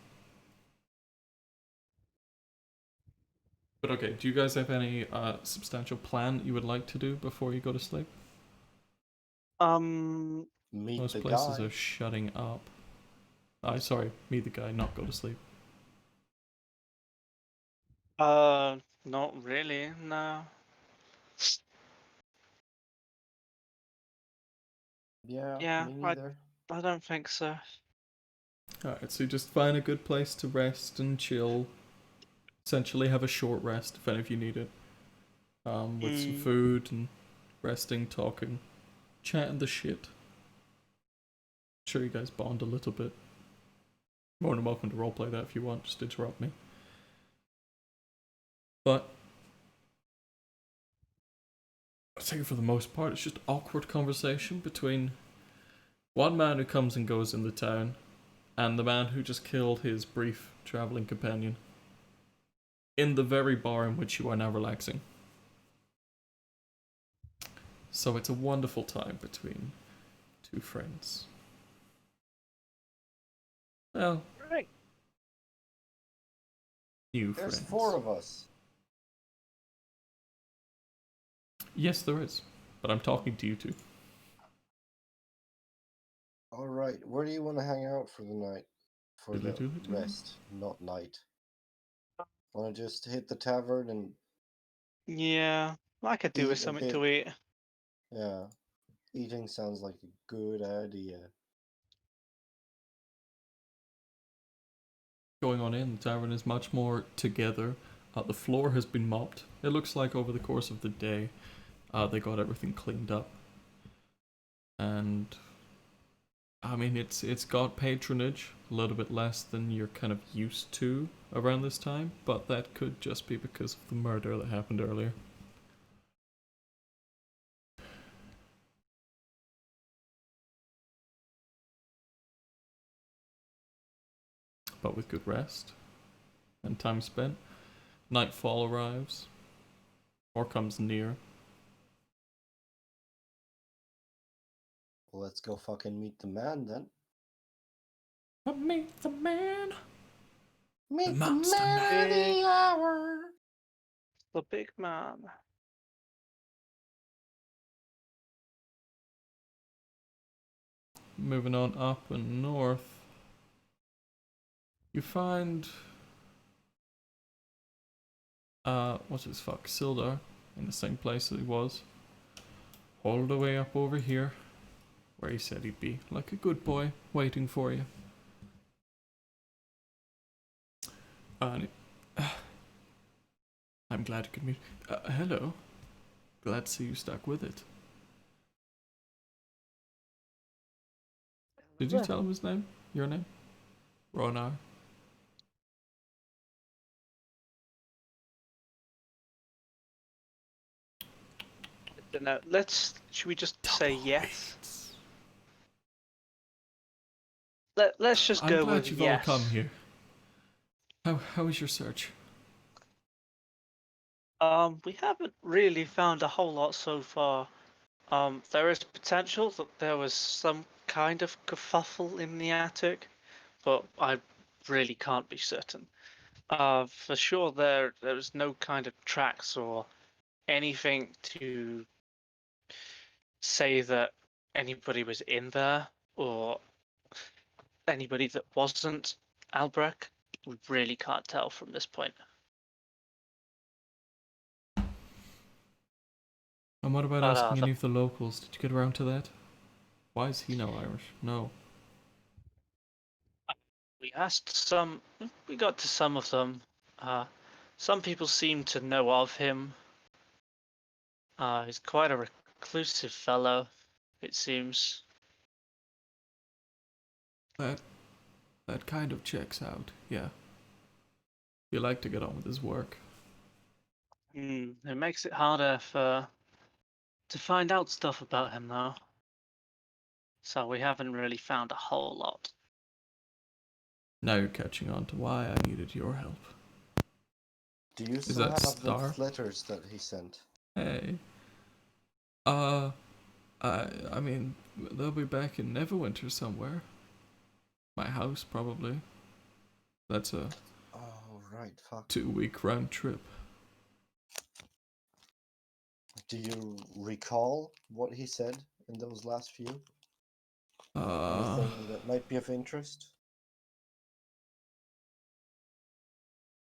But okay, do you guys have any substantial plan you would like to do before you go to sleep? Meet Most the places guy. are shutting up. Sorry, meet the guy, not go to sleep. Not really, no. Yeah, me neither. I don't think so. Alright, so you just find a good place to rest and chill. Essentially have a short rest if any of you need it. With some food and resting, talking, chatting the shit. Sure you guys bond a little bit. More than welcome to roleplay that if you want, just interrupt me. But I think for the most part it's just awkward conversation between one man who comes and goes in the town and the man who just killed his brief travelling companion in the very bar in which you are now relaxing. So it's a wonderful time between two friends. Well, Right. new There's friends. 4 of us. Yes, there is. But I'm talking to you two. Alright, where do you want to hang out for the night? For the Doodle-doodle-doo. rest, not night. Want to just hit the tavern and Yeah, I could do with eat a something bit? to eat. Yeah, eating sounds like a good idea. Going on in, the tavern is much more together. The floor has been mopped. It looks like over the course of the day, they got everything cleaned up. And I mean, it's got patronage, a little bit less than you're kind of used to around this time, but that could just be because of the murder that happened earlier. But with good rest and time spent, nightfall arrives, or comes near. Well, let's go fucking meet the man then. Meet the man. Meet the monster man of the hour. The big man. moving on up and north, you find what's his fuck, Sildar, in the same place that he was, all the way up over here, where he said he'd be, like a good boy, waiting for you. And I'm glad you could meet. Hello. Glad to see you stuck with it. Did you tell him his name? Your name? Ronar. I don't know. Should we just say yes? Let's just I'm go glad with you've yes. all come here. How is your search? We haven't really found a whole lot so far. There is potential that there was some kind of kerfuffle in the attic, but I really can't be certain. For sure there was no kind of tracks or anything to say that anybody was in there or anybody that wasn't Albrecht. We really can't tell from this point. And what about But, asking any of the locals? Did you get around to that? Why is he no Irish? No. We asked some, we got to some of them. Some people seem to know of him. He's quite a reclusive fellow, it seems. That kind of checks out, yeah. You like to get on with his work. It makes it harder to find out stuff about him, though. So we haven't really found a whole lot. Now you're catching on to why I needed your help. Do you Is still that have Star? those letters that he sent? Hey. I mean, they'll be back in Neverwinter somewhere. My house, probably. That's a Oh, right, fuck. 2-week round trip. Do you recall what he said in those last few? Uh, Anything that might be of interest?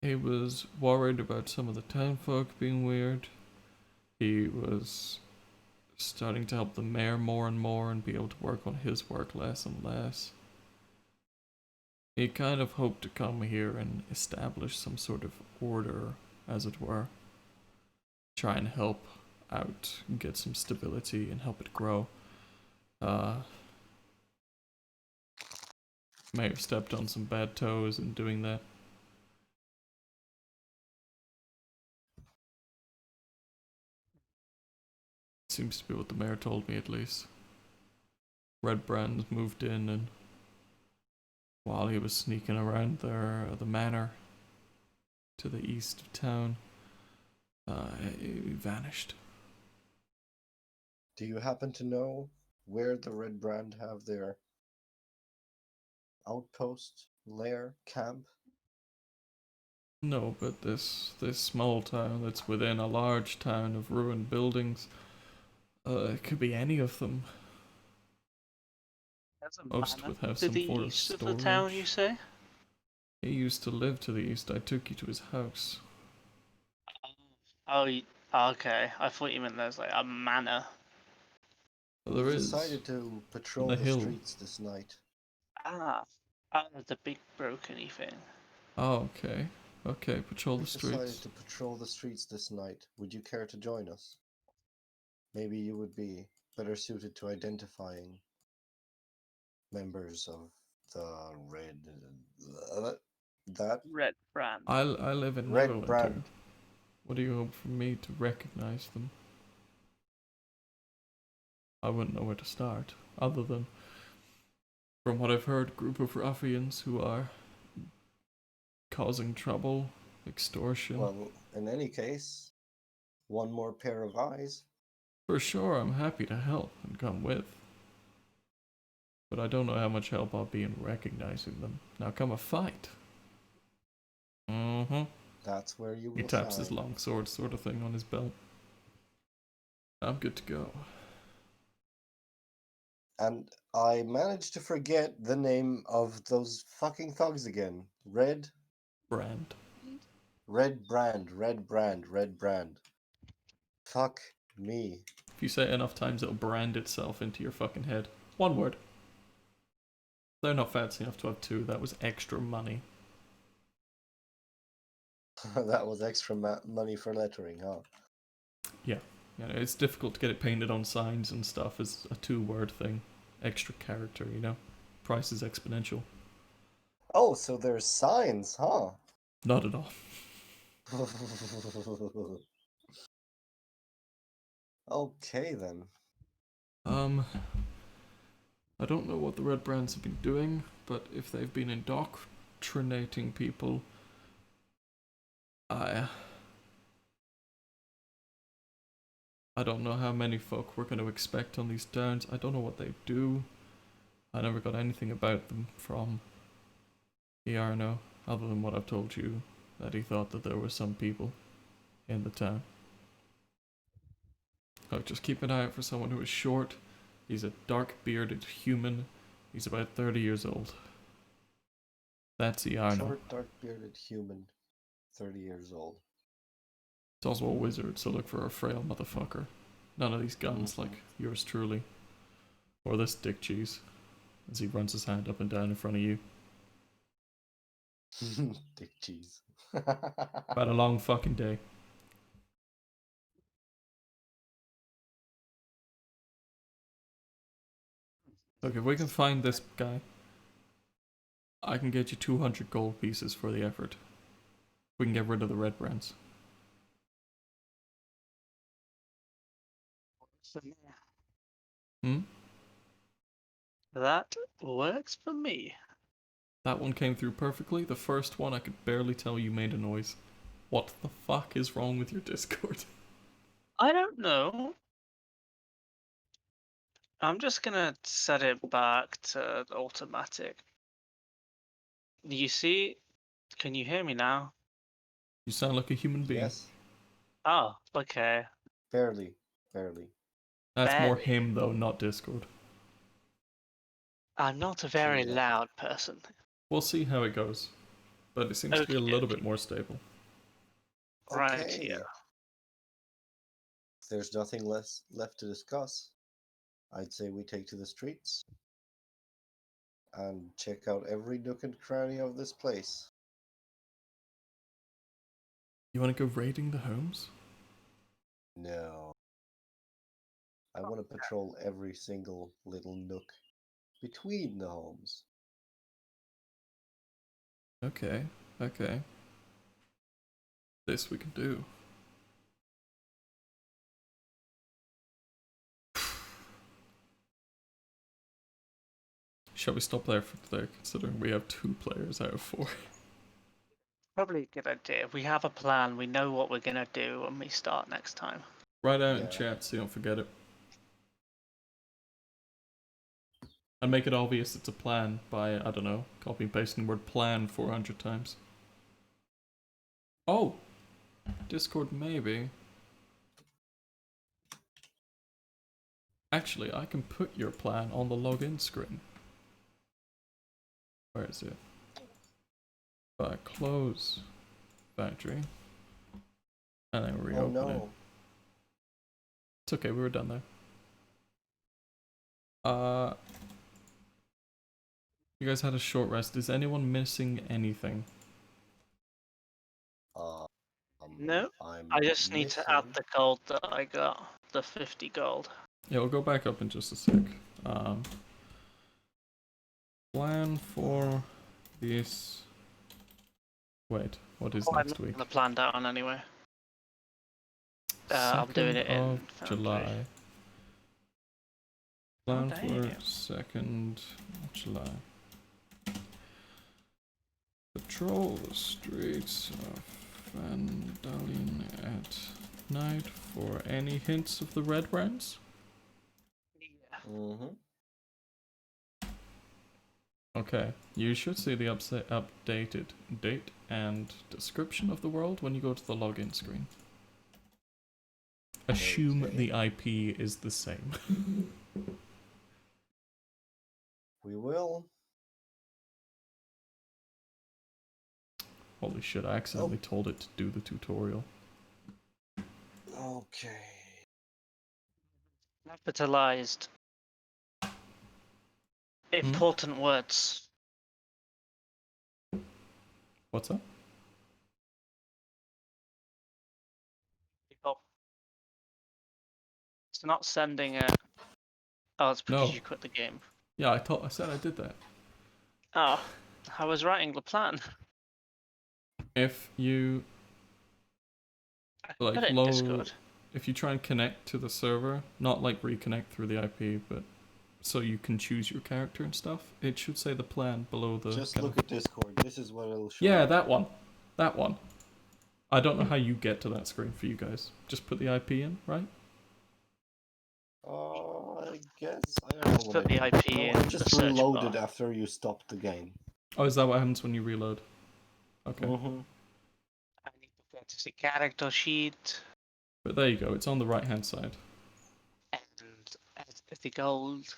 he was worried about some of the townfolk being weird. He was starting to help the mayor more and more and be able to work on his work less and less. He kind of hoped to come here and establish some sort of order, as it were. Try and help out, get some stability and help it grow. May have stepped on some bad toes in doing that. Seems to be what the mayor told me, at least. Red Brands moved in, and while he was sneaking around there, the manor to the east of town, he vanished. Do you happen to know where the Red Brand have their outpost, lair, camp? No, but this small town that's within a large town of ruined buildings, it could be any of them. There's a Most manor would have to some the sort of east of storage. the town, you say? He used to live to the east. I took you to his house. Oh, okay. I thought you meant there's like a manor. Well, there We is decided to patrol the the hill. streets this night. The big broken-y thing. Oh, okay. Okay, patrol We the streets. decided to patrol the streets this night. Would you care to join us? Maybe you would be better suited to identifying members of the Red... that? Red brand. I live in Red Neverwinter. Brand. What do you hope for me to recognize them? I wouldn't know where to start, other than, from what I've heard, a group of ruffians who are causing trouble, extortion. Well, in any case, one more pair of eyes. For sure, I'm happy to help and come with. But I don't know how much help I'll be in recognizing them. Now come a fight. Mm-hmm. That's where you will He taps shine. his long sword sort of thing on his belt. I'm good to go. And I managed to forget the name of those fucking thugs again. Red Brand. Brand. Fuck me. If you say it enough times, it'll brand itself into your fucking head. One word. They're not fancy enough to have two. That was extra money. That was extra money for lettering, huh? Yeah, it's difficult to get it painted on signs and stuff as a two-word thing. Extra character, you know? Price is exponential. Oh, so there's signs, huh? Not at all. Okay then. I don't know what the Red Brands have been doing, but if they've been indoctrinating people, I don't know how many folk we're going to expect on these downs. I don't know what they do. I never got anything about them from Iarno, other than what I've told you, that he thought that there were some people in the town. Look, just keep an eye out for someone who is short. He's a dark-bearded human. He's about 30 years old. That's Iarno. Short, dark-bearded human, 30 years old. He's also a wizard, so look for a frail motherfucker. None of these guns like yours truly. Or this dick cheese, as he runs his hand up and down in front of you. Dick cheese. About a long fucking day. Look, if we can find this guy, I can get you 200 gold pieces for the effort. We can get rid of the Red Brands. Hmm? That works for me. That one came through perfectly. The first one, I could barely tell you made a noise. What the fuck is wrong with your Discord? I don't know. I'm just gonna set it back to automatic. You see? Can you hear me now? You sound like a human being. Yes, Oh, okay. barely. That's more Barely. him though, not Discord. I'm not a very Yeah. loud person. We'll see how it goes. But it seems to be a little bit more stable. Right Okay. here. If there's nothing less left to discuss, I'd say we take to the streets and check out every nook and cranny of this place. You want to go raiding the homes? No. I want to patrol every single little nook between the homes. Okay. This we can do. Shall we stop there for today, considering we have 2 players out of 4? Probably a good idea. We have a plan. We know what we're gonna do when we start next time. Write out Yeah. in chat so you don't forget it. And make it obvious it's a plan by, I don't know, copy and pasting the word plan 400 times. Oh! Discord maybe. Actually, I can put your plan on the login screen. Where is it? If I close Foundry and then reopen Oh it. no. It's okay, we were done there. You guys had a short rest. Is anyone missing anything? No, I'm I just need to add missing- the gold that I got. The 50 gold. Yeah, we'll go back up in just a sec. Plan for this. Wait, what is Oh, I'm next not week? gonna plan down anyway. I'm doing it 2nd in of Foundry. July. Oh, Plan for damn. 2nd of July. Patrol the streets of Phandelver at night for any hints of the Red Brands. Yeah. Mhm. Okay, you should see the updated date and description of the world when you go to the login screen. Assume Okay. the IP is the same. we will. Holy shit, I accidentally told it to do the tutorial. Okay. Capitalized. Important words. What's that? People. It's not sending it. Oh, it's because No. you quit the game. Yeah, I said I did that. Oh, I was writing the plan. If you I like put it in load, Discord. if you try and connect to the server, not like reconnect through the IP, but so you can choose your character and stuff, it should say the plan below the. Just kind look of- at Discord. This is what it'll show. Yeah, that one. That one. I don't know how you get to that screen for you guys. Just put the IP in, right? I guess I don't know Just what put the I IP did. No, in I the just search reloaded bar. after you stopped the game. Oh, is that what happens when you reload? Okay. Mm-hmm. I need the fantasy character sheet But there you go, it's on the right hand side. and the gold.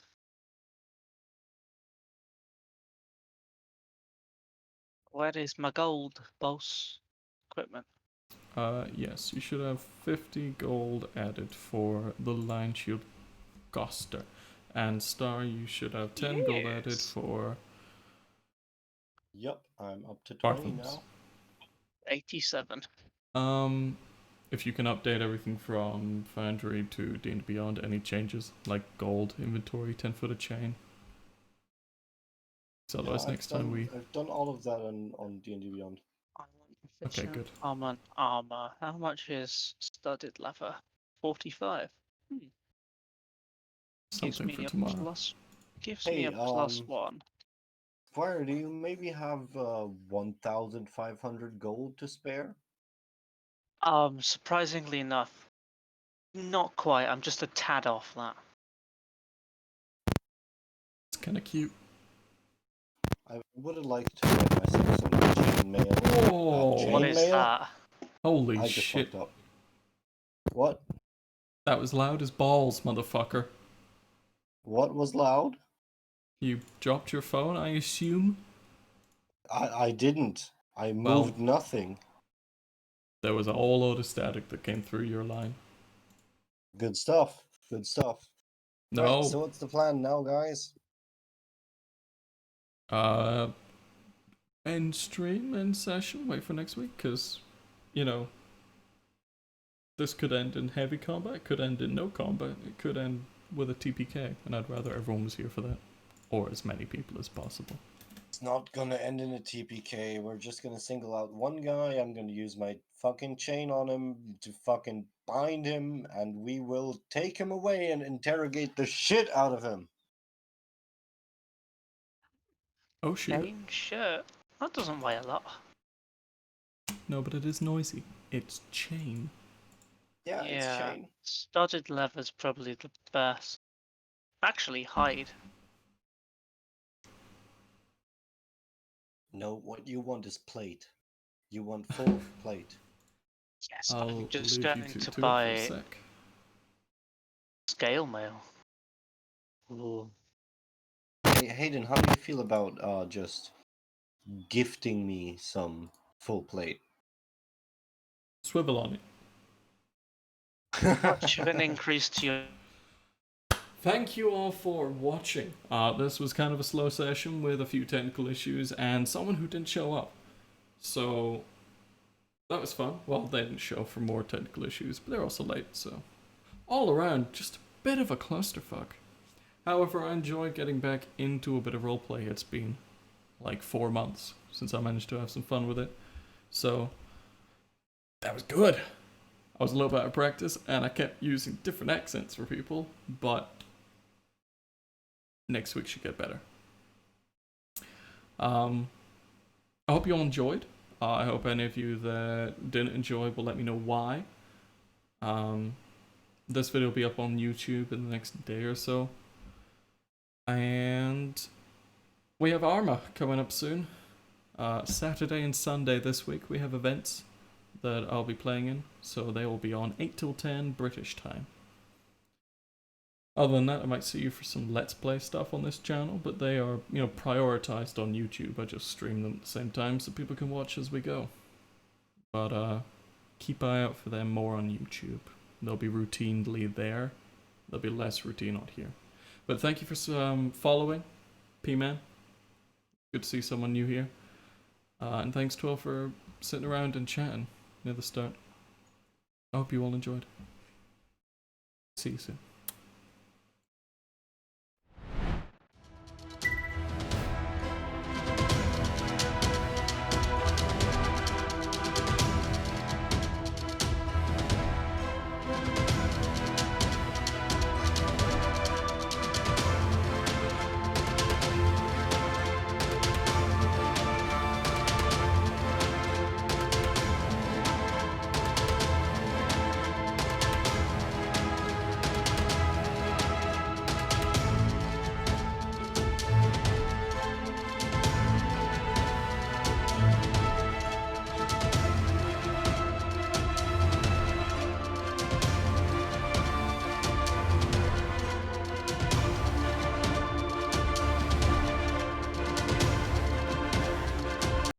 Where is my gold, boss? Equipment. Yes, you should have 50 gold added for the line shield Goster. And Star, you should have 10 gold added Yes. for Yep, I'm up to 20 Bartham's. now. 87. If you can update everything from Foundry to D&D Beyond, any changes, like gold, inventory, 10-footer chain. So otherwise next time I've done all of that on D&D Beyond. I want Okay, efficient good. armor. How much is studded leather? 45. Gives Something me for a tomorrow. plus. Gives Hey, me a +1. Fire, do you maybe have 1,500 gold to spare? Surprisingly enough, not quite. I'm just a tad off that. It's kind of cute. I would have liked to get myself some chainmail. Oh, What is Chainmail? that? holy I just shit. fucked up. What? That was loud as balls, motherfucker. What was loud? You dropped your phone, I assume? I didn't. I Well- moved nothing. There was a whole load of static that came through your line. Good stuff. Good stuff. No. Right, so what's the plan now, guys? End stream, end session, wait for next week, because, you know, this could end in heavy combat, could end in no combat, it could end with a TPK, and I'd rather everyone was here for that. Or as many people as possible. It's not gonna end in a TPK. We're just gonna single out one guy. I'm gonna use my fucking chain on him to fucking bind him, and we will take him away and interrogate the shit out of him. Oh shit. Chain shirt. That doesn't weigh a lot. No, but it is noisy. It's chain. Yeah, it's chain. Studded leather's probably the best. Actually, hide. No, what you want is plate. You want full plate. Yes, I'll I'm just leave going you two to to it for a buy sec. scale mail. Ooh. Hey, Hayden, how do you feel about just gifting me some full plate? Swivel on it. Much of an increase to your. Thank you all for watching. This was kind of a slow session with a few technical issues and someone who didn't show up. So that was fun. Well, they didn't show for more technical issues, but they're also late, so all around, just a bit of a clusterfuck. However, I enjoy getting back into a bit of roleplay. It's been like 4 months since I managed to have some fun with it. So that was good. I was a little bit out of practice and I kept using different accents for people, but next week should get better. I hope you all enjoyed. I hope any of you that didn't enjoy will let me know why. This video will be up on YouTube in the next day or so. And we have Arma coming up soon. Saturday and Sunday this week we have events that I'll be playing in. So they will be on 8 till 10 British time. Other than that, I might see you for some Let's Play stuff on this channel, but they are, prioritized on YouTube. I just stream them at the same time so people can watch as we go. But keep an eye out for them more on YouTube. They'll be routinely there. They'll be less routine out here. But thank you for following, P-Man. Good to see someone new here. And thanks, 12, for sitting around and chatting near the start. I hope you all enjoyed. See you soon.